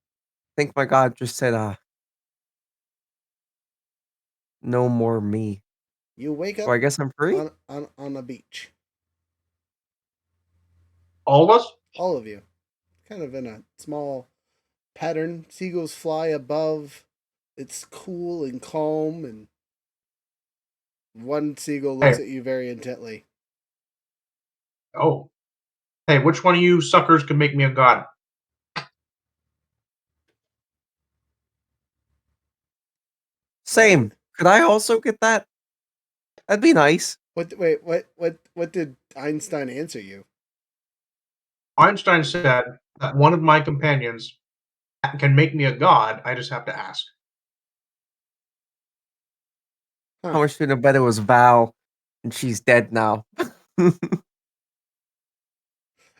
think my god just said, no more me. You wake So up I guess I'm free? on a beach. All of us? All of you. Kind of in a small pattern. Seagulls fly above. It's cool and calm, and one seagull looks Hey. at you very intently. Oh. Hey, which one of you suckers can make me a god? Same. Could I also get that? That'd be nice. What did Einstein answer you? Einstein said that one of my companions can make me a god. I just have to ask. How much sooner bet it was Val, and she's dead now.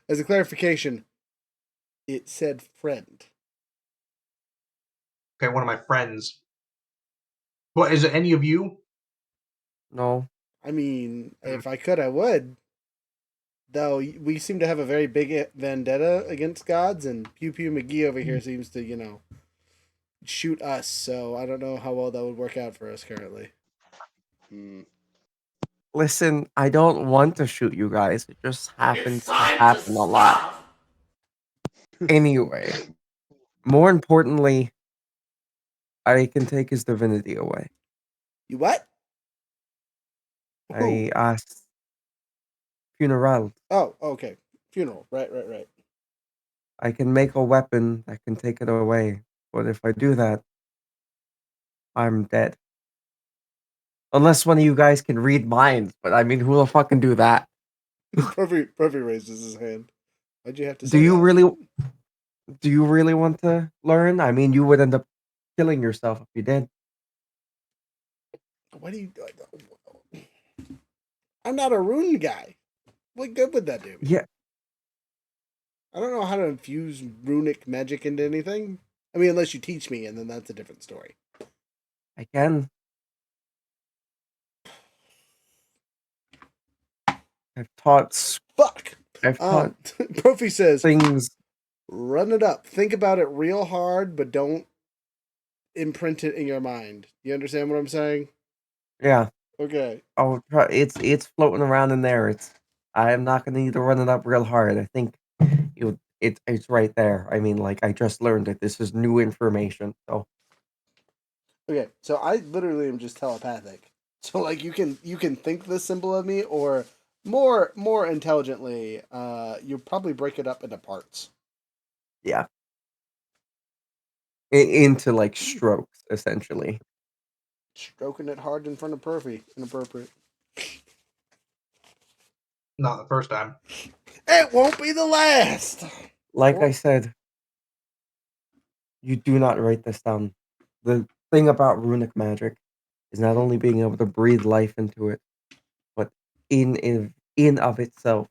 As a clarification, it said friend. Okay, one of my friends. What is it? Any of you? No. I mean, if I could, I would. Though we seem to have a very big vendetta against gods, and Pew Pew McGee over here seems to, shoot us. So I don't know how well that would work out for us currently. Hmm. Listen, I don't want to shoot you guys. It just happens to happen a lot. Anyway, more importantly, I can take his divinity away. You what? Who? I asked Funeral. Oh, okay. Funeral. Right. I can make a weapon that can take it away. But if I do that, I'm dead. Unless one of you guys can read minds, but I mean, who the fuck can do that? Perfect raises his hand. Why'd you have to say Do you that? really want to learn? I mean, you would end up killing yourself if you did. What do you? I'm not a rune guy. What good would that do? Yeah, I don't know how to infuse runic magic into anything. I mean, unless you teach me, and then that's a different story. I can. I've taught Fuck. I've taught Profi says, things. run it up. Think about it real hard, but don't imprint it in your mind. You understand what I'm saying? Yeah. Okay. Oh, it's floating around in there. I am not gonna need to run it up real hard. I think it's right there. I mean, like I just learned it. This is new information. So Okay. So I literally am just telepathic. So like you can think this symbol of me, or more intelligently, you probably break it up into parts. yeah, into like strokes essentially. Stroking it hard in front of Perfy. Inappropriate. Not the first time. It won't be the last. Like I said, you do not write this down. The thing about runic magic is not only being able to breathe life into it, but in of itself,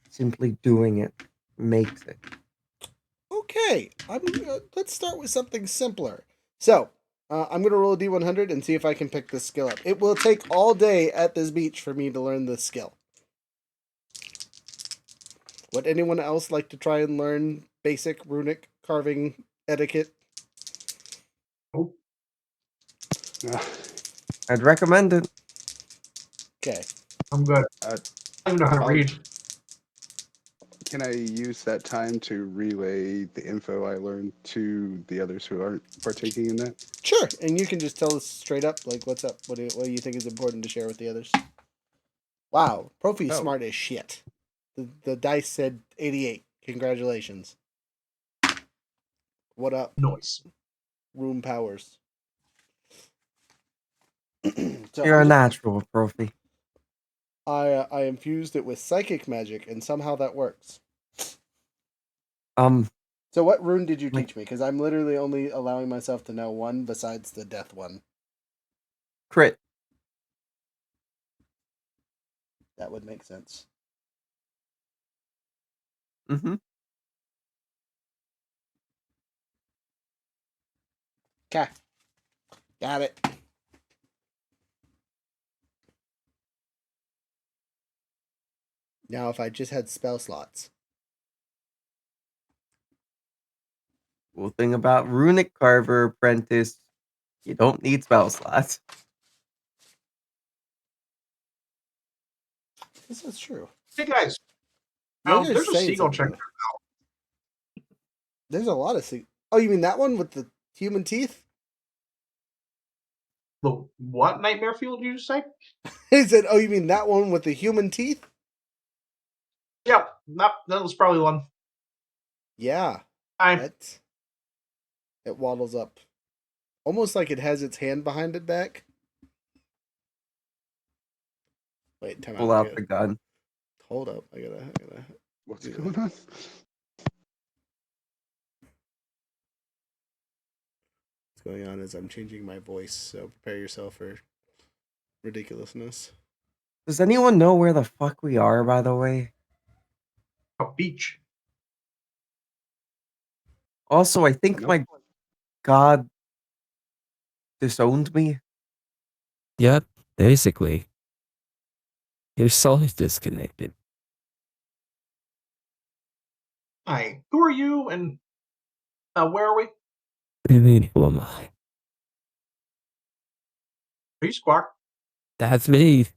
simply doing it makes it. Okay, let's start with something simpler. So, I'm gonna roll a d100 and see if I can pick this skill up. It will take all day at this beach for me to learn this skill. Would anyone else like to try and learn basic runic carving etiquette? I'd recommend it. Okay. I'm good. I don't even know how to I'll- read. Can I use that time to relay the info I learned to the others who aren't partaking in that? Sure, and you can just tell us straight up, like, what's up? What do you think is important to share with the others? Wow, Profi's Oh. smart as shit. The dice said 88. Congratulations. What up? Noise. Room powers. So You're a natural, Profi. I infused it with psychic magic, and somehow that works. So what rune did you teach me? Because I'm literally only allowing myself to know one besides the death one. Crit. That would make sense. Mm-hmm. Okay. Got it. Now, if I just had spell slots. Cool thing about Runic Carver Apprentice, you don't need spell slots. This is true. Hey guys, You guys there's a saying seagull something, check. though. There's a lot of sea. Oh, you mean that one with the human teeth? The what nightmare fuel did you just say? He said, "Oh, you mean that one with the human teeth?" Yeah, that was probably one. Yeah. It waddles up, almost like it has its hand behind it back. Wait, time Pull out the gun. Hold up, I gotta. What's going on? What's going on is I'm changing my voice, so prepare yourself for ridiculousness. Does anyone know where the fuck we are, by the way? A beach. Also, I think my god disowned me? Yep, basically. Your soul is disconnected. Hi, who are you, and where are we? What do you mean, who am I? Are you Squawk? That's me.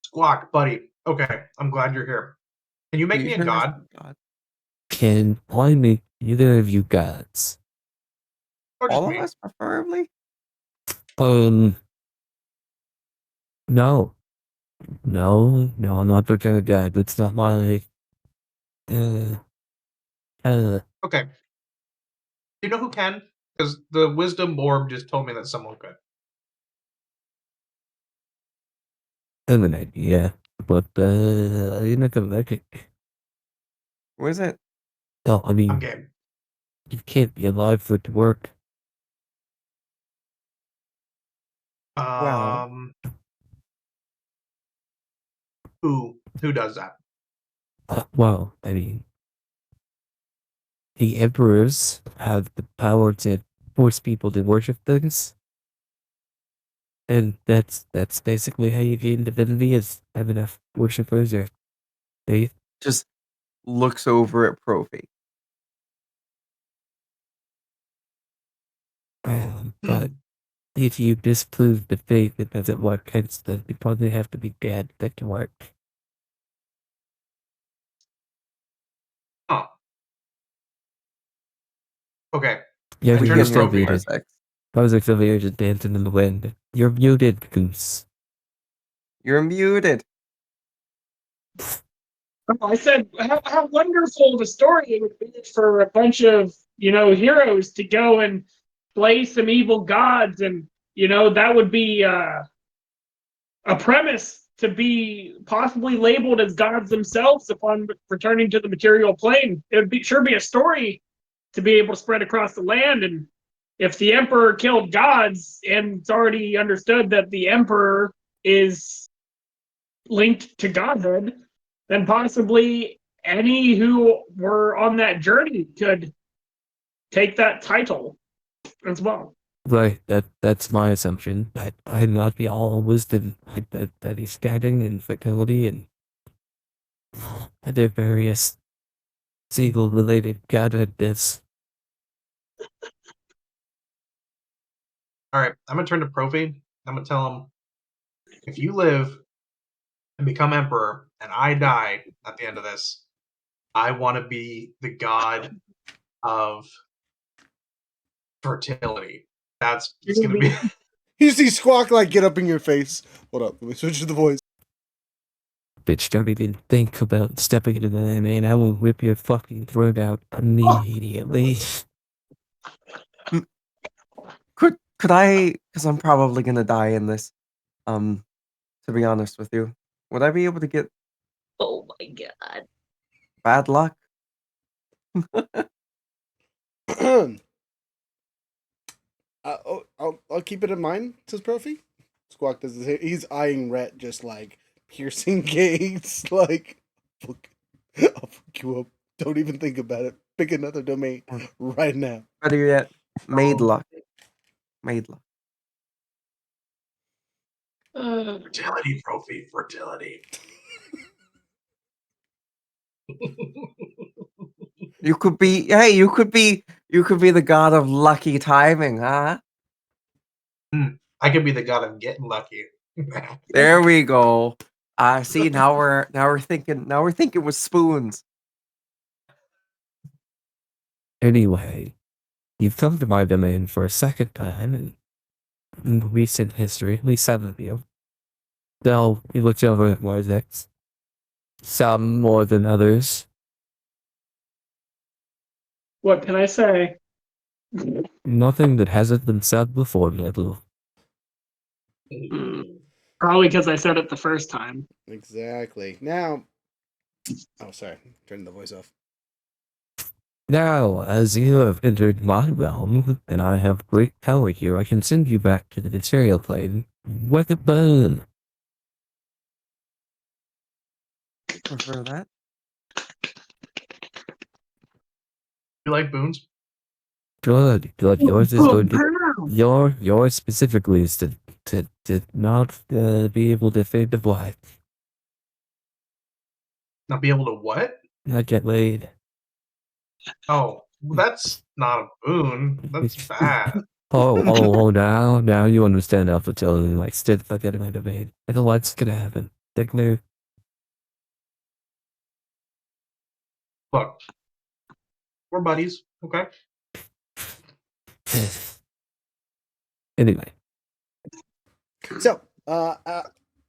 Squawk, buddy. Okay, I'm glad you're here. Can you make You me a turn god? into God. Can I make either of you gods? Or just All of me? us, preferably? No. No, I'm not the kind of guy. That's not my, Okay. Do you know who can? Because the wisdom orb just told me that someone could. an idea. But, you're not gonna like it. Who is it? No, I I'm mean, game. you can't be alive for it to work. Well, Who does that? Well, I mean, the emperors have the power to force people to worship things. And that's basically how you gain divinity, is have enough worshippers or faith. just looks over at Profi. But if you disprove the faith, it doesn't work. Hence, you probably have to be dead that can work. Oh. Okay. Yeah, I we turned can to still Profi. beat it. Project over here just dancing in the wind. You're muted, Goose. You're muted. I said how wonderful the story it would be for a bunch of heroes to go and play some evil gods, and that would be a premise to be possibly labeled as gods themselves upon returning to the material plane. It would be a story to be able to spread across the land. And if the emperor killed gods, and it's already understood that the emperor is linked to godhood, then possibly any who were on that journey could take that title as well. Right, that's my assumption. That I'd not be all wisdom that he's getting and fertility and other various seagull related godhoodness. All right, I'm gonna turn to Profi. I'm gonna tell him, if you live and become emperor, and I die at the end of this, I want to be the god of fertility. It's gonna be. You see Squawk like get up in your face. Hold up, let me switch to the voice. Bitch, don't even think about stepping into the man. I will whip your fucking throat out immediately. Could I, because I'm probably gonna die in this, to be honest with you, would I be able to get Oh my god. bad luck? I'll keep it in mind, says Profi. Squawk does this. He's eyeing Rhett just like piercing gaze, like I'll fuck you up. Don't even think about it. Pick another domain right now. Better yet, made luck. Made luck. Fertility, Profi, fertility. You could be the god of lucky timing, huh? I could be the god of getting lucky. There we go. See, now we're thinking with spoons. Anyway, you've come to my domain for a second time in recent history, at least 7 of you. So, you looked over at Warzex. Some more than others. What can I say? Nothing that hasn't been said before, Nebula. Probably because I said it the first time. Exactly. Now, oh, sorry. Turn the voice off. Now, as you have entered my realm, and I have great power here, I can send you back to the material plane with a bone. Prefer that. You like boons? Good. Yours is going to Yours specifically is to not be able to fade the black. Not be able to what? Not get laid. Oh, well, that's not a boon. That's bad. Now you understand how fertility like still not getting laid debate. I don't what's gonna happen. Dick new. Look, we're buddies, okay? Anyway. So,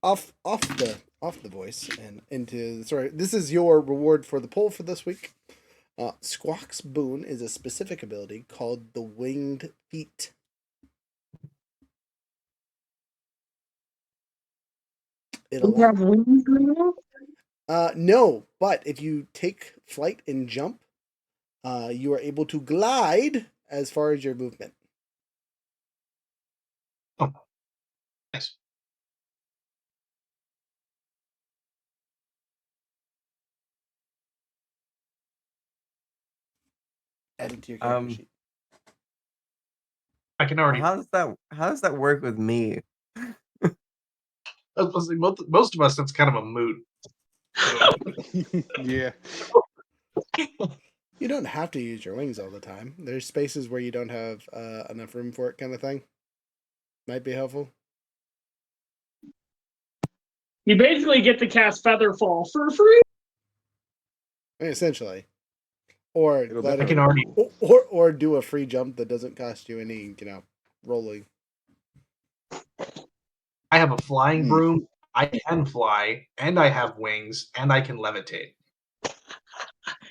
off the voice and into sorry. This is your reward for the poll for this week. Squawk's boon is a specific ability called the Winged Feet. have wings now? No, but if you take flight and jump, you are able to glide as far as your movement. Oh, nice. Add it to your character sheet. I can already. How does that work with me? Most of us, that's kind of a moot. Yeah. You don't have to use your wings all the time. There's spaces where you don't have enough room for it, kind of thing. Might be helpful. You basically get to cast Featherfall for free. I mean, essentially, or I can already. or do a free jump that doesn't cost you any, rolling. I have a flying broom. I can fly, and I have wings, and I can levitate.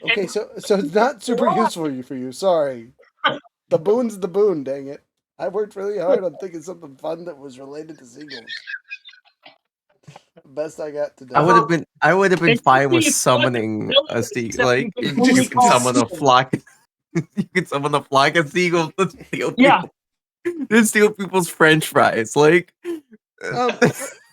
Okay, so it's not super useful for you. Sorry, the boon's the boon. Dang it! I worked really hard on thinking something fun that was related to seagulls. Best I got to do. I would have been fine with summoning a seagull. Like you can summon a flock. You can summon a flock of seagulls to steal to steal people's French fries. Like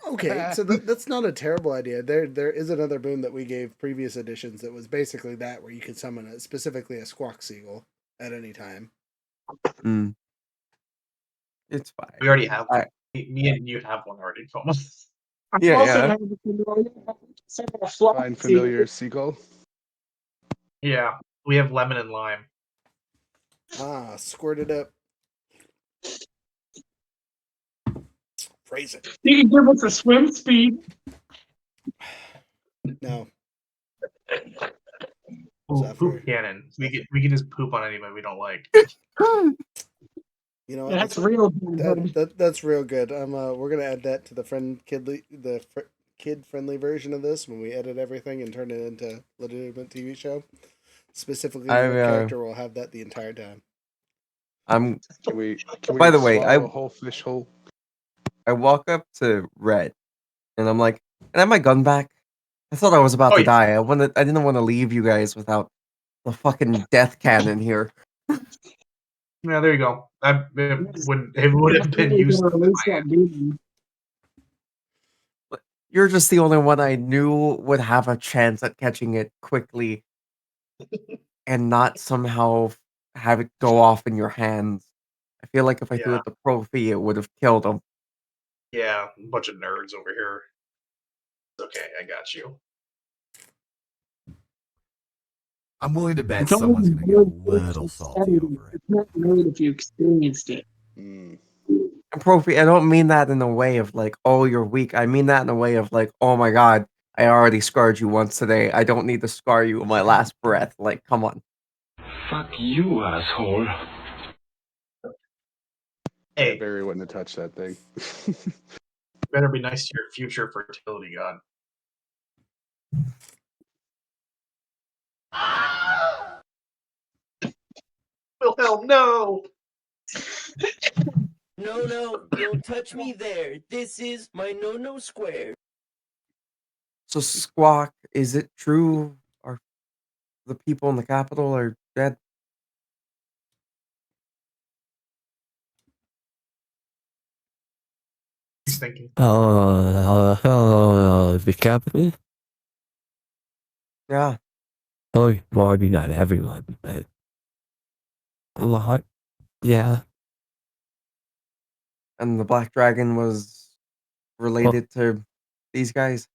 okay, so that's not a terrible idea. There is another boon that we gave previous editions that was basically that, where you could summon specifically a squawk seagull at any time. It's fine. We already have one. Me and you have one already, Thomas. Yeah. Find familiar seagull. Yeah, we have lemon and lime. Squirt it up. Phrase it. You can give us a swim speed. No. Poop cannon. We can just poop on anybody we don't like. You know what? That's real. That's real good. We're gonna add that to the kid friendly version of this when we edit everything and turn it into a legitimate TV show. Specifically, your character will have that the entire time. Can we by the way, a whole fish hole? I walk up to Red, and I'm like, "Can I have my gun back? I thought I was about to die. I didn't want to leave you guys without the fucking death cannon here." Yeah, there you go. It would have been useful. You're just the only one I knew would have a chance at catching it quickly, and not somehow have it go off in your hands. I feel like if I threw it to Profi, it would have killed him. Yeah, a bunch of nerds over here. It's okay, I got you. I'm willing to bet someone's going to get a little salty over it. It's not great if you experienced it. And Profi, I don't mean that in a way of like, oh, you're weak. I mean that in a way of like, oh my god, I already scarred you once today. I don't need to scar you in my last breath. Like, come on. Fuck you, asshole. Hey, Barry wouldn't have touched that thing. Better be nice to your future fertility god. Wilhelm, no! No, don't touch me there. This is my no square. So, Squawk, is it true? Are the people in the capital are dead? He's thinking. The capital? Yeah. Oh, well, maybe not everyone, but a lot. Yeah. And the black dragon was related to these guys?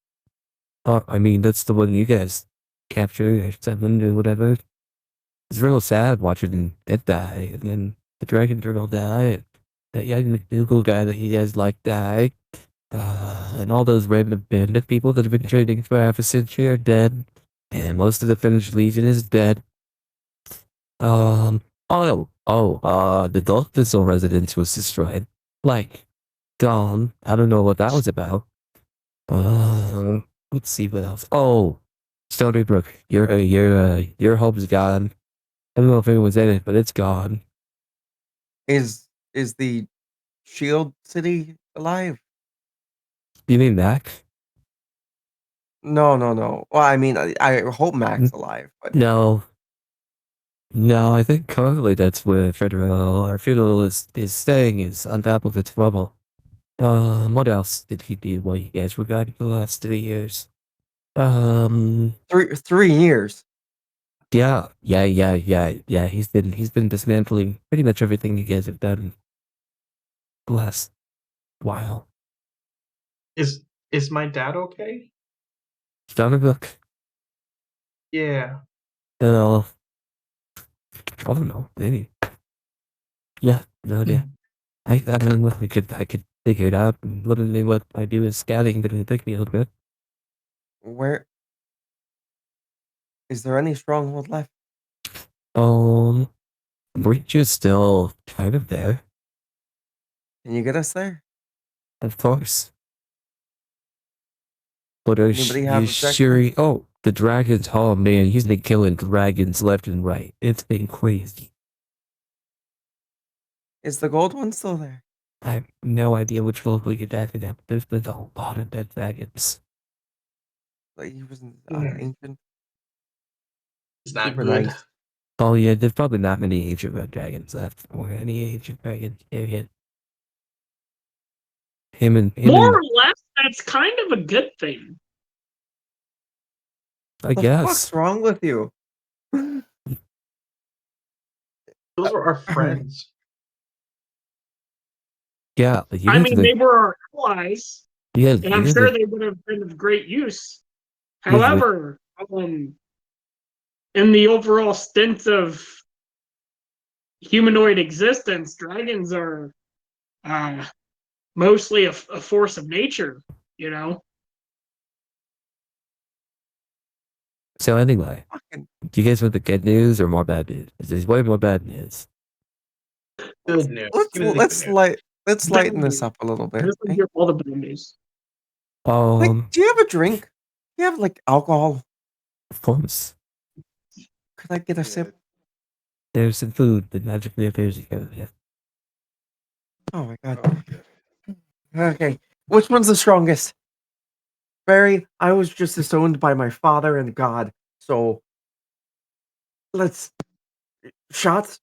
I mean, that's the one you guys captured or something or whatever. It's real sad watching it die, and then the dragon turtle die, and that young McDougal guy that you guys like die, and all those random bandit people that have been trading for half a century are dead, and most of the Finnish Legion is dead. The Dark Thistle residence was destroyed. Like, gone. I don't know what that was about. Let's see what else. Oh, Stony Brook, your home's gone. I don't know if it was in it, but it's gone. Is the Shield City alive? You mean Mac? No. Well, I mean, I hope Mac's alive, but No. No, I think currently that's where Federal is staying, is on top of its bubble. What else did he do while you guys were gone for the last 3 years? 3 years. Yeah. He's been dismantling pretty much everything you guys have done the last while. Is my dad okay? Stony Brook? Yeah. I don't know, maybe. Yeah, no idea. I don't know if I could figure it out. Literally what I do is scouting, but it took me a little bit. Where is there any stronghold left? Breach is still kind of there, Can you get us there? of course. But are Anybody have you objections? sure? Oh, the dragons! Oh man, he's been killing dragons left and right. It's been crazy. Is the gold one still there? I have no idea which one we could add it up. There's been a lot of dead dragons. Like he was Yeah. ancient. It's not Super good. nice. Oh yeah, there's probably not many ancient red dragons left, or any ancient dragons. Him More and or less, that's kind of a good thing. I What the guess. fuck's wrong with you? Those were our friends. Yeah, but you I guys mean, are they were our allies, yeah, and I'm sure they would have been of great use. However, in the overall stint of humanoid existence, dragons are mostly a force of nature, you know? So anyway, Fucking do you guys want the good news or more bad news? There's way more bad news. Good news. Give me the good news. let's lighten this up a little bit. This is your all the bad news. Like, do you have a drink? Do you have like alcohol? Of course. Could I get a sip? There's some food that magically appears together. Yeah. Oh my god. Okay. Which one's the strongest? Barry, I was just disowned by my father and God, so let's shots.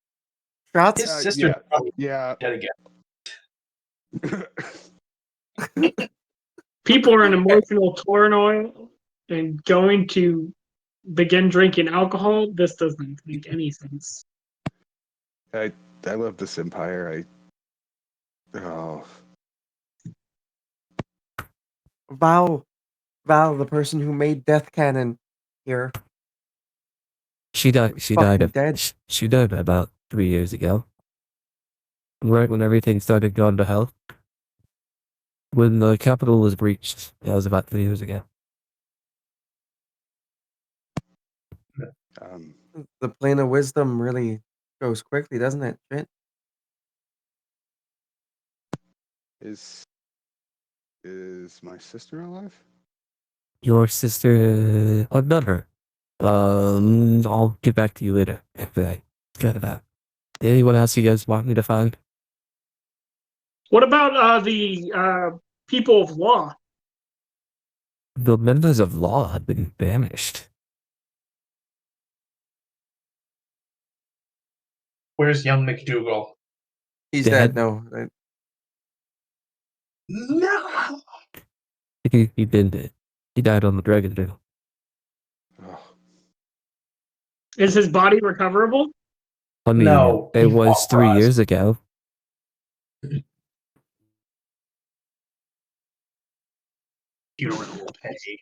Shots. His sister Yeah. dead again. People are in emotional turmoil and going to begin drinking alcohol. This doesn't make any sense. I love this empire. Val, the person who made Death Cannon here. She died dead. She died about 3 years ago. Right when everything started going to hell. When the capital was breached. That was about 3 years ago. The plane of wisdom really goes quickly, doesn't it, Trent? Is my sister alive? Your sister, not her. I'll get back to you later if I get that. Anyone else you guys want me to find? What about the people of law? The members of law have been banished. Where's young McDougal? He's Dead. dead. No. No. He been dead. He died on the Dragon Trail. Is his body recoverable? I mean, No, it he was fought for 3 us. years ago. funeral will pay.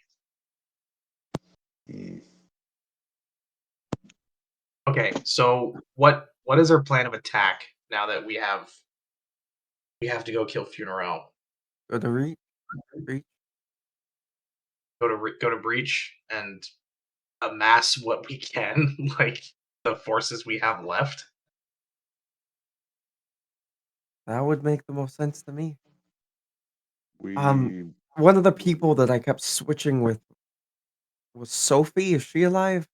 Okay, so what is our plan of attack now that we have to go kill Funeral? Go to Reach. Go to Breach and amass what we can, like the forces we have left. That would make the most sense to me. We One of the people that I kept switching with was Sophie. Is she alive?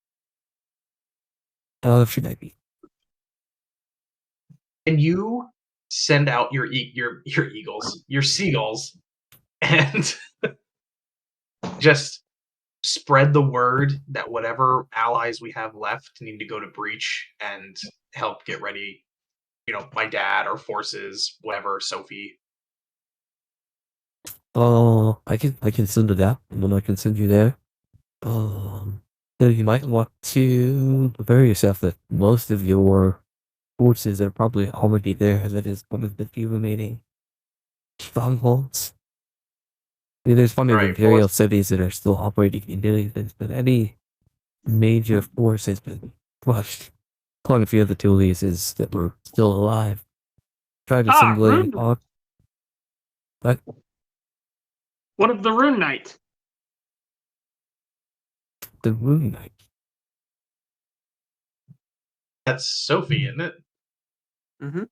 She might be. Can you send out your seagulls, and just spread the word that whatever allies we have left need to go to Breach and help get ready, my dad or forces, whatever, Sophie. I can send it out, and then I can send you there. So you might want to prepare yourself that most of your forces are probably already there. That is one of the few remaining strongholds. I mean, there's plenty of Imperial cities that are still operating in this, but any major force has been crushed. Quite a few of the Tulliuses that were still alive. Tried assembling Rune. What? What of the Rune Knight? The Rune Knight. That's Sophie, isn't it? Mm-hmm.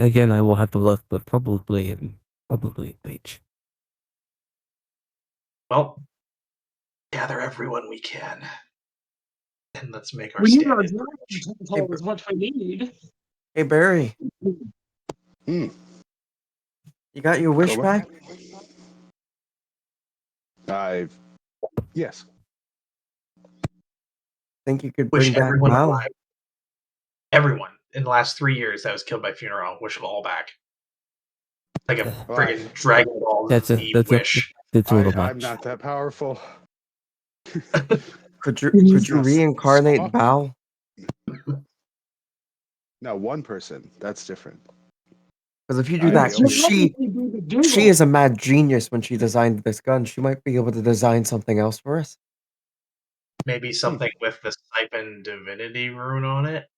Again, I will have to look, but probably Page. Well, gather everyone we can, and let's make our We need stand. our dragon is what we need. Hey Barry, Hmm. you got your wish Go back? Yes. Think you could Wish bring back everyone Mal? alive. Everyone in the last 3 years that was killed by Funeral, wish them all back. Like a friggin' Dragon Ball Z wish. That's a little I'm much. not that powerful. Could you Yes. reincarnate Bao? No, one person. That's different. Because if you do I'd that, be able she is a mad genius when she designed this gun. She might be able to design something else for us. Maybe something with the Siphon Divinity rune on it.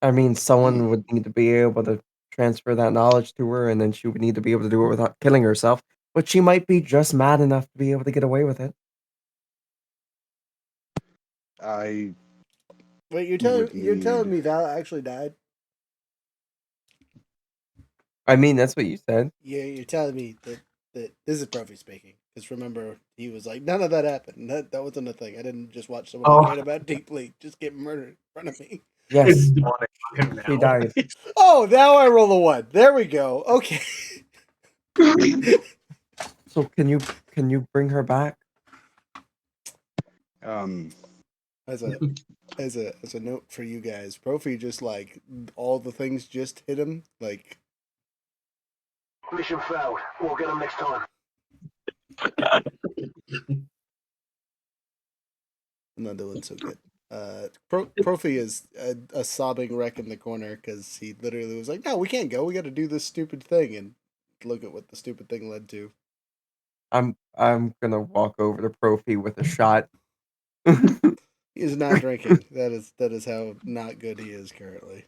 I mean, someone would need to be able to transfer that knowledge to her, and then she would need to be able to do it without killing herself. But she might be just mad enough to be able to get away with it. I Wait, you're telling me Val actually died? I mean, that's what you said. Yeah, you're telling me that this is Profi speaking. Because remember, he was like, none of that happened. That wasn't a thing. I didn't just watch someone I cared about deeply just get murdered in front of me. Yes, she died. Oh, now I roll a 1. There we go. Okay. So can you bring her back? As a note for you guys, Profi just like all the things just hit him like. Mission failed. We'll get them next time. I'm not doing so good. Profi is a sobbing wreck in the corner because he literally was like, "No, we can't go. We got to do this stupid thing." And look at what the stupid thing led to. I'm gonna walk over to Profi with a shot. He is not drinking. That is how not good he is currently.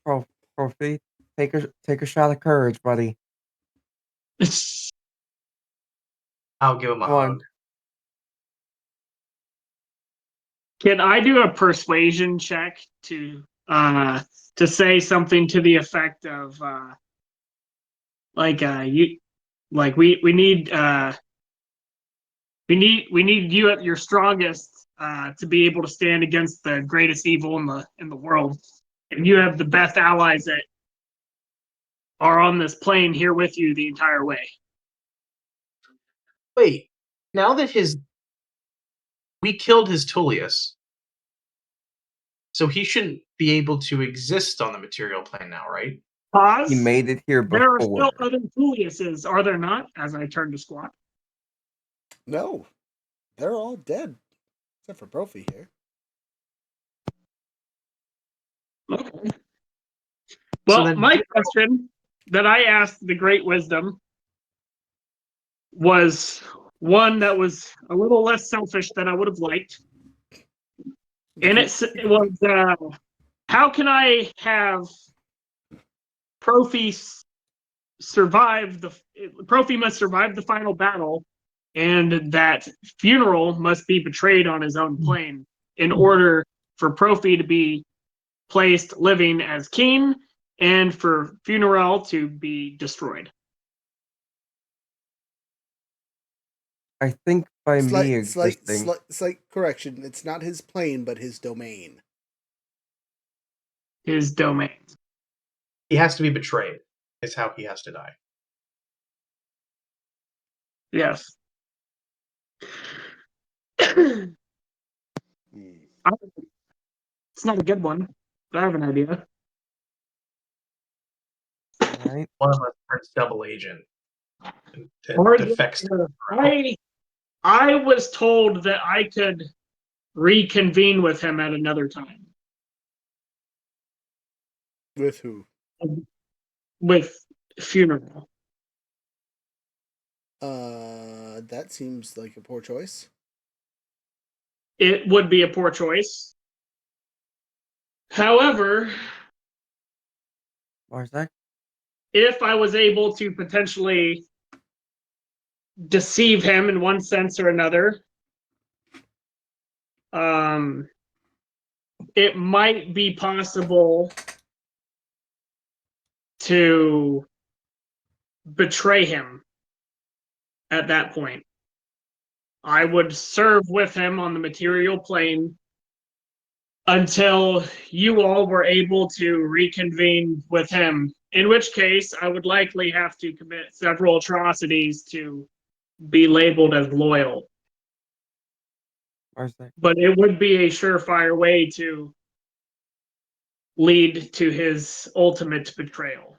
Profi, take a shot of courage, buddy. I'll give him a hug. Can I do a persuasion check to say something to the effect of we need you at your strongest to be able to stand against the greatest evil in the world, and you have the best allies that are on this plane here with you the entire way. Wait, now that we killed his Tullius, so he shouldn't be able to exist on the material plane now, right? Pause. He made it here before. There are still other Tulliuses, are there not? As I turn to Squat. No, they're all dead except for Profi here. Okay. Well, my question that I asked the Great Wisdom was one that was a little less selfish than I would have liked. And it was, how can I have Profi survive Profi must survive the final battle, and that Funeral must be betrayed on his own plane in order for Profi to be placed living as king and for Funeral to be destroyed. I think by me Slight existing, correction. It's not his plane, but his domain. His domain. He has to be betrayed. Is how he has to die. Yes. It's not a good one, but I have an idea. right? One of us turns double agent and Or defects. I was told that I could reconvene with him at another time. With who? With Funeral. That seems like a poor choice. It would be a poor choice. However, Marzak? if I was able to potentially deceive him in one sense or another, it might be possible to betray him at that point. I would serve with him on the material plane until you all were able to reconvene with him, in which case I would likely have to commit several atrocities to be labeled as loyal. Marzak? But it would be a surefire way to lead to his ultimate betrayal.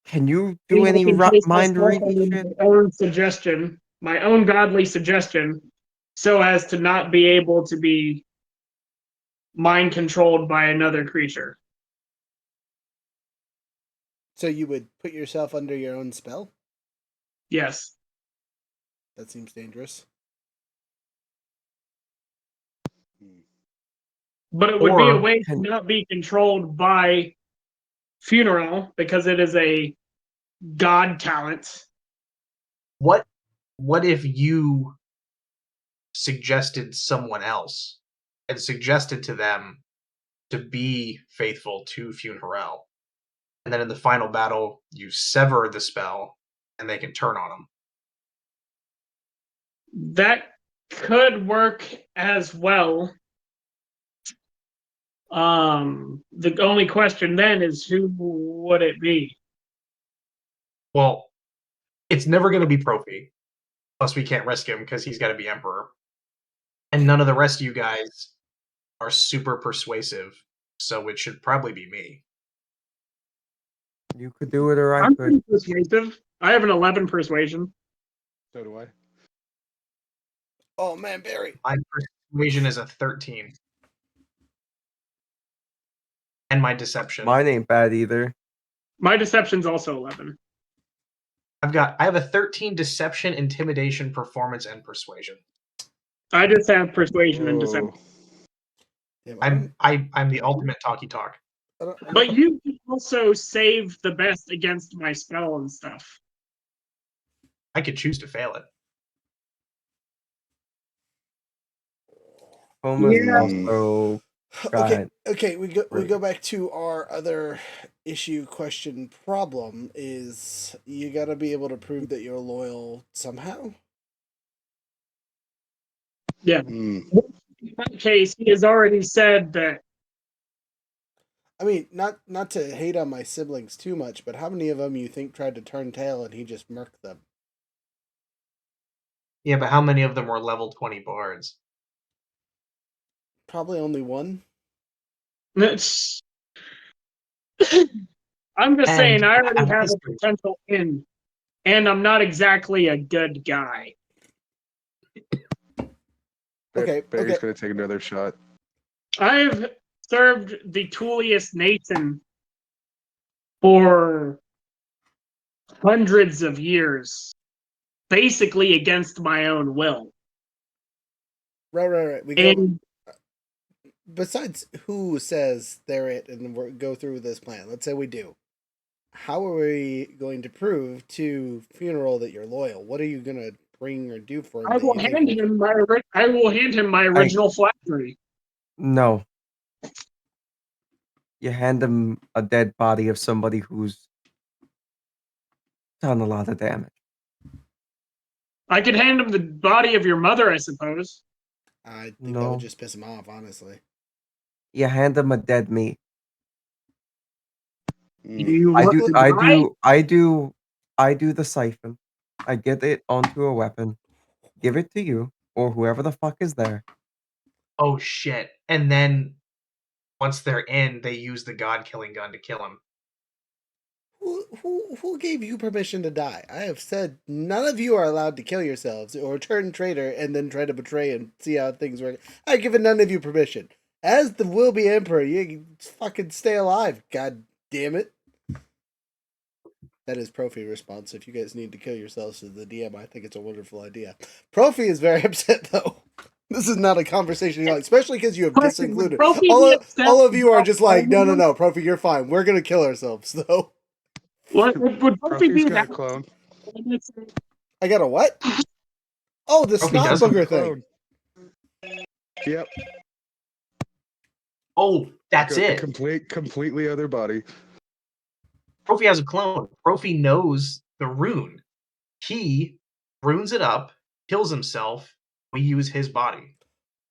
Can you do any mind reading shit? My own godly suggestion, so as to not be able to be mind controlled by another creature. So you would put yourself under your own spell? Yes. That seems dangerous. But it would be a way to not be controlled by Funeral because it is a god talent. What if you suggested someone else and suggested to them to be faithful to Funeral, and then in the final battle you sever the spell and they can turn on him? That could work as well. The only question then is who would it be? Well, it's never going to be Profi. Plus, we can't risk him because he's got to be Emperor. And none of the rest of you guys are super persuasive, so it should probably be me. You could do it or I I'm could. pretty persuasive. I have an 11 persuasion. So do I. Oh man, Barry. My persuasion is a 13. And my deception. Mine ain't bad either. My deception's also 11. I have a 13 deception, intimidation, performance, and persuasion. I just have persuasion and deception. Damn, I'm the ultimate talky talk. But you also save the best against my spell and stuff. I could choose to fail it. Also Okay. We go back to our other issue, question, problem. Is you got to be able to prove that you're loyal somehow. Yeah. In that case, he has already said that. I mean, not to hate on my siblings too much, but how many of them you think tried to turn tail and he just murked them? Yeah, but how many of them were level 20 bards? Probably only one. That's. I'm just saying, I already have a potential in, and I'm not exactly a good guy. Barry's gonna take another shot. I've served the Tullius Nation for hundreds of years, basically against my own will. Right. We go. And Besides, who says they're it, and we go through this plan? Let's say we do. How are we going to prove to Funeral that you're loyal? What are you gonna bring or do for him? I will hand him my original flattery. No. You hand him a dead body of somebody who's done a lot of damage. I could hand him the body of your mother, I suppose. I think that No. would just piss him off, honestly. You hand him a dead meat. You I want do to I die? do I do I do the siphon. I get it onto a weapon, give it to you, or whoever the fuck is there. Oh shit! And then once they're in, they use the god killing gun to kill him. Who gave you permission to die? I have said none of you are allowed to kill yourselves or turn traitor and then try to betray and see how things work. I've given none of you permission. As the will-be emperor, you fucking stay alive. God damn it. That is Profi response. If you guys need to kill yourselves to the DM, I think it's a wonderful idea. Profi is very upset though. This is not a conversation you like, especially because you have disincluded. All of you are just like, no, Profi, you're fine. We're gonna kill ourselves though. What would Profi Profi's do got that? a clone. I got a what? Oh, the Profi snot does have booger a thing. Yep. Oh, that's Like a it. completely other body. Profi has a clone. Profi knows the rune. He runes it up, kills himself. We use his body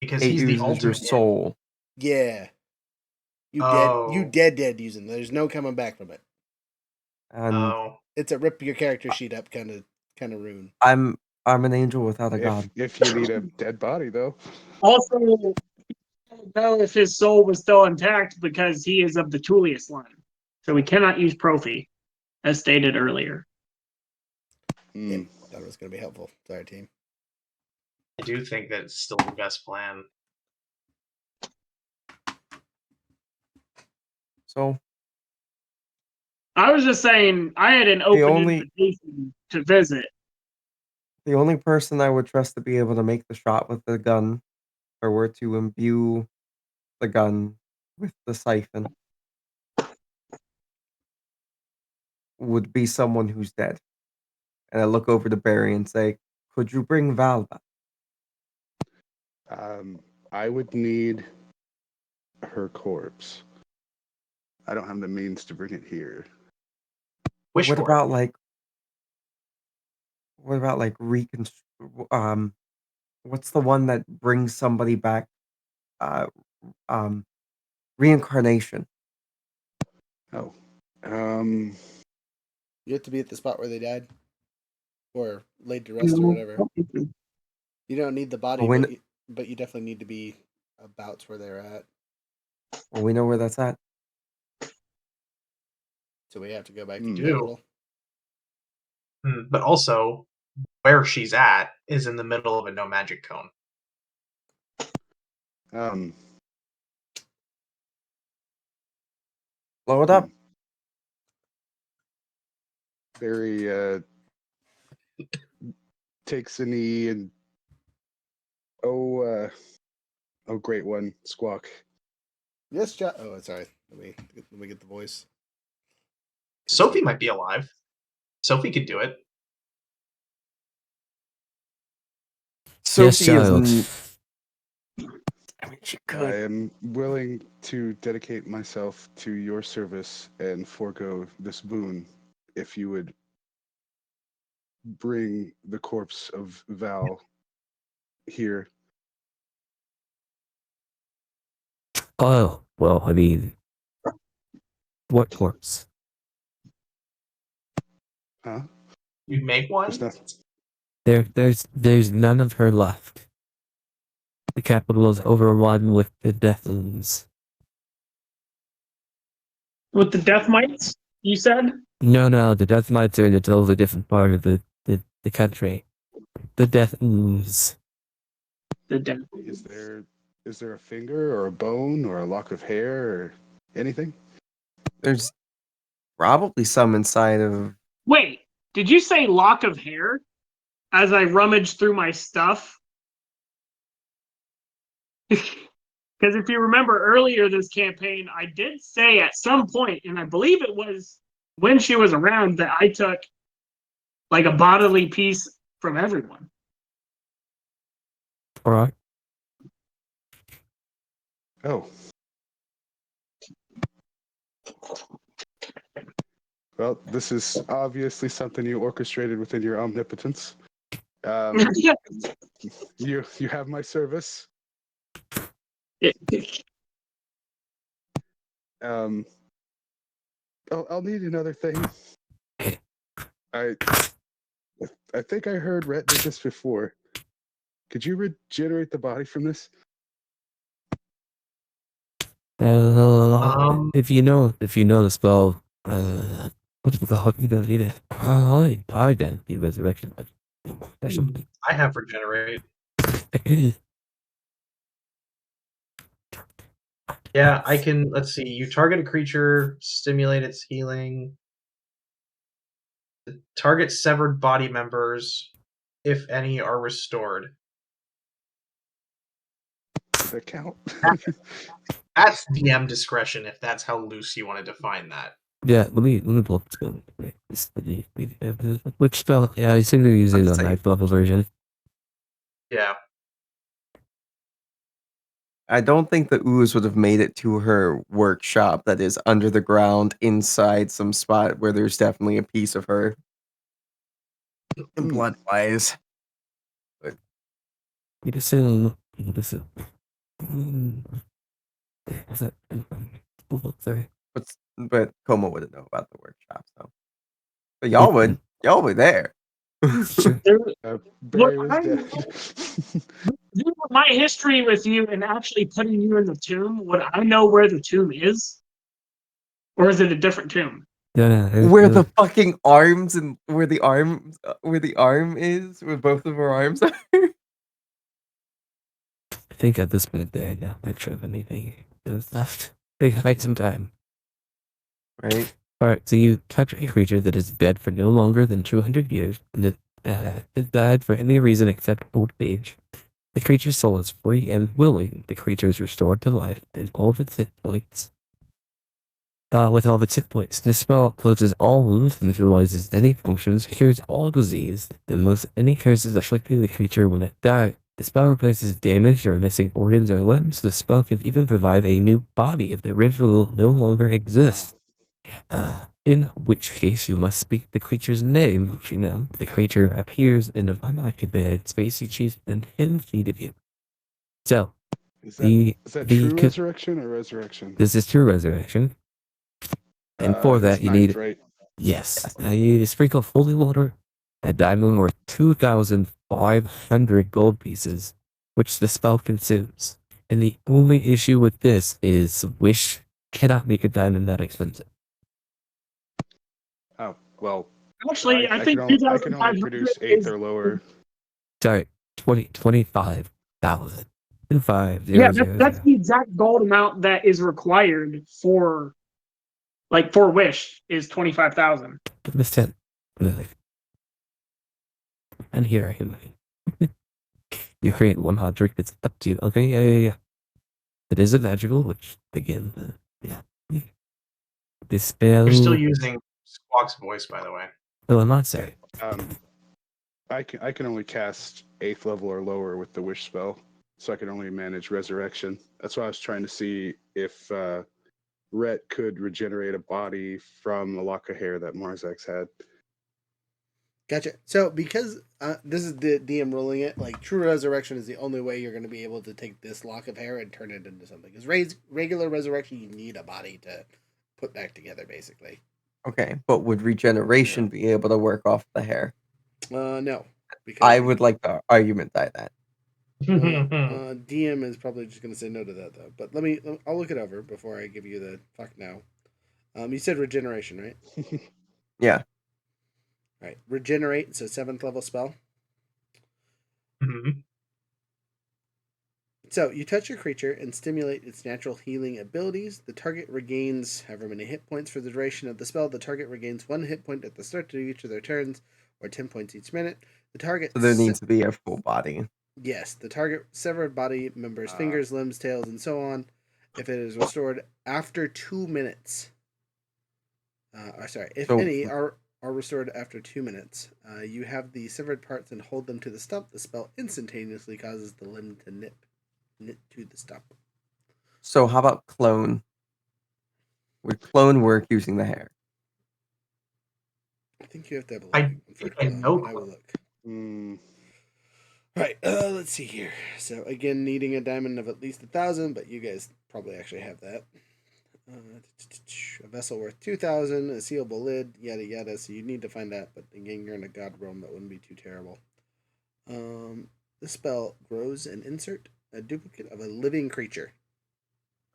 because It he's the uses your alternate. soul. Yeah. You Oh. dead using. There's no coming back from it. And Oh. It's a rip your character sheet up kind of rune. I'm an angel without a god. If you need a dead body, though. Also, I don't know if his soul was still intact because he is of the Tullius line. So we cannot use Profi, as stated earlier. Yeah, thought it was going to be helpful. Sorry, team. I do think that it's still the best plan. So I was just saying, I had an open only- invitation to visit. the only person I would trust to be able to make the shot with the gun, or were to imbue the gun with the siphon, would be someone who's dead. And I look over to Barry and say, "Could you bring Val back?" I would need her corpse. I don't have the means to bring it here. Wish What for about it. like what's the one that brings somebody back? Reincarnation. Oh. You have to be at the spot where they died, or laid to rest, or whatever. You don't need the body, Well, but you definitely need to be about where they're at. Well, we know where that's at. So we have to go back to We the do. capital. But also, where she's at is in the middle of a no magic cone. Blow it up. Barry takes a knee and oh great one, Squawk. Yes, John. Oh, sorry. Let me get the voice. Sophie might be alive. Sophie could do it. Sophie child. I mean, she I could. am willing to dedicate myself to your service and forego this boon if you would bring the corpse of Val here. Oh, well, I mean, what corpse? Huh? You'd make one? There's none of her left. The capital is overrun with the death ooze. With the death mites, you said? No, the death mites are in a totally different part of the country. The death ooze. The death. Is there a finger or a bone or a lock of hair or anything? There's Probably some inside of. Wait, did you say lock of hair? As I rummage through my stuff? Because if you remember earlier this campaign, I did say at some point, and I believe it was when she was around, that I took like a bodily piece from everyone. All right. Oh. Well, this is obviously something you orchestrated within your omnipotence. You have my service. I'll need another thing. I think I heard Rhett did this before. Could you regenerate the body from this? If you know the spell, what the fuck you gonna need it? I then be resurrection. I have regenerate. Yeah, I can. Let's see. You target a creature, stimulate its healing. Target severed body members, if any, are restored. Does that count? That's DM discretion if that's how loose you want to define that. Yeah, let me pull up the spell. Which spell? Yeah, I think they're using the ninth level version. Yeah. I don't think the ooze would have made it to her workshop that is under the ground inside some spot where there's definitely a piece of her. Blood-wise. But Sorry. but Como wouldn't know about the workshop, so. But y'all would. Y'all were there. Barry was dead. My history with you and actually putting you in the tomb, would I know where the tomb is? Or is it a different tomb? Where the fucking arms and where the arm is, where both of her arms are. I think at this point there, no picture of anything is left. They fight some time. Right. Alright, so you capture a creature that is dead for no longer than 200 years, and it died for any reason except old age. The creature's soul is free and willing. The creature is restored to life and all of its hit points. With all of its hit points, this spell closes all wounds, neutralizes any functions, cures all disease, and most any curses afflicting the creature when it dies. The spell replaces damaged or missing organs or limbs. The spell can even provide a new body if the original no longer exists. In which case you must speak the creature's name. You know, the creature appears in a unoccupied space you choose and 10 feet of you. So, is that true resurrection or resurrection? This is true resurrection. And for that, you need. Right? Yes. You need to sprinkle holy water, a diamond worth 2,500 gold pieces, which the spell consumes. And the only issue with this is Wish cannot make a diamond that expensive. Oh, well. Actually, I think I can only produce 8th or lower. Sorry, 25,000. 25. Yeah, that's the exact gold amount that is required for, like, for Wish is 25,000. Miss 10. And here I can. You create 100. It's up to you. Okay, yeah. It is a magical, which again, yeah. This spell. You're still using Squawk's voice, by the way. Oh, I'm not sorry. I can only cast 8th level or lower with the Wish spell, so I can only manage resurrection. That's why I was trying to see if Rhett could regenerate a body from the lock of hair that Marzax had. Gotcha. So because this is the DM ruling it, like true resurrection is the only way you're going to be able to take this lock of hair and turn it into something. Because regular resurrection, you need a body to put back together, basically. Okay, but would regeneration be able to work off the hair? No. Because I would like to argument that. DM is probably just going to say no to that, though. But I'll look it over before I give you the fuck no. You said regeneration, right? Yeah. All right, regenerate. It's a 7th level spell. Mm-hmm. So you touch your creature and stimulate its natural healing abilities. The target regains however many hit points for the duration of the spell. The target regains 1 hit point at the start of each of their turns, or 10 points each minute. The target So there needs to be a full body. Yes, the target severed body members, fingers, limbs, tails, and so on, if it is restored after 2 minutes. If So- any are restored after 2 minutes, you have the severed parts and hold them to the stump. The spell instantaneously causes the limb to knit to the stump. So how about clone? Would clone work using the hair? I think you have to have a I look for think I know but I will look. Mm, Right, let's see here. So again, needing a diamond of at least 1,000, but you guys probably actually have that. A vessel worth 2,000, a sealable lid, yada yada. So you need to find that, but again, you're in a god realm, that wouldn't be too terrible. The spell grows and insert a duplicate of a living creature.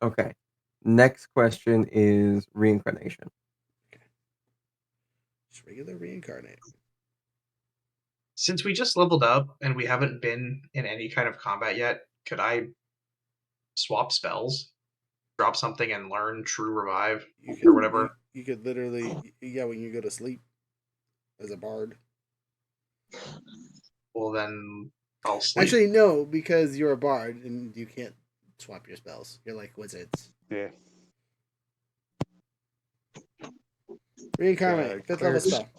Okay. Next question is reincarnation. Just regular reincarnate. Since we just leveled up and we haven't been in any kind of combat yet, could I swap spells? Drop something and learn True Revive or whatever? You could literally, when you go to sleep as a bard. Well, then I'll sleep. Actually, no, because you're a bard and you can't swap your spells. You're like wizards. yeah. Reincarnate, 5th level where's- spell.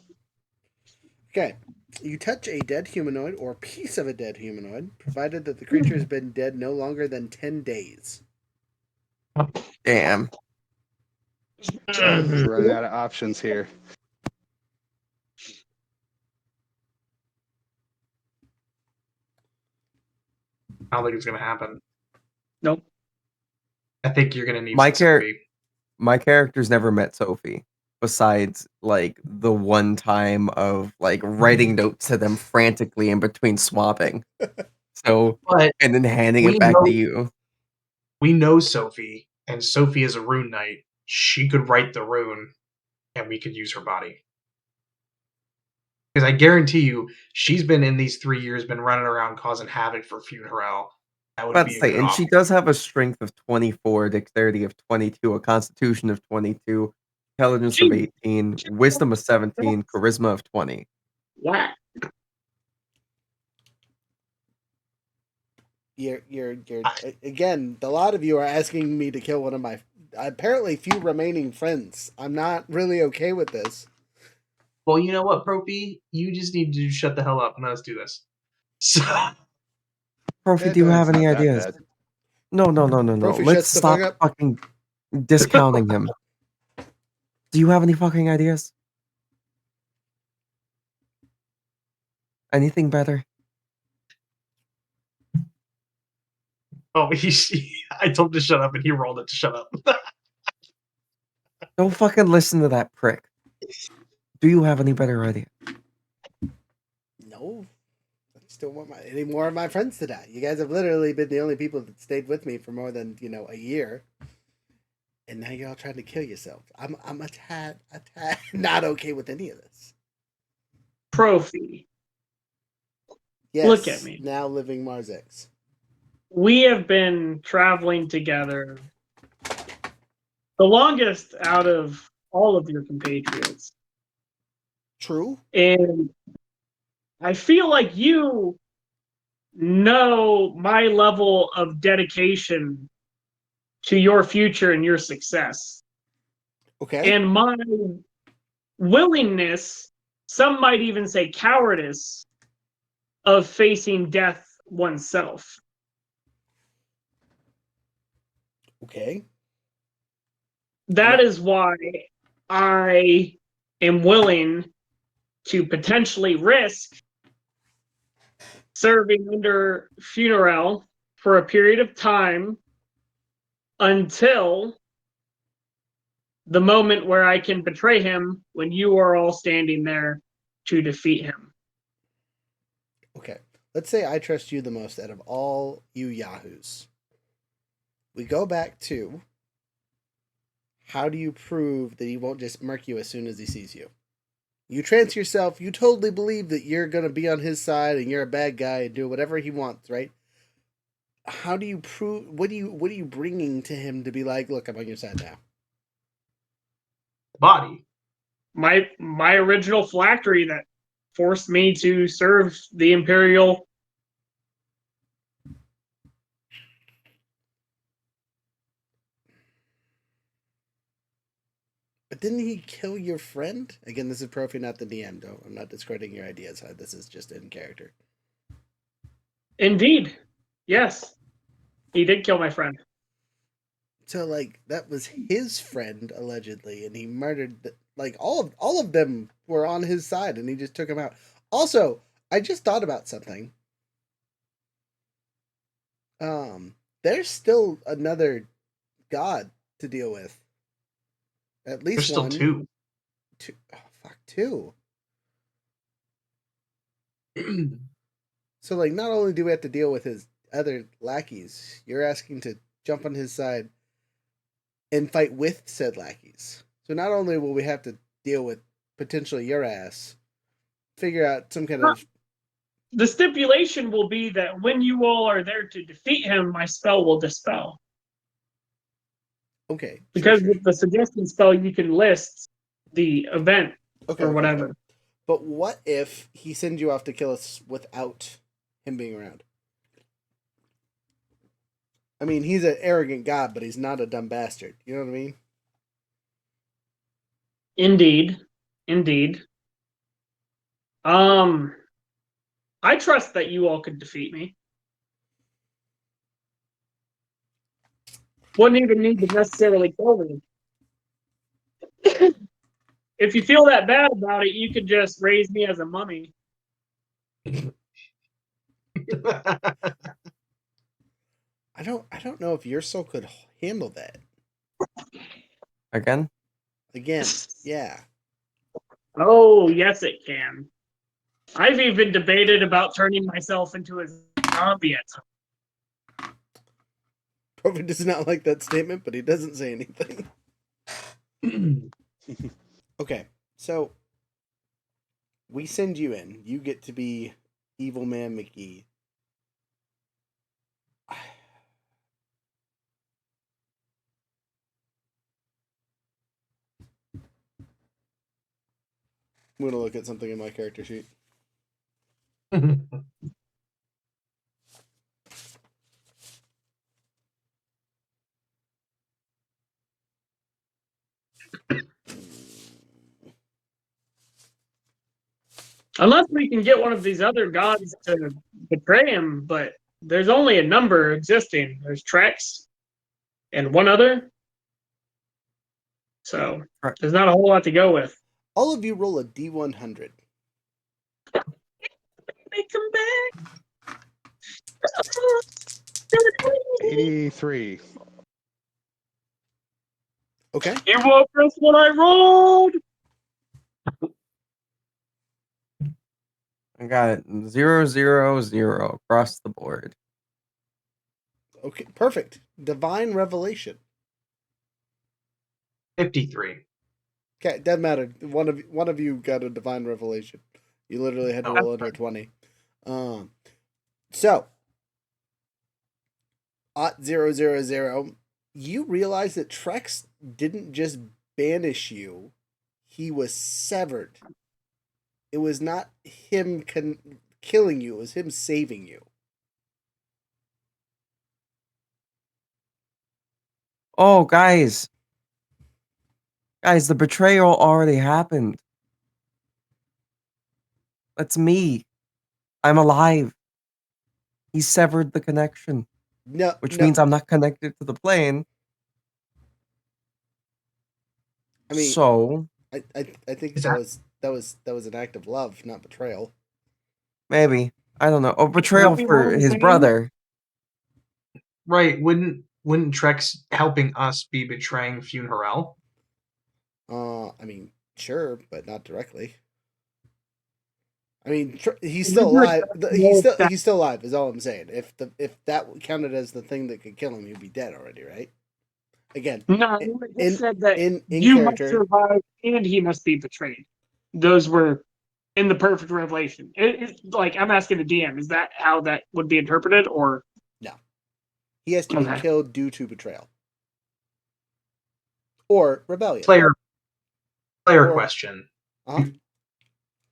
Okay. You touch a dead humanoid or piece of a dead humanoid, provided that the creature has been dead no longer than 10 days. Damn. Just running out of options here. I don't think it's gonna happen. Nope. I think you're gonna need My some Sophie. My character's never met Sophie, besides like the one time of like writing notes to them frantically in between swapping. So But and then handing we it back know- to you. We know Sophie, and Sophie is a rune knight. She could write the rune, and we could use her body. Because I guarantee you, she's been in these 3 years, been running around causing havoc for Funeral. That would About be to a say, good and she option. does have a strength of 24, dexterity of 22, a constitution of 22, intelligence of 18, wisdom of 17, charisma of 20. Wow. You're again, a lot of you are asking me to kill one of my apparently few remaining friends. I'm not really okay with this. Well, you know what, Profi? You just need to shut the hell up and let us do this. So, Profi, do you have It's any not that ideas? bad. No. Profi, Let's shuts the stop fuck up. fucking discounting him. Do you have any fucking ideas? Anything better? oh, I told him to shut up, and he rolled it to shut up. Don't fucking listen to that prick. Do you have any better idea? No. I still want any more of my friends to die. You guys have literally been the only people that stayed with me for more than, a year. And now you're all trying to kill yourself. I'm a tad not okay with any of this. Profi. Yes. Look at me. Now living Mars X. We have been traveling together the longest out of all of your compatriots. True. And I feel like you know my level of dedication to your future and your success. Okay. And my willingness, some might even say cowardice, of facing death oneself. Okay. That is why I am willing to potentially risk serving under Funeral for a period of time until the moment where I can betray him when you are all standing there to defeat him. Okay. Let's say I trust you the most out of all you yahoos. We go back to, how do you prove that he won't just murk you as soon as he sees you? You trance yourself, you totally believe that you're going to be on his side and you're a bad guy and do whatever he wants, right? how do you prove? What are you bringing to him to be like? Look, I'm on your side now. Body. My original phylactery that forced me to serve the Imperial. But didn't he kill your friend? Again, this is Profi, not the DM. Don't. I'm not discrediting your ideas. This is just in character. Indeed, yes, he did kill my friend. So like that was his friend allegedly, and he murdered. Like all of them were on his side, and he just took him out. Also, I just thought about something. There's still another god to deal with. At least There's still one. two. Two. Oh, fuck, two. So, like, not only do we have to deal with his other lackeys, you're asking to jump on his side and fight with said lackeys. So, not only will we have to deal with potentially your ass, figure out some kind of. The stipulation will be that when you all are there to defeat him, my spell will dispel. Okay. Because with the suggestion spell, you can list the event or whatever. Okay. But what if he sends you off to kill us without him being around? I mean, he's an arrogant god, but he's not a dumb bastard. You know what I mean? Indeed. I trust that you all could defeat me. Wouldn't even need to necessarily kill me. If you feel that bad about it, you could just raise me as a mummy. I don't know if your soul could handle that. Again, yeah. Oh, yes, it can. I've even debated about turning myself into a zombie at times. Profi does not like that statement, but he doesn't say anything. Okay, so we send you in. You get to be Evil Man McGee. I'm going to look at something in my character sheet. Unless we can get one of these other gods to betray him, but there's only a number existing. There's Trex and one other. So there's not a whole lot to go with. All of you roll a D100. They come back. 83. Okay. You won't guess what I rolled. I got it 0, 0, 0 across the board. Okay, perfect. Divine Revelation. 53. Okay, doesn't matter. One of you got a Divine Revelation. You literally had to roll under 20. So, at 0, 0, 0, you realize that Trex didn't just banish you; he was severed. It was not him killing you; it was him saving you. Oh, guys, the betrayal already happened. That's me. I'm alive. He severed the connection. No, which means I'm not connected to the plane. I mean, so I think that was an act of love, not betrayal. Maybe, I don't know. Oh, betrayal for his brother. Right? Wouldn't Trex helping us be betraying Funeral? I mean, sure, but not directly. I mean, he's still alive. He's still alive. Is all I'm saying. If that counted as the thing that could kill him, he'd be dead already, right? Again, no, it said that you must survive and he must be betrayed. Those were in the perfect revelation. Like I'm asking the DM, is that how that would be interpreted, or no? He has to be Okay. killed due to betrayal or rebellion. Player Or- question. Uh-huh.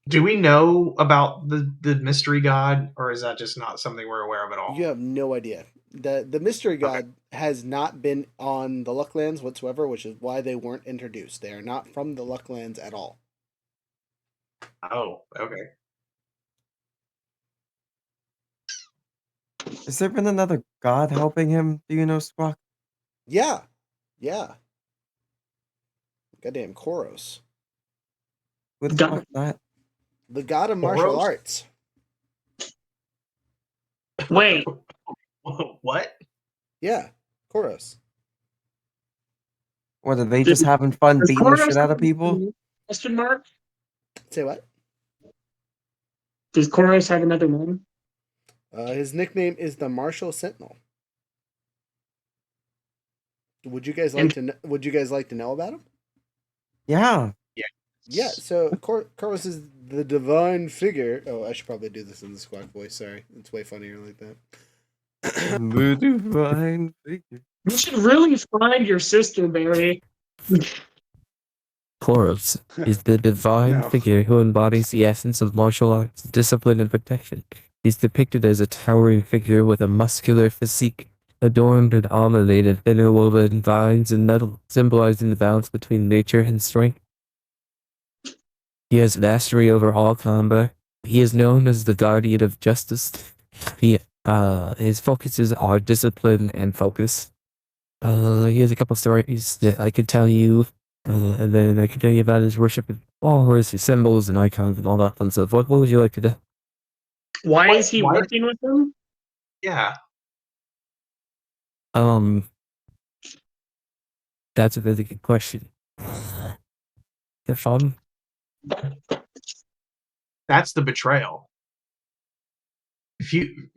Do we know about the mystery god, or is that just not something we're aware of at all? You have no idea. The mystery god has not been on the Lucklands whatsoever, which is why they weren't introduced. They are not from the Lucklands at all. Oh, okay. Has there been another god helping him? Do you know, Squawk? Yeah. Goddamn Koros. Who the God. fuck that? The god of martial Koros? arts. Wait, What? Yeah. Koros. What are they just having fun does beating the Koros shit out of have people? question mark? Say what? Does Koros have another name? His nickname is the Martial Sentinel. Would you guys like to know about him? Yeah. Yeah, so Koros is the divine figure. Oh, I should probably do this in the Squawk voice. Sorry, it's way funnier like that. The divine figure. You should really find your sister, Barry. Koros is the divine No. figure who embodies the essence of martial arts, discipline, and protection. He's depicted as a towering figure with a muscular physique, adorned with ornamented interwoven vines and metal, symbolizing the balance between nature and strength. He has mastery over all combat. He is known as the guardian of justice. His focuses are discipline and focus. He has a couple stories that I could tell you, and then I could tell you about his worship of followers, his symbols and icons and all that fun stuff. What would you like to do? Why is he Why- working with them? Yeah. That's a really good question. They're fun. That's the betrayal.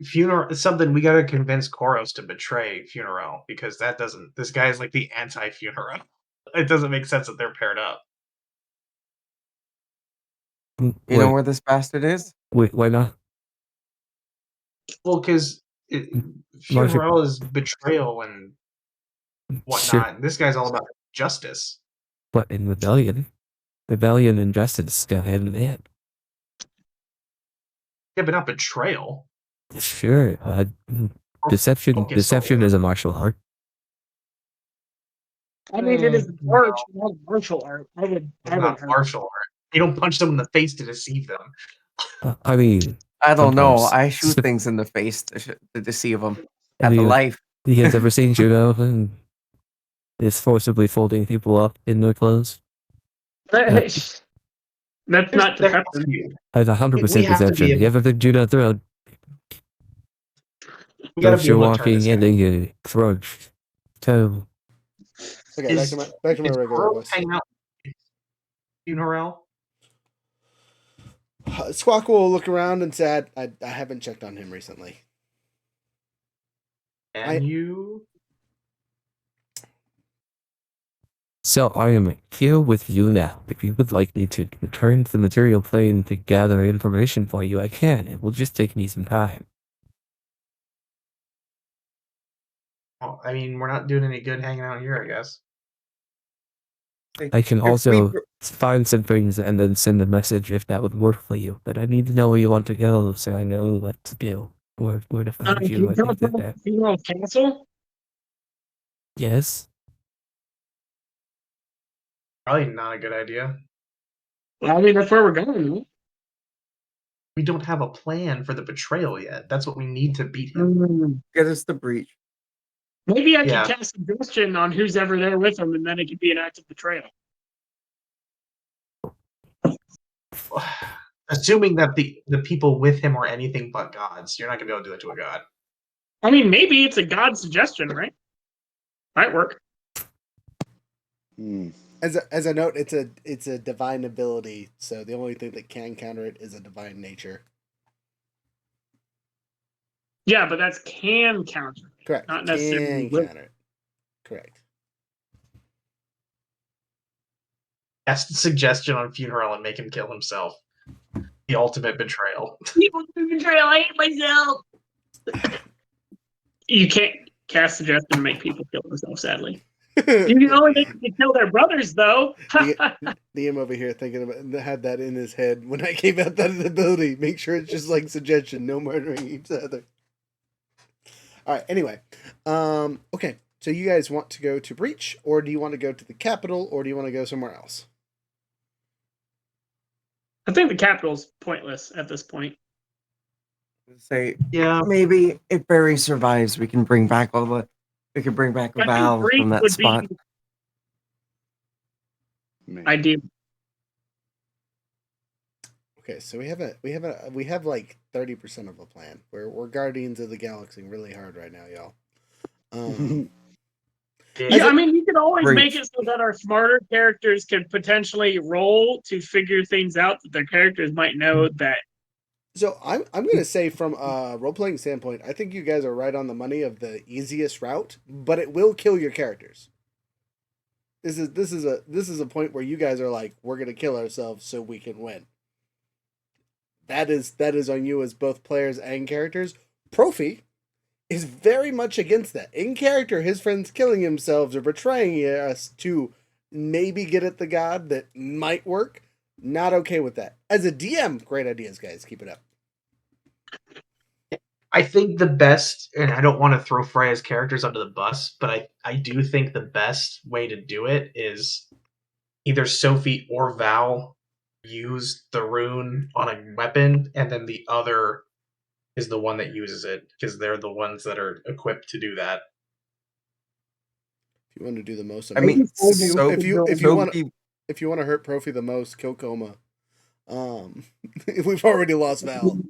Funeral something we gotta convince Koros to betray Funeral, because that doesn't. This guy is like the anti-Funeral. It doesn't make sense that they're paired up. You know where this bastard is? Wait, why not? Well, because Funeral is betrayal and whatnot. Sure. This guy's all about justice. But in rebellion and justice go hand in hand. Yeah, but not betrayal. Sure. Deception Focus deception is a martial art. I mean, it is art, not martial art. I would Not hurt. martial art. You don't punch them in the face to deceive them. I mean, I don't know. sometimes. I shoot things in the face to deceive them. I At the mean, life. You guys ever seen Judo and is forcibly folding people up in their clothes? That's not There has deception. to be- That's 100% We have to be deception. able- You ever been Judo thrown? We gotta If be you're able to turn walking this and guy. then you throw toe. Okay, Is- back to my Is regular Koros voice. hanging out with Funeral? Squawk will look around and say, I haven't checked on him recently. And you? So I am here with you now. If you would like me to return to the material plane to gather information for you, I can. It will just take me some time. Well, I mean, we're not doing any good hanging out here, I guess. I can If we also gr- find some things and then send a message if that would work for you. But I need to know where you want to go so I know what to do. Where to find Can you. you I tell think us that about that- Funeral Castle? Yes. Probably not a good idea. Well, I mean, that's where we're going. Right? We don't have a plan for the betrayal yet. That's what we need to beat him. Get us the breach. Maybe I Yeah. could cast suggestion on who's ever there with him, and then it could be an act of betrayal. Assuming that the people with him are anything but gods, you're not gonna be able to do it to a god. I mean, maybe it's a god suggestion, right? Might work. As a note, it's a divine ability, so the only thing that can counter it is a divine nature. Yeah, but that's can counter. Correct. Not necessarily Can will. counter it. Correct. Cast a suggestion on Funeral and make him kill himself. The ultimate betrayal. People do betrayal. I hate myself. You can't. cast suggestion to make people kill themselves, sadly. You can only make them kill their brothers, though. DM over here thinking about had that in his head when I gave out that ability. Make sure it's just like suggestion, no murdering each other. All right. Anyway, okay. So you guys want to go to Breach, or do you want to go to the Capitol, or do you want to go somewhere else? I think the Capitol's pointless at this point. Say, Yeah. maybe if Barry survives, we can bring back we can bring back I think Val Breach from that would spot. Man. Ideal. Okay, so we have like 30% of a plan. We're Guardians of the Galaxy really hard right now, y'all. Yeah, I mean, you can always Breach. make it so that our smarter characters can potentially roll to figure things out that their characters might know that. So I'm gonna say from a role playing standpoint, I think you guys are right on the money of the easiest route, but it will kill your characters. This is a point where you guys are like, we're gonna kill ourselves so we can win. That is on you as both players and characters. Profi is very much against that. In character, his friends killing themselves or betraying us to maybe get at the god that might work. Not okay with that. As a DM, great ideas, guys. Keep it up. I think the best, and I don't want to throw Freya's characters under the bus, but I do think the best way to do it is either Sophie or Val use the rune on a weapon, and then the other is the one that uses it, because they're the ones that are equipped to do that. If you want to do the most, I mean, if you want to hurt Profi the most, kill Coma. We've already lost Val.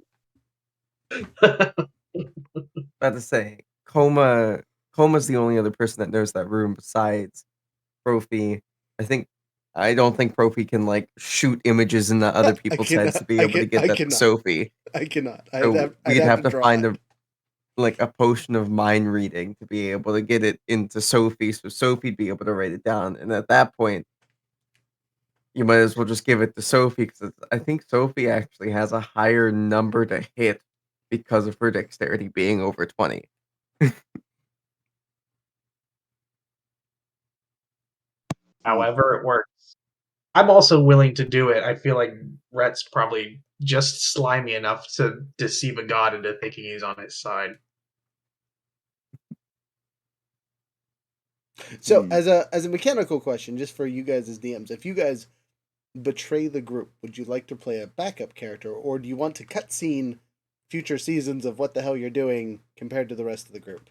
About to say, Coma's the only other person that knows that room besides Profi. I don't think Profi can like shoot images in the other people's heads to be able to get that to Sophie. I cannot. We'd have to find a potion of mind reading to be able to get it into Sophie, so Sophie'd be able to write it down. And at that point, you might as well just give it to Sophie, because I think Sophie actually has a higher number to hit because of her dexterity being over 20. However it works. I'm also willing to do it. I feel like Rhett's probably just slimy enough to deceive a god into thinking he's on his side. So as a mechanical question, just for you guys as DMs, if you guys betray the group, would you like to play a backup character, or do you want to cutscene future seasons of what the hell you're doing compared to the rest of the group?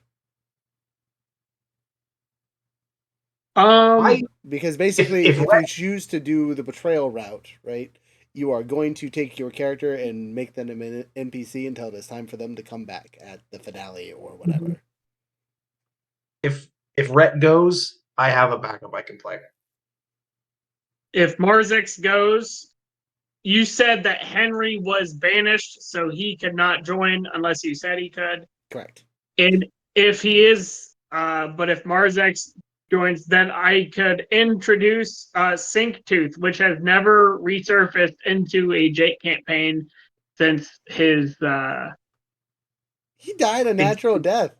Because basically, if you choose to do the betrayal route, right, you are going to take your character and make them an NPC until it is time for them to come back at the finale or whatever. If Rhett goes, I have a backup I can play. If Marzex goes, you said that Henry was banished, so he could not join unless you said he could. Correct. And if he is, but if Marzex joins, then I could introduce Sinktooth, which has never resurfaced into a Jake campaign since his. He died a natural death.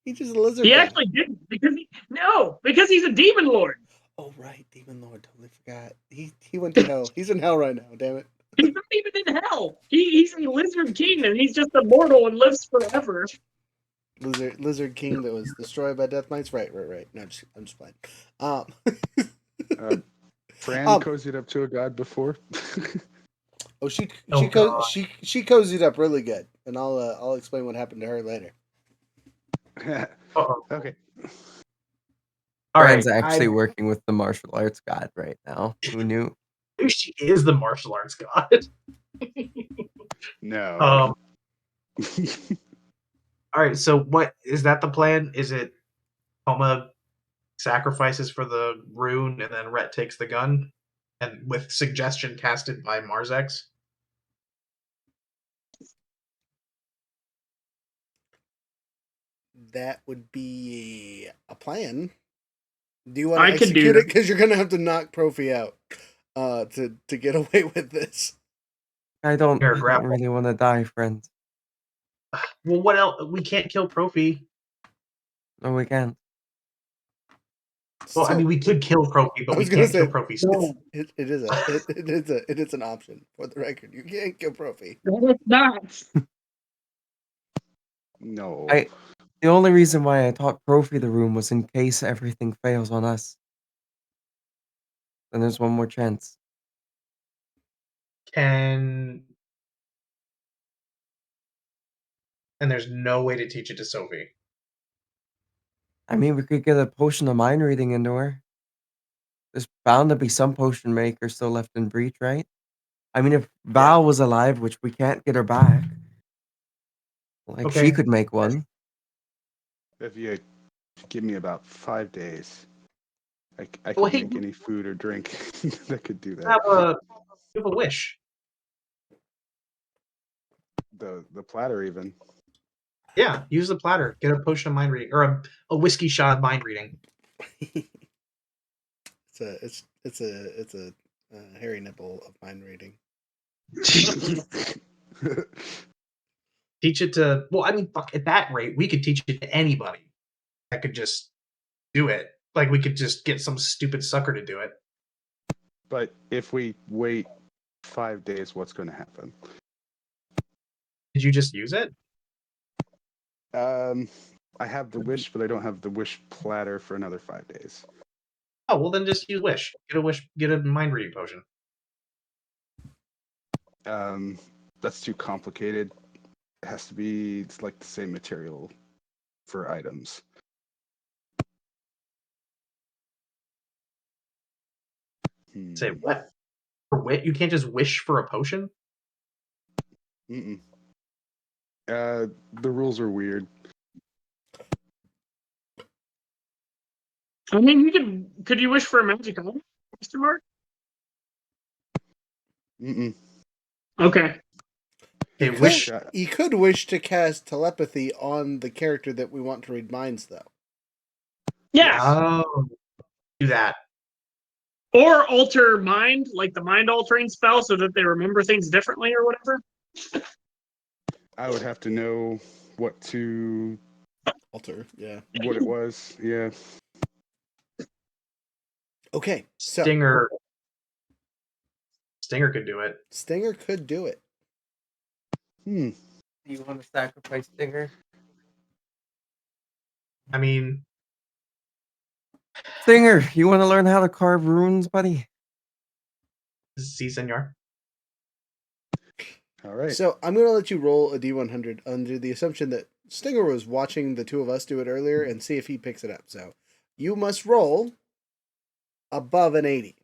He's just a lizard. He actually didn't, because he's a demon lord. Oh right, demon lord. Totally forgot. He went to hell. He's in hell right now. Damn it. He's not even in hell. He's a lizard king, and he's just immortal and lives forever. Lizard king that was destroyed by Death Knights. Right. No, I'm just playing. Fran cozied up to a god before. she cozied up really good, and I'll explain what happened to her later. Okay. Fran's actually working with the martial arts god right now. Who knew? She is the martial arts god. No. All right, so what is that the plan? Is it Homa sacrifices for the rune and then Rhett takes the gun? And with suggestion casted by Marzex? That would be a plan. Do you want to execute it? Because you're going to have to knock Profi out to get away with this. I don't really want to die, friends. Well, what else? We can't kill Profi. No, we can't. Well, I So- mean, we could kill Profi, but I we was gonna can't say, kill Profi. No, it is an option for the record. You can't kill Profi. no, it's not. No. The only reason why I taught Profi the room was in case everything fails on us. Then there's one more chance. And there's no way to teach it to Sophie. I mean, we could get a potion of mind reading into her. There's bound to be some potion maker still left in Breach, right? I mean, if Val was alive, which we can't get her back, like she Okay. could make one. If you give me about 5 days, I Well, can hey, make any food or drink that could do You that. have a wish. The platter even. Yeah, use the platter. Get a potion of mind reading or a whiskey shot of mind reading. It's a hairy nipple of mind reading. Teach it to. Well, I mean, fuck. At that rate, we could teach it to anybody that could just do it. Like we could just get some stupid sucker to do it. But if we wait 5 days, what's going to happen? Did you just use it? I have the wish, but I don't have the wish platter for another 5 days. Oh well, then just use wish. Get a wish. Get a mind reading potion. That's too complicated. It has to be it's like the same material for items. Say what? For wit? You can't just wish for a potion? Mm-mm. The rules are weird. I mean, could you wish for a magic item? Mr. Mark? Mm-mm. Okay. You could wish to cast telepathy on the character that we want to read minds, though. Yes. Oh, do that. Or alter mind, like the mind altering spell, so that they remember things differently or whatever. I would have to know what to alter. Yeah. What it was. Yeah. Okay. So Stinger could do it. Stinger could do it. Hmm. Do you want to sacrifice Stinger? I mean, Stinger, you want to learn how to carve runes, buddy? Si, senor. All right. So I'm going to let you roll a D100 under the assumption that Stinger was watching the two of us do it earlier and see if he picks it up. So you must roll above an 80.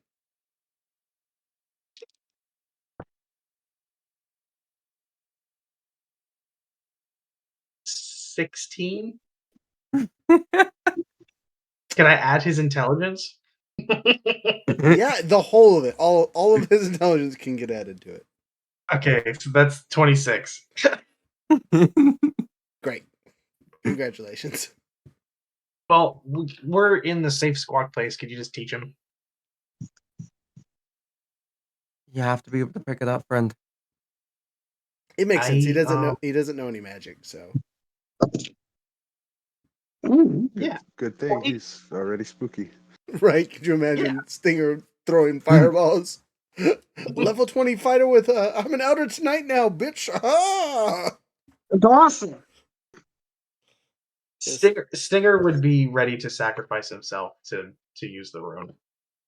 $16? Can I add his intelligence? Yeah, the whole of it. All of his intelligence can get added to it. Okay, so that's 26. Great. Congratulations. Well, we're in the safe squad place. Could you just teach him? You have to be able to pick it up, friend. It makes sense. He doesn't know any magic, so yeah. Good thing he's already spooky. Right? Could you imagine Stinger throwing fireballs? Level 20 fighter with I'm an outer tonight now, bitch. Ah! It's awesome. Stinger would be ready to sacrifice himself to use the rune.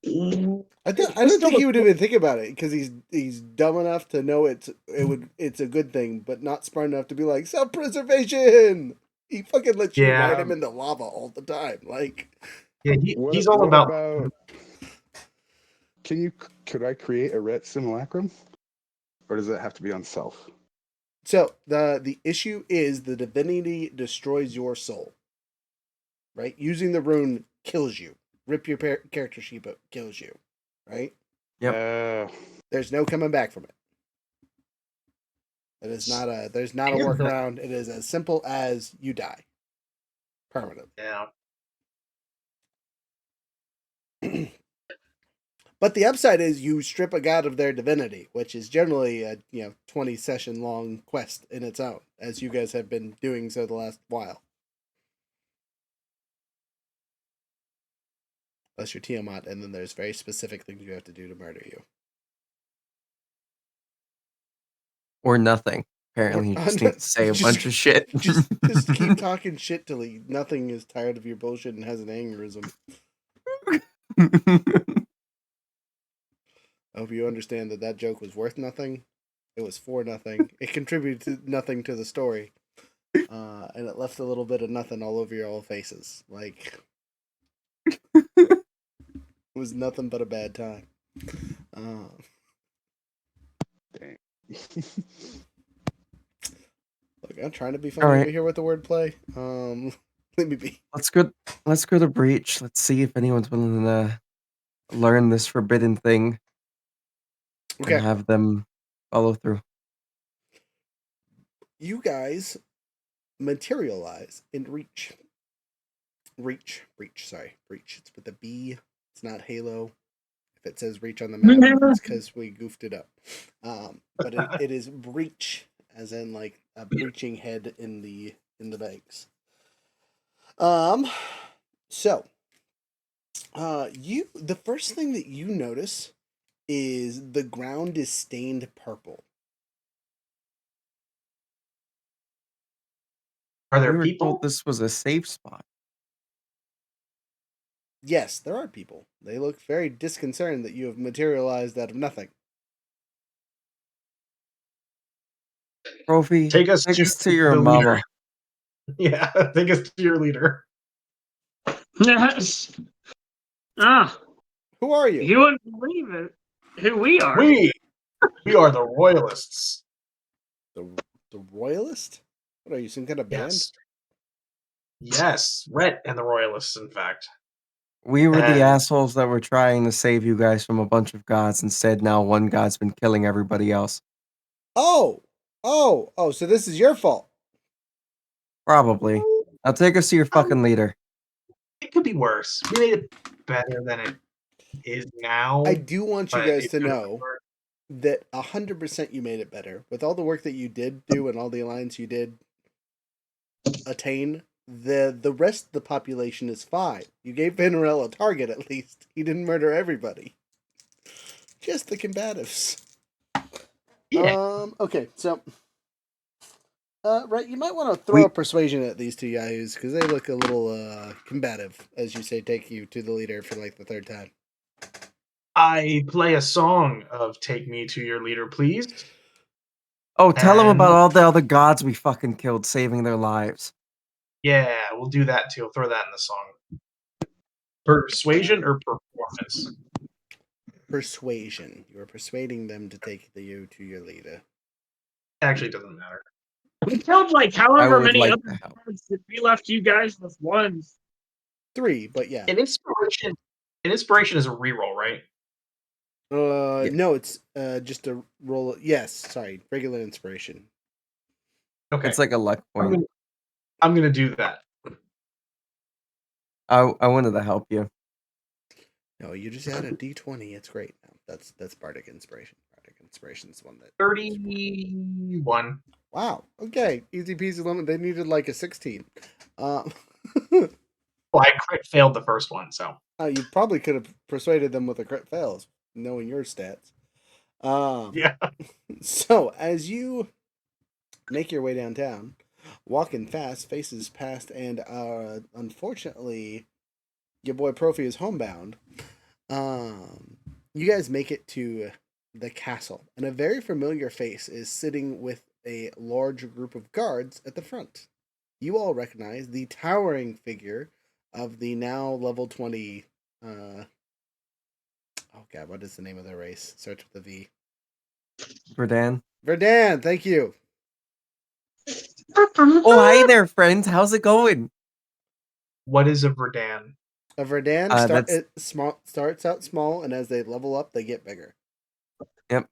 I don't think he would even think about it because he's dumb enough to know it's a good thing, but not smart enough to be like self-preservation. He fucking lets you ride him into lava all the time. Like, yeah, he's all about. Could I create a Ret simulacrum, or does it have to be on self? So the issue is the divinity destroys your soul. Right, using the rune kills you. Rip your character sheet up, kills you. Right. Yep. There's no coming back from it. It is not a. There's not a workaround. It is as simple as you die. Permanent. Yeah. But the upside is you strip a god of their divinity, which is generally a 20 session long quest in its own, as you guys have been doing so the last while. That's your Tiamat, and then there's very specific things you have to do to murder you. Or nothing. Apparently, you just need to say a bunch of shit. Just keep talking shit till nothing is tired of your bullshit and has an aneurysm. I hope you understand that joke was worth nothing. It was for nothing. It contributed nothing to the story. And it left a little bit of nothing all over your old faces. Like, it was nothing but a bad time. Dang. Look, I'm trying to be funny over here with the wordplay. Let me be. Let's go to Breach. Let's see if anyone's willing to learn this forbidden thing. Okay. And have them follow through. You guys materialize in Breach. Breach. It's with a B. It's not Halo. If it says Reach on the map, it's because we goofed it up. But it is Breach, as in like a breaching head in the banks. So, the first thing that you notice is the ground is stained purple. Are there We were people? told this was a safe spot. Yes, there are people. They look very disconcerted that you have materialized out of nothing. Profi, Take us to your the mama. leader. Yeah, take us to your leader. Yes. Ah, Who are you? you wouldn't believe it. Who we are? We are the Royalists. The Royalist? What are you, some kind of band? Yes, Rhett and the Royalists, in fact. We were the And- assholes that were trying to save you guys from a bunch of gods. Instead, now one god's been killing everybody else. Oh, so this is your fault. Probably. Now take us to your fucking leader. It could be worse. We made it better than it is now. I do want you but guys it to could be know worse. that 100% you made it better. With all the work that you did do and all the alliance you did attain, the rest of the population is fine. You gave Venerel a target at least. He didn't murder everybody. Just the combatives. Yeah. Okay, so right, you might want to throw a persuasion at these two yahoos because they look a little combative, as you say, take you to the leader for like the third time. I play a song of "Take Me to Your Leader, Please." Oh, tell them about And- all the other gods we fucking killed, saving their lives. Yeah, we'll do that too. Throw that in the song. Persuasion or performance? Persuasion. You are persuading them to take you to your leader. Actually, it doesn't matter. We killed like I however would many like other to help. cards that we left you guys with ones. 3, but yeah. An inspiration is a reroll, right? No, it's just a roll. Yes, sorry, regular inspiration. Okay. It's like a luck point. I'm gonna do that. I wanted to help you. No, you just add a d20. It's great. No, that's bardic inspiration. Bardic inspiration is one that 31. Wow. Okay, easy peasy lemon. They needed like a 16. Well, I crit failed the first one, so You probably could have persuaded them with a crit fails, knowing your stats. yeah. So as you make your way downtown, walking fast, faces past, and unfortunately, your boy Profi is homebound. You guys make it to the castle, and a very familiar face is sitting with a large group of guards at the front. You all recognize the towering figure of the now level 20. Oh god, what is the name of the race? Starts with a V. Verdan. Verdan, thank you. Oh, hi there, friends. How's it going? What is a Verdan? A Verdan starts out small, and as they level up, they get bigger. Yep.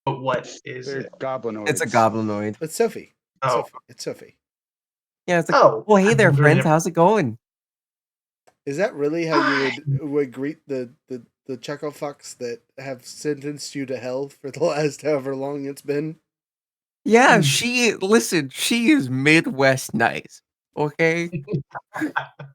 But what is They're it? goblinoids. It's a goblinoid. It's Sophie. Oh. It's Sophie. Yeah, it's like, Oh, well, hey there, I'm friends. doing it. How's it going? Is that really how you would greet the chuckle fucks that have sentenced you to hell for the last however long it's been? Yeah, she is Midwest nice. Okay?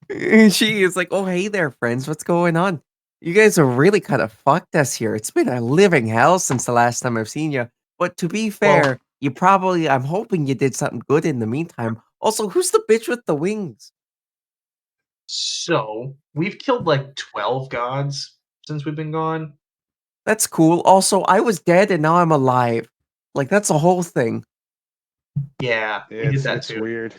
And she is like, "Oh, hey there, friends. What's going on? You guys are really kind of fucked us here. It's been a living hell since the last time I've seen you. But to be Well, fair, you probably I'm hoping you did something good in the meantime. Also, who's the bitch with the wings?" so we've killed like 12 gods since we've been gone. That's cool. Also, I was dead and now I'm alive. Like, that's a whole thing. Yeah, Yeah, we did that it's too. weird.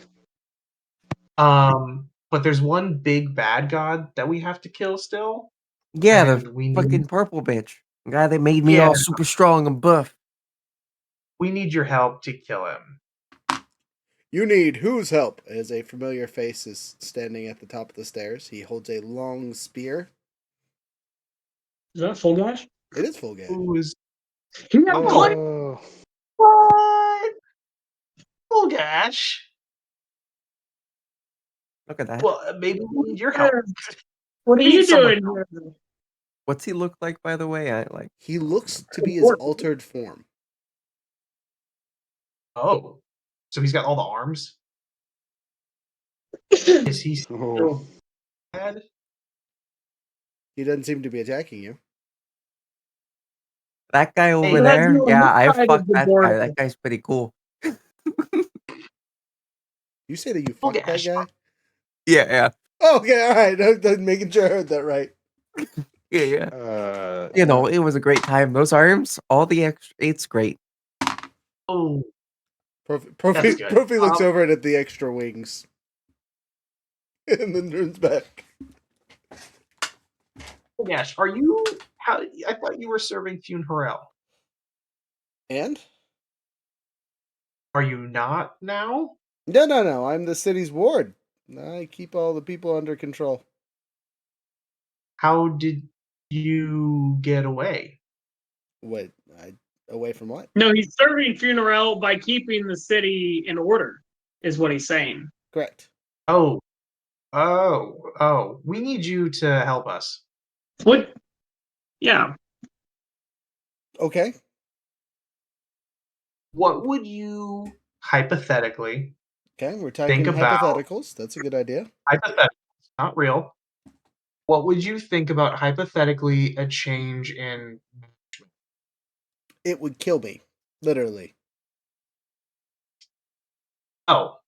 But there's one big bad god that we have to kill still, Yeah, the and we need fucking purple bitch. The guy that made me yeah, all super strong and buff. we need your help to kill him. You need whose help? As a familiar face is standing at the top of the stairs. He holds a long spear. Is that full gash? It is full game. Who's He got plenty. Oh, what? Fulgash? Look at that. Well, maybe we need your help. What are We need you someone doing help. here? What's he look like, by the way? I like. He looks to be his altered form. Oh, so he's got all the arms? Is he oh. still bad? He doesn't seem to be attacking you. That guy over Hey, He has there? you on Yeah, this I side of fucked the that border. guy. That guy's pretty cool. You say that you fucked that Fulgash, guy? Yeah. Okay, all right. I'm making sure I heard that right. Yeah. You know, it was a great time. Those arms, all the extra, it's great. Oh, Profi That's good. looks over at the extra wings. And then turns back. Fulgash, are you? How? I thought you were serving Funeral. And? Are you not now? No. I'm the city's ward. I keep all the people under control. How did you get away? Wait, away from what? No, he's serving Funeral by keeping the city in order, is what he's saying. Correct. Oh. We need you to help us. What? Yeah. Okay. What would you hypothetically Okay, we're talking think about? hypotheticals. That's a good idea. Hypotheticals, not real. What would you think about hypothetically a change in? It would kill me. Literally. Oh.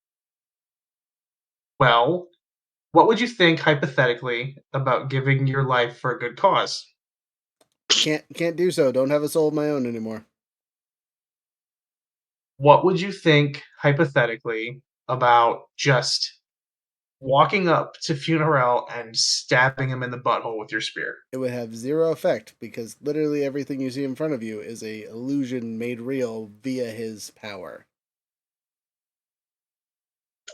Well, what would you think hypothetically about giving your life for a good cause? Can't do so. Don't have a soul of my own anymore. What would you think hypothetically about just walking up to Funeral and stabbing him in the butthole with your spear? It would have zero effect because literally everything you see in front of you is a illusion made real via his power.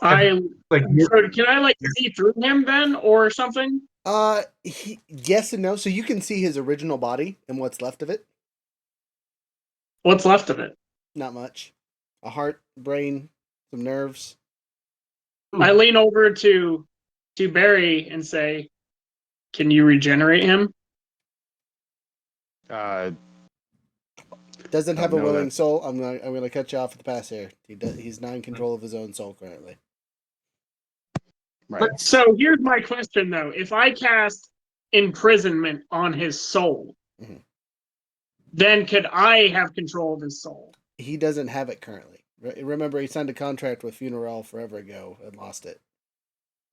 So can I like you're- see through him then or something? Yes and no. So you can see his original body and what's left of it. What's left of it? Not much. A heart, brain, some nerves. I lean over to Barry and say, "Can you regenerate him?" Doesn't have a no, willing that- soul. I'm gonna cut you off at the pass here. He's not in control of his own soul currently. Right. But so here's my question though: if I cast imprisonment on his soul, Mhm. then could I have control of his soul? He doesn't have it currently. Remember, he signed a contract with Funeral forever ago and lost it.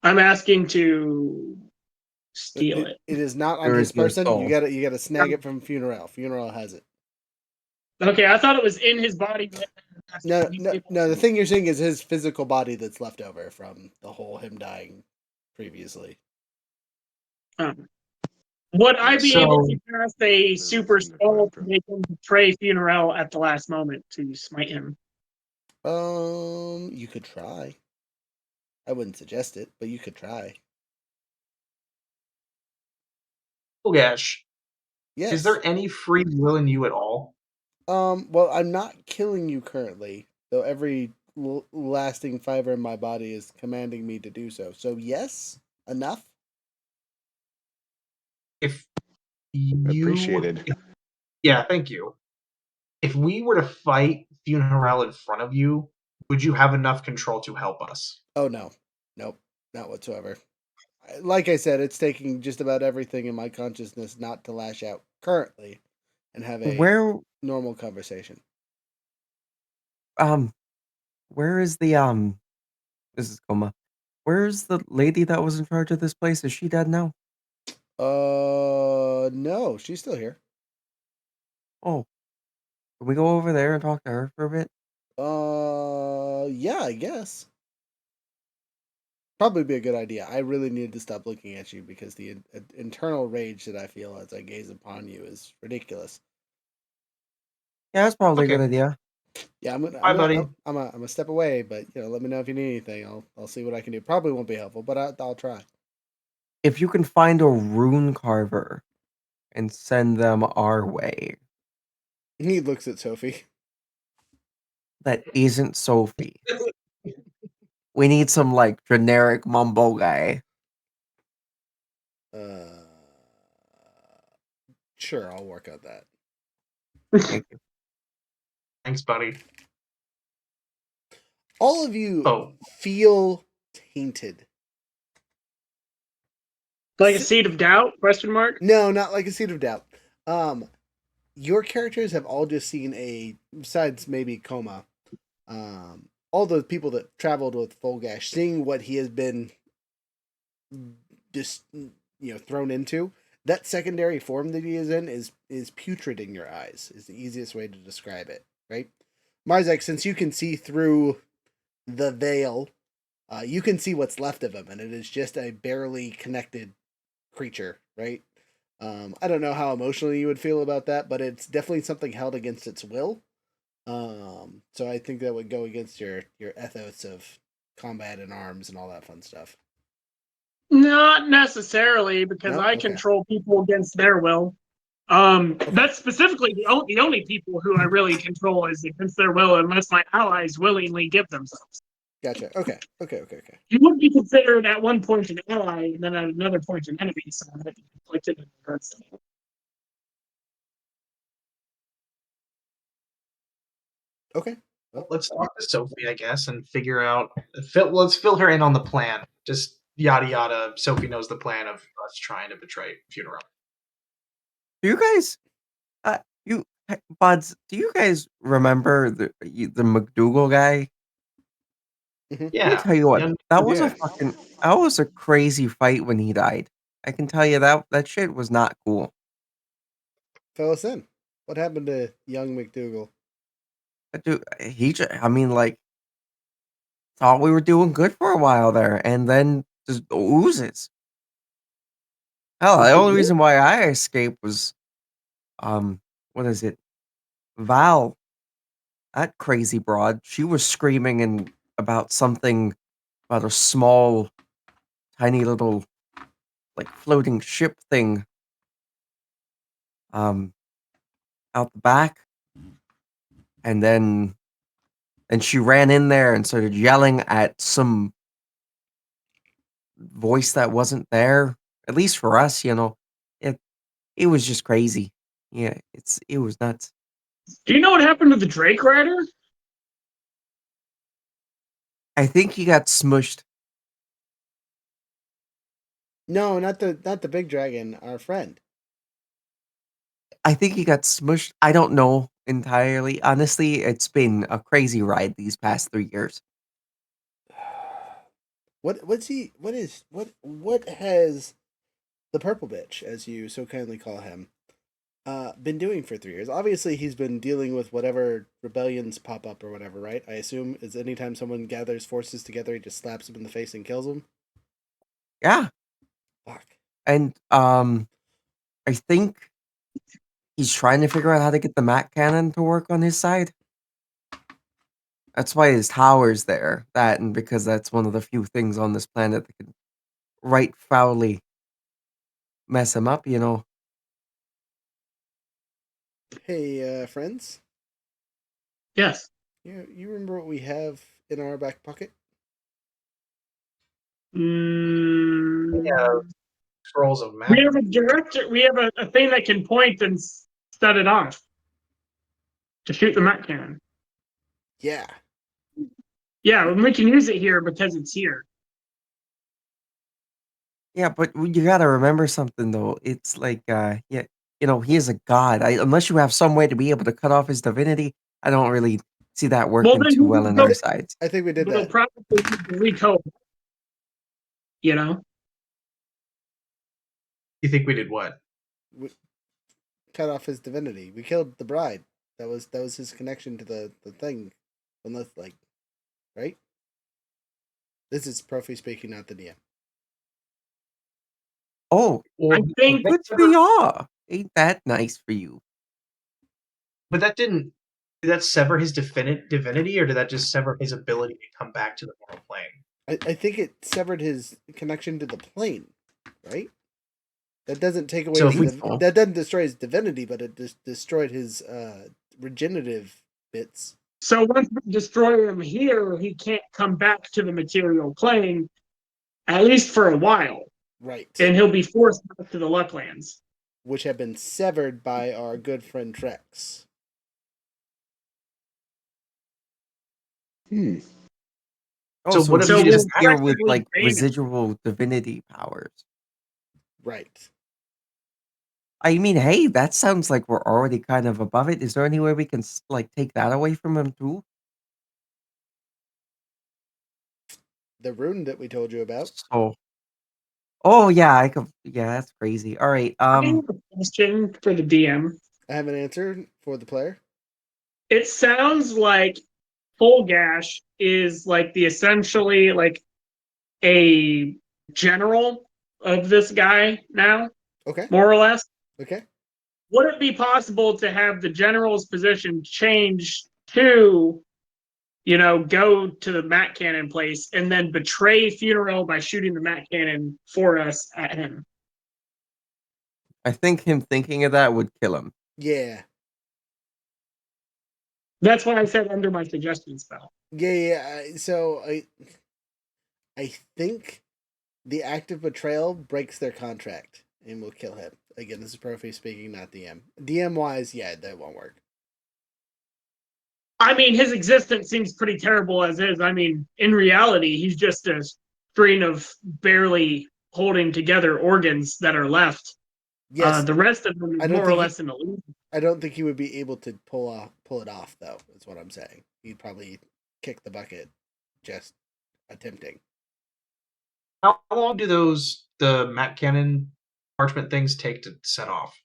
I'm asking to steal it. It is not on There his is no person. soul. You gotta snag it from Funeral. Funeral has it. Okay, I thought it was in his body. No. The thing you're seeing is his physical body that's left over from the whole him dying previously. Would I be able to So- cast a super spell to make him betray Funeral at the last moment to smite him? You could try. I wouldn't suggest it, but you could try. Fulgash, Yes. is there any free will in you at all? Well, I'm not killing you currently, though every lasting fiber in my body is commanding me to do so. So yes, enough. If you Appreciated. Yeah, thank you. If we were to fight Funeral in front of you, would you have enough control to help us? Oh no. Nope, not whatsoever. Like I said, it's taking just about everything in my consciousness not to lash out currently and have a Where normal conversation. um where is the this is Coma. Where's the lady that was in charge of this place? Is she dead now? No, she's still here. Oh, can we go over there and talk to her for a bit? Yeah, I guess. Probably be a good idea. I really need to stop looking at you because the internal rage that I feel as I gaze upon you is ridiculous. Yeah, that's probably a good Okay. idea. Yeah, Bye, buddy. I'm a step away, but let me know if you need anything. I'll see what I can do. Probably won't be helpful, but I'll try. If you can find a rune carver and send them our way, He looks at Sophie. that isn't Sophie. We need some like generic mumbo guy. Sure, I'll work on that. Thank you. Thanks, buddy. All of you feel tainted. Like a seed of doubt? Question mark. No, not like a seed of doubt. Your characters have all just seen besides maybe Coma, all the people that traveled with Folgash, seeing what he has been just thrown into. That secondary form that he is in is putrid in your eyes. Is the easiest way to describe it, right? Marzek, since you can see through the veil, you can see what's left of him, and it is just a barely connected creature, right? I don't know how emotionally you would feel about that, but it's definitely something held against its will. So I think that would go against your ethos of combat and arms and all that fun stuff. Not necessarily, because No? I Okay. control people against their will. That's specifically the only people who I really control is against their will, unless my allies willingly give themselves. Gotcha. Okay. You would be considered at one point an ally, and then at another point an enemy, so that conflicted in regards to that. Okay. Well, let's talk to Sophie, I guess, and figure out. Let's fill her in on the plan. Just yada yada. Sophie knows the plan of us trying to betray Funeral. Do you guys, buds? Do you guys remember the McDougal guy? Yeah. Let me tell you what. That was Yeah. that was a crazy fight when he died. I can tell you that shit was not cool. Fill us in. What happened to young McDougal? Dude, I mean, like, thought we were doing good for a while there, and then just oozes. Hell, the only reason why I escaped was, what is it? Val, that crazy broad. She was screaming about something about a small, tiny little, like floating ship thing, out the back, and then she ran in there and started yelling at some voice that wasn't there. At least for us, it was just crazy. Yeah, it was nuts. Do you know what happened to the Drake Rider? I think he got smushed. No, not the big dragon. Our friend. I think he got smushed. I don't know entirely. Honestly, it's been a crazy ride these past 3 years. What has the purple bitch, as you so kindly call him, been doing for 3 years? Obviously, he's been dealing with whatever rebellions pop up or whatever, right? I assume is anytime someone gathers forces together, he just slaps them in the face and kills them. Yeah. Fuck. And I think he's trying to figure out how to get the Mac cannon to work on his side. That's why his tower's there. That, and because that's one of the few things on this planet that can right foully mess him up, Hey, friends. Yes. You remember what we have in our back pocket? Yeah. Scrolls of map. We have a director. We have a thing that can point and set it off to shoot the Mac cannon. Yeah. Yeah, and we can use it here because it's here. Yeah, but you gotta remember something though. It's like, yeah, he is a god. Unless you have some way to be able to cut off his divinity, I don't really see that Well, working then too you well can on go. our sides. I think we did It'll that. probably recode. You know. You think we did what? We cut off his divinity. We killed the bride. That was his connection to the thing. Unless, like, right? This is Profi speaking, not the DM. Oh, I think good for y'all. Ain't that nice for you? But that didn't. Did that sever his divinity, or did that just sever his ability to come back to the mortal plane? I think it severed his connection to the plane, right? That doesn't take away So that doesn't destroy his divinity, but it just destroyed his regenerative bits. so. Once we destroy him here, he can't come back to the material plane, at least for a while, Right. and he'll be forced back to the Lucklands, which have been severed by our good friend Trex. Oh, so what if he's you just just here with actively like drain him? residual divinity powers? Right. I mean, hey, that sounds like we're already kind of above it. Is there any way we can like take that away from him too? The rune that we told you about. Oh yeah, I could. Yeah, that's crazy. All right. I have a question for the DM. I have an answer for the player. It sounds like Full Gash is like the essentially like a general of this guy now. Okay. More or less. Okay. Would it be possible to have the general's position change to, go to the Mac Cannon place and then betray Funeral by shooting the Mac Cannon for us at him? I think him thinking of that would kill him. Yeah. That's why I said under my suggestion spell. Yeah. So I think the act of betrayal breaks their contract and will kill him. Again, this is Profi speaking, not DM. DM wise, yeah, that won't work. I mean, his existence seems pretty terrible as is. I mean, in reality, he's just a string of barely holding together organs that are left. Yes. The rest of them is more or less an illusion. I don't think he would be able to pull it off, though. Is what I'm saying. He'd probably kick the bucket, just attempting. How long do the Mac Cannon parchment things take to set off?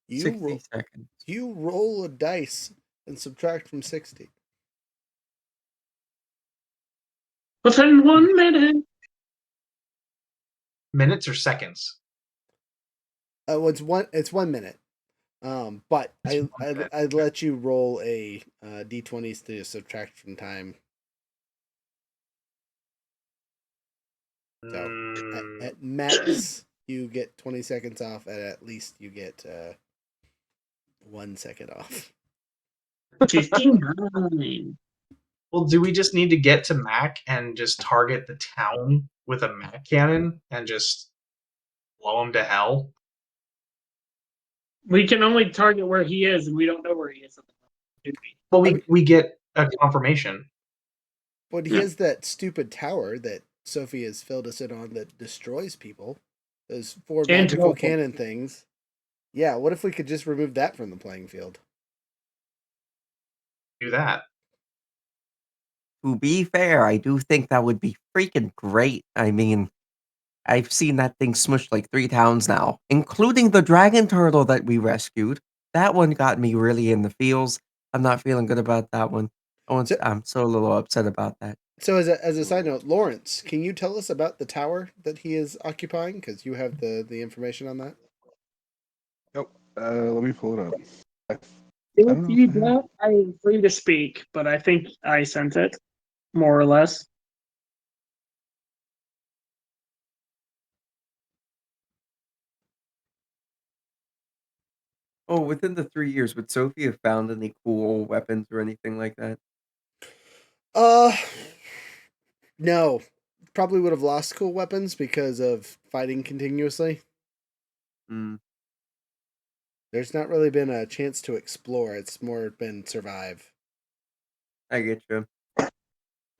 60 seconds. You roll a dice and subtract from 60. Within 1 minute. Minutes or seconds? It's 1 minute. But I'd let you roll a d20s to subtract from time. So at max you get 20 seconds off, and at least you get 1 second off. 59. Well, do we just need to get to Mac and just target the town with a Mac Cannon and just blow him to hell? We can only target where he is, and we don't know where he is. Well, we get a confirmation. But he has that stupid tower that Sophie has filled us in on that destroys people. Those 4 magical cannon things. Yeah, what if we could just remove that from the playing field? Do that. To be fair, I do think that would be freaking great. I mean, I've seen that thing smushed like 3 towns now, including the dragon turtle that we rescued. That one got me really in the feels. I'm not feeling good about that one. I'm so a little upset about that. So as a side note, Lawrence, can you tell us about the tower that he is occupying? Because you have the information on that. Yep. Let me pull it up. If you don't, I am free to speak, but I think I sent it, more or less. Oh, within the 3 years, would Sophie have found any cool weapons or anything like that? No. Probably would have lost cool weapons because of fighting continuously. There's not really been a chance to explore. It's more been survive. I get you.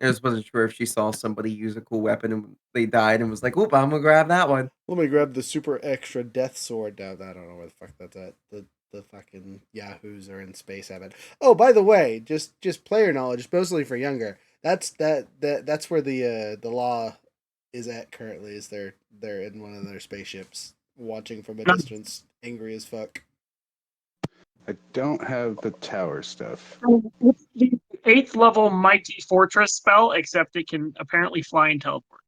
I just wasn't sure if she saw somebody use a cool weapon and they died and was like, "Oop, I'm gonna grab that one." Let me grab the super extra death sword. Now I don't know where the fuck that's at. The fucking yahoos are in space heaven. Oh, by the way, just player knowledge, mostly for younger. That's where the law is at currently. Is they're in one of their spaceships, watching from a distance, angry as fuck. I don't have the tower stuff. It's the 8th level Mighty Fortress spell, except it can apparently fly and teleport.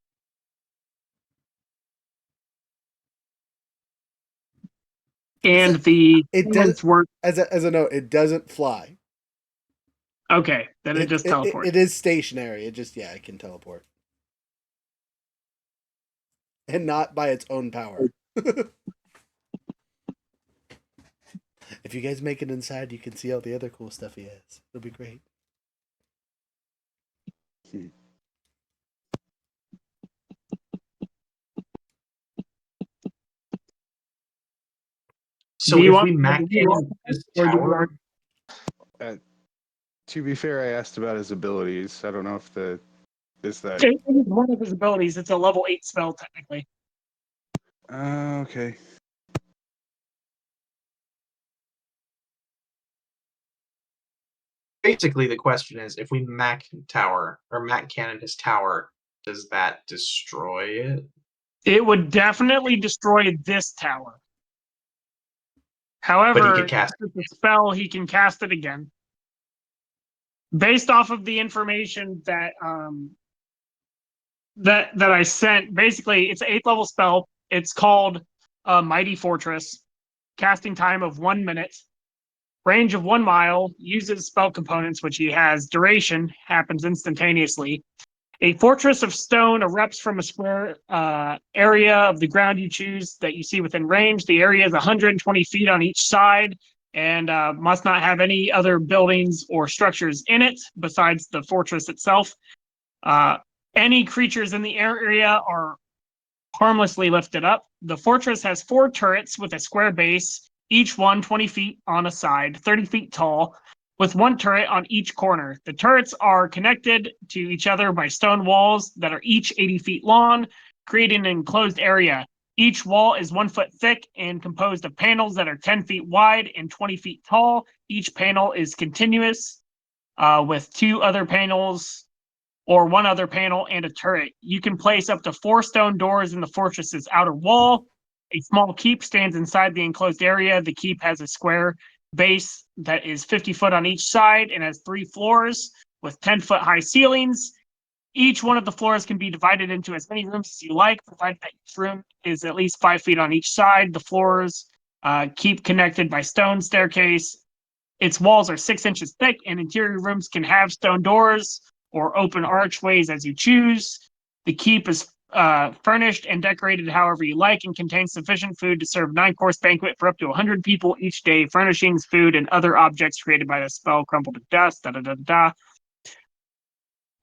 And the It does work. As a note, it doesn't fly. Okay, then it just teleports. It is stationary. It just it can teleport, and not by its own power. If you guys make it inside, you can see all the other cool stuff he has. It'll be great. So if we max this tower, to be fair, I asked about his abilities. I don't know if is that It is one of his abilities. It's a level 8 spell, technically. okay. basically the question is, if we Mac tower or Mac cannon his tower, does that destroy it? It would definitely destroy this tower. However, could cast with the spell, he can cast it again. Based off of the information that that I sent, basically it's an 8th level spell. It's called Mighty Fortress. Casting time of 1 minute. Range of 1 mile. Uses spell components, which he has. Duration happens instantaneously. A fortress of stone erupts from a square area of the ground you choose that you see within range. The area is 120 feet on each side and must not have any other buildings or structures in it besides the fortress itself. Any creatures in the area are harmlessly lifted up. The fortress has 4 turrets with a square base, each one 20 feet on a side, 30 feet tall, with 1 turret on each corner. The turrets are connected to each other by stone walls that are each 80 feet long, creating an enclosed area. Each wall is 1 foot thick and composed of panels that are 10 feet wide and 20 feet tall. Each panel is continuous with 2 other panels or 1 other panel and a turret. You can place up to 4 stone doors in the fortress's outer wall. A small keep stands inside the enclosed area. The keep has a square base that is 50 foot on each side and has 3 floors with 10-foot high ceilings. Each one of the floors can be divided into as many rooms as you like, provided that each room is at least 5 feet on each side. The floors keep connected by stone staircase. Its walls are 6 inches thick, and interior rooms can have stone doors or open archways as you choose. The keep is furnished and decorated however you like and contains sufficient food to serve 9-course banquet for up to 100 people each day. Furnishings, food, and other objects created by the spell crumble to dust.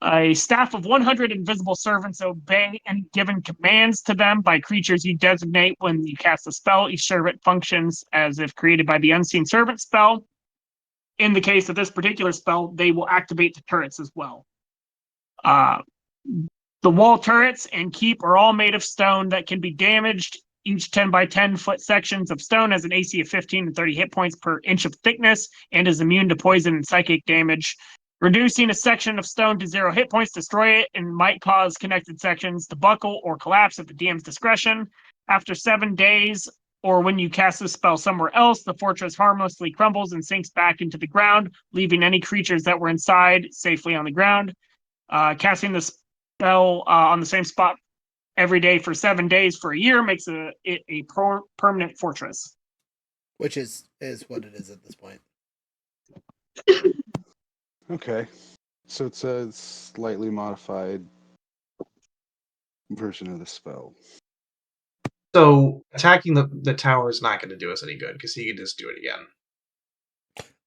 A staff of 100 invisible servants obey and given commands to them by creatures you designate when you cast a spell. Each servant functions as if created by the unseen servant spell. In the case of this particular spell, they will activate the turrets as well. The wall turrets and keep are all made of stone that can be damaged. Each 10 by 10 foot sections of stone has an AC of 15 and 30 hit points per inch of thickness and is immune to poison and psychic damage. Reducing a section of stone to 0 hit points destroy it and might cause connected sections to buckle or collapse at the DM's discretion. After 7 days, or when you cast the spell somewhere else, the fortress harmlessly crumbles and sinks back into the ground, leaving any creatures that were inside safely on the ground. Casting the spell on the same spot every day for 7 days for a year makes it a permanent fortress. Which is what it is at this point. Okay. So it's a slightly modified version of the spell. So attacking the tower is not going to do us any good because he can just do it again.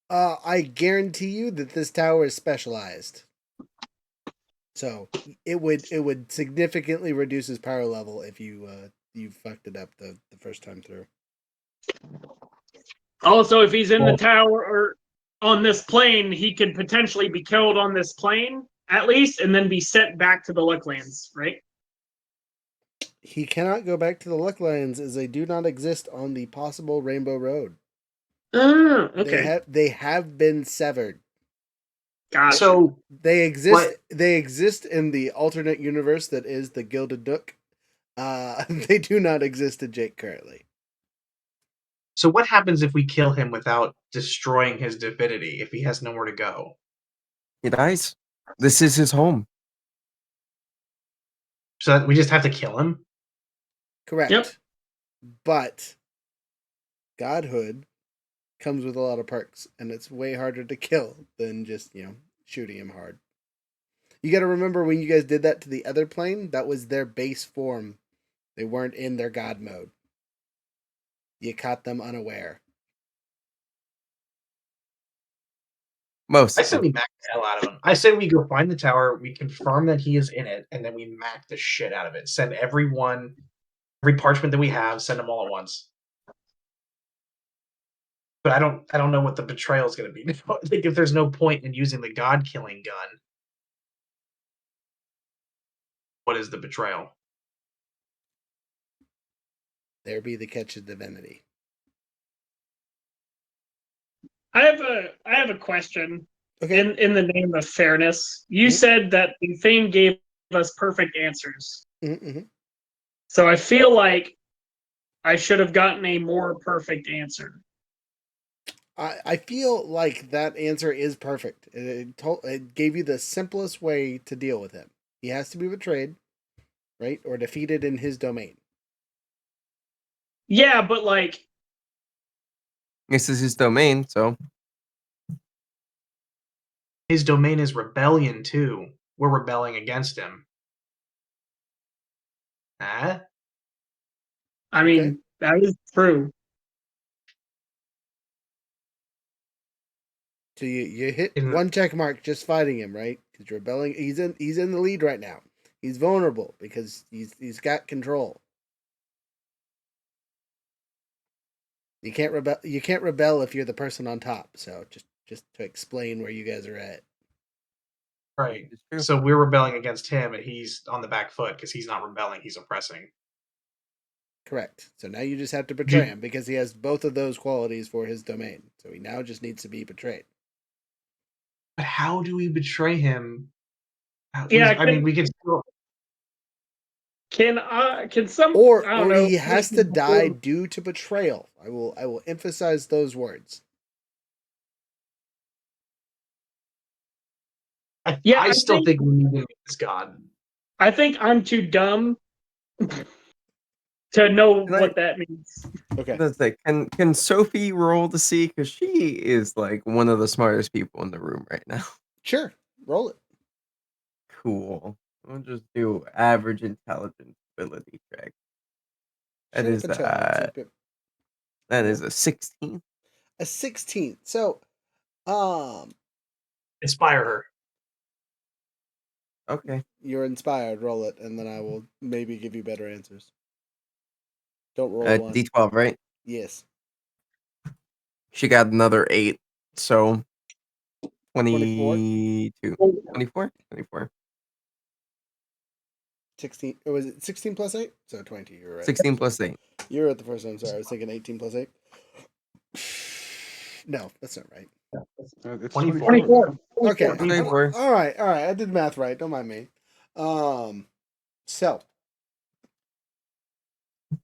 I guarantee you that this tower is specialized. So it would significantly reduce his power level if you fucked it up the first time through. Also, if he's in the tower or on this plane, he could potentially be killed on this plane at least, and then be sent back to the Lucklands, right? He cannot go back to the Lucklands as they do not exist on the possible Rainbow Road. Okay. They have been severed. Gotcha. So They exist. What- They exist in the alternate universe that is the Gilded Nook. They do not exist in Jake currently. So what happens if we kill him without destroying his divinity? If he has nowhere to go, He dies. This is his home. so we just have to kill him. Correct. Yep. But godhood comes with a lot of perks, and it's way harder to kill than just, shooting him hard. You got to remember when you guys did that to the other plane, that was their base form. They weren't in their god mode. You caught them unaware. Most. I said we mac the hell out of him. I said we go find the tower, we confirm that he is in it, and then we mac the shit out of it. Send every parchment that we have, send them all at once. But I don't know what the betrayal is going to be. I think if there's no point in using the god killing gun, what is the betrayal? There be the catch of divinity. I have a question. Okay. In the name of fairness, you said that the thing gave us perfect answers. Mm-hmm. So I feel like I should have gotten a more perfect answer. I feel like that answer is perfect. It gave you the simplest way to deal with him. He has to be betrayed, right? Or defeated in his domain. Yeah, but like, This is his domain, so His domain is rebellion too. We're rebelling against him. Huh? I mean, that is true. So you hit one check mark just fighting him, right? Because you're rebelling. He's in the lead right now. He's vulnerable because he's got control. You can't rebel. You can't rebel if you're the person on top. So just to explain where you guys are at. Right. So we're rebelling against him, and he's on the back foot because he's not rebelling; he's oppressing. Correct. So now you just have to betray him because he has both of those qualities for his domain. So he now just needs to be betrayed. But how do we betray him? Yeah, I mean, we can still. Can some Or I don't know, he has to die due to betrayal. I will emphasize those words. I still think we need him as God. I think I'm too dumb to know what that means. Okay. That's like, can Sophie roll to see? Because she is like one of the smartest people in the room right now. Sure, roll it. Cool. We'll just do average intelligence ability check. That Sure, is that's right. that is a 16. A 16. So, inspire her. Okay. You're inspired. Roll it, and then I will maybe give you better answers. Don't roll one. D12, right? Yes. She got another 8, so 22. 24? 24. 16. Or was it 16 plus 8? So 20. You're right. 16 plus 8. You're at the first one. Sorry, I was thinking 18 plus 8. No, that's not right. It's 24. Okay. 24. All right. I did math right. Don't mind me. So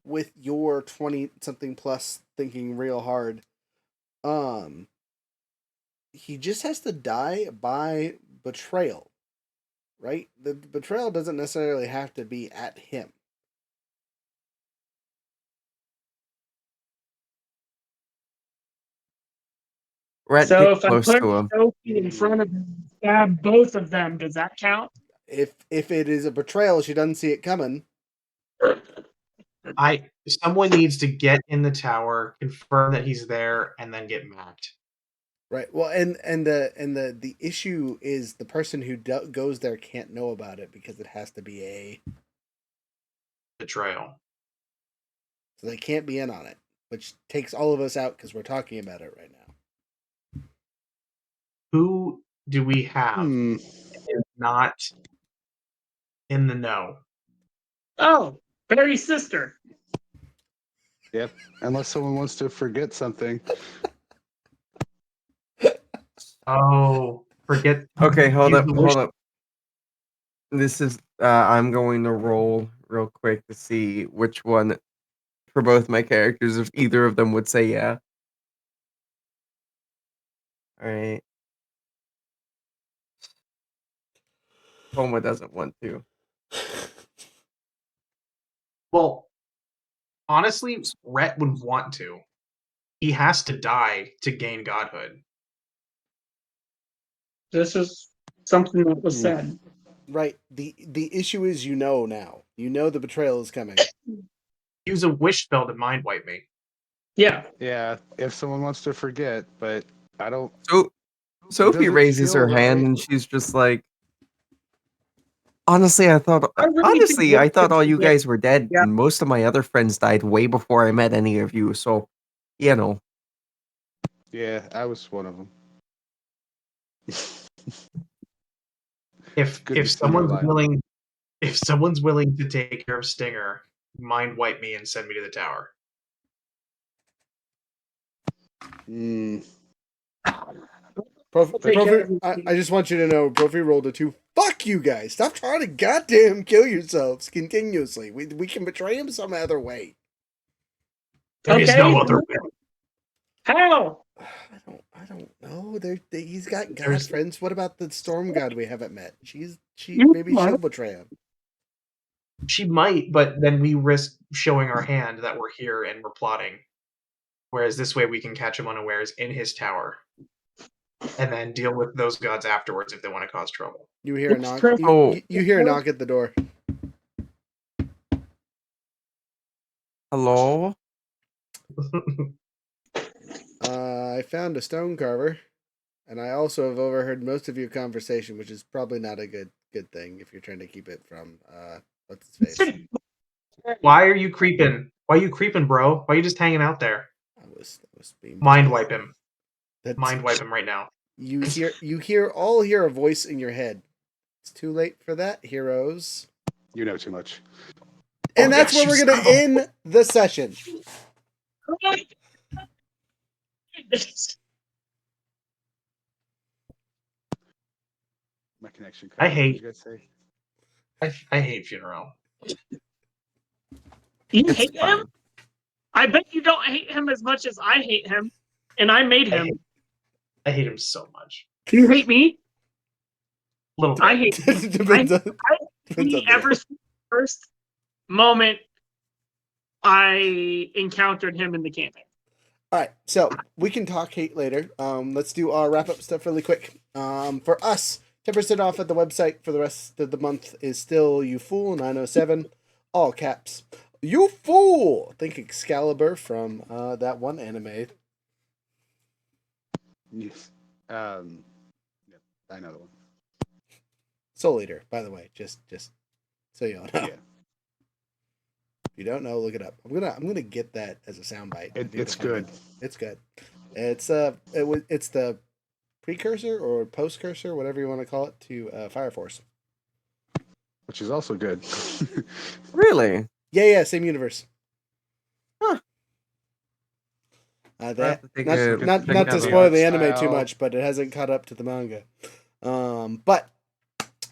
with your 20 something plus thinking real hard, he just has to die by betrayal, right? The betrayal doesn't necessarily have to be at him. Rat So get if I close put to him. Sophie in front of him, stab both of them, does that count? If it is a betrayal, she doesn't see it coming. Someone needs to get in the tower, confirm that he's there, and then get macked. Right. Well, and the issue is the person who goes there can't know about it because it has to be a betrayal. So they can't be in on it, which takes all of us out because we're talking about it right now. Who do we have in not in the know. Oh, Barry's sister. Yep. Unless someone wants to forget something. Oh, forget. Okay, hold use up, the hold wish- up. This is I'm going to roll real quick to see which one for both my characters, if either of them would say yeah. Alright. Homa doesn't want to. Well, honestly, Rhett would want to. He has to die to gain godhood. This is something that was said. Right. The issue is now. You know the betrayal is coming. Use a wish spell to mind wipe me. Yeah. Yeah, if someone wants to forget, but I don't. So Sophie doesn't raises feel her hand right. and she's just like, honestly, I thought I really think I thought Wolf all you could forget. guys were dead, Yeah. and most of my other friends died way before I met any of you. So, you know, Yeah, I was one of them. If Good to if see no lie. someone's willing to take care of Stinger, mind wipe me and send me to the tower. Profi, I just want you to know, Profi rolled a 2. Fuck you guys! Stop trying to goddamn kill yourselves continuously. We can betray him some other way. There is no other way. How? I don't know. He's got god There's- friends. What about the storm god we haven't met? You Maybe might. she'll betray him. She might, but then we risk showing our hand that we're here and we're plotting. Whereas this way we can catch him unawares in his tower. And then deal with those gods afterwards if they want to cause trouble. You hear a It's knock. true. You hear a knock at the door. hello? I found a stone carver, and I also have overheard most of your conversation, which is probably not a good thing if you're trying to keep it from what's his face. Why are you creeping? Why are you creeping, bro? Why are you just hanging out there? I was being Mind wipe him. That's, Mind wipe him right now. You hear a voice in your head. It's too late for that, heroes. You know too much. And Oh, that's yes, where we're you gonna son end the session. My connection. I cut out. What hate- did you guys say? I hate funeral. You It's hate fine. him? I bet you don't hate him as much as I hate him, and I made him. I hate him so much. You hate me? Little bit. I hate him. Depends on He the ever since the first moment I encountered him in the campaign. All right, so we can talk hate later. Let's do our wrap up stuff really quick. For us, 10% off at the website for the rest of the month is still You Fool 907, all caps. You fool! Think Excalibur from that one anime. Yes. Yeah, I know the one. Soul Eater, by the way, just so you all know. Yeah. If you don't know, look it up. I'm gonna get that as a soundbite. It's good. It's good. It's the precursor or postcursor, whatever you want to call it, to Fire Force. Which is also good. Really? Yeah, same universe. Huh. That have to take not a not, check not out to the spoil the art anime too style. much, but it hasn't caught up to the manga. But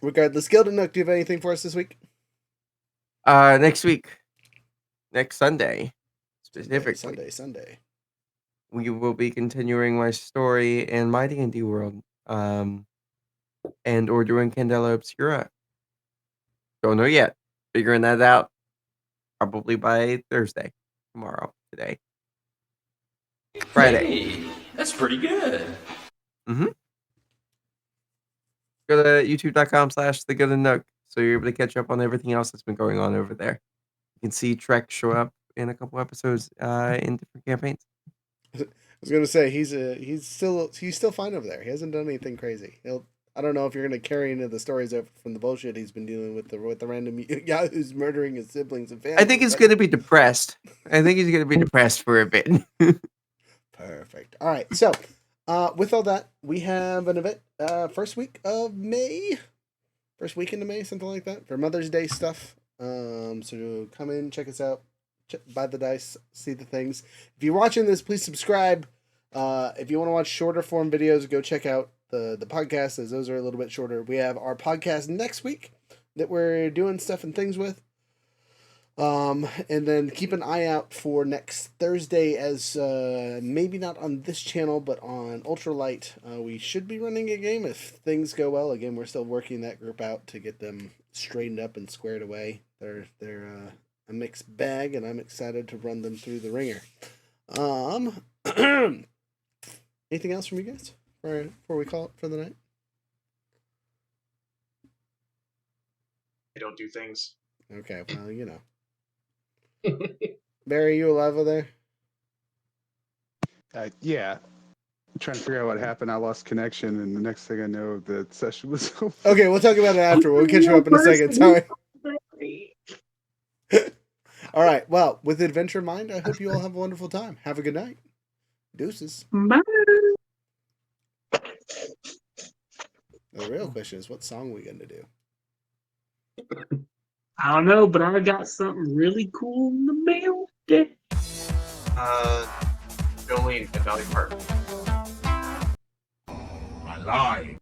regardless, Gildan Nook, do you have anything for us this week? Next week. Next Sunday. Specifically. Sunday. We will be continuing my story in my D&D world. And or doing Candela Obscura. Don't know yet. Figuring that out probably by Thursday. Tomorrow. Today. Friday. Hey, that's pretty good. Mm-hmm. Go to youtube.com/The Good and Nook so you're able to catch up on everything else that's been going on over there. You can see Trek show up in a couple episodes in different campaigns. I was gonna say he's still fine over there. He hasn't done anything crazy. I don't know if you're gonna carry into the stories from the bullshit he's been dealing with the random yahoos murdering his siblings and family. I think he's going to be depressed. I think he's going to be depressed for a bit. Perfect. All right. So, with all that, we have an event first week of May. first weekend of May, something like that, for Mother's Day stuff. So come in, check us out, buy the dice, see the things. If you're watching this, please subscribe. If you want to watch shorter form videos, go check out the podcast, as those are a little bit shorter. We have our podcast next week that we're doing stuff and things with. And then keep an eye out for next Thursday, as maybe not on this channel, but on Ultralight. We should be running a game if things go well. Again, we're still working that group out to get them straightened up and squared away. They're a mixed bag, and I'm excited to run them through the ringer. Anything else from you guys before we call it for the night? I don't do things. Okay, well, you know. Barry, you alive over there? Yeah. I'm trying to figure out what happened. I lost connection, and the next thing I know, the session was over. Okay, we'll talk about it after. We'll catch you up in a second. Sorry. All right. Well, with Adventure in mind, I hope you all have a wonderful time. Have a good night. Deuces. Bye. The real question is, what song are we going to do? I don't know, but I got something really cool in the mail. Jolene and Dolly Parton. I lied.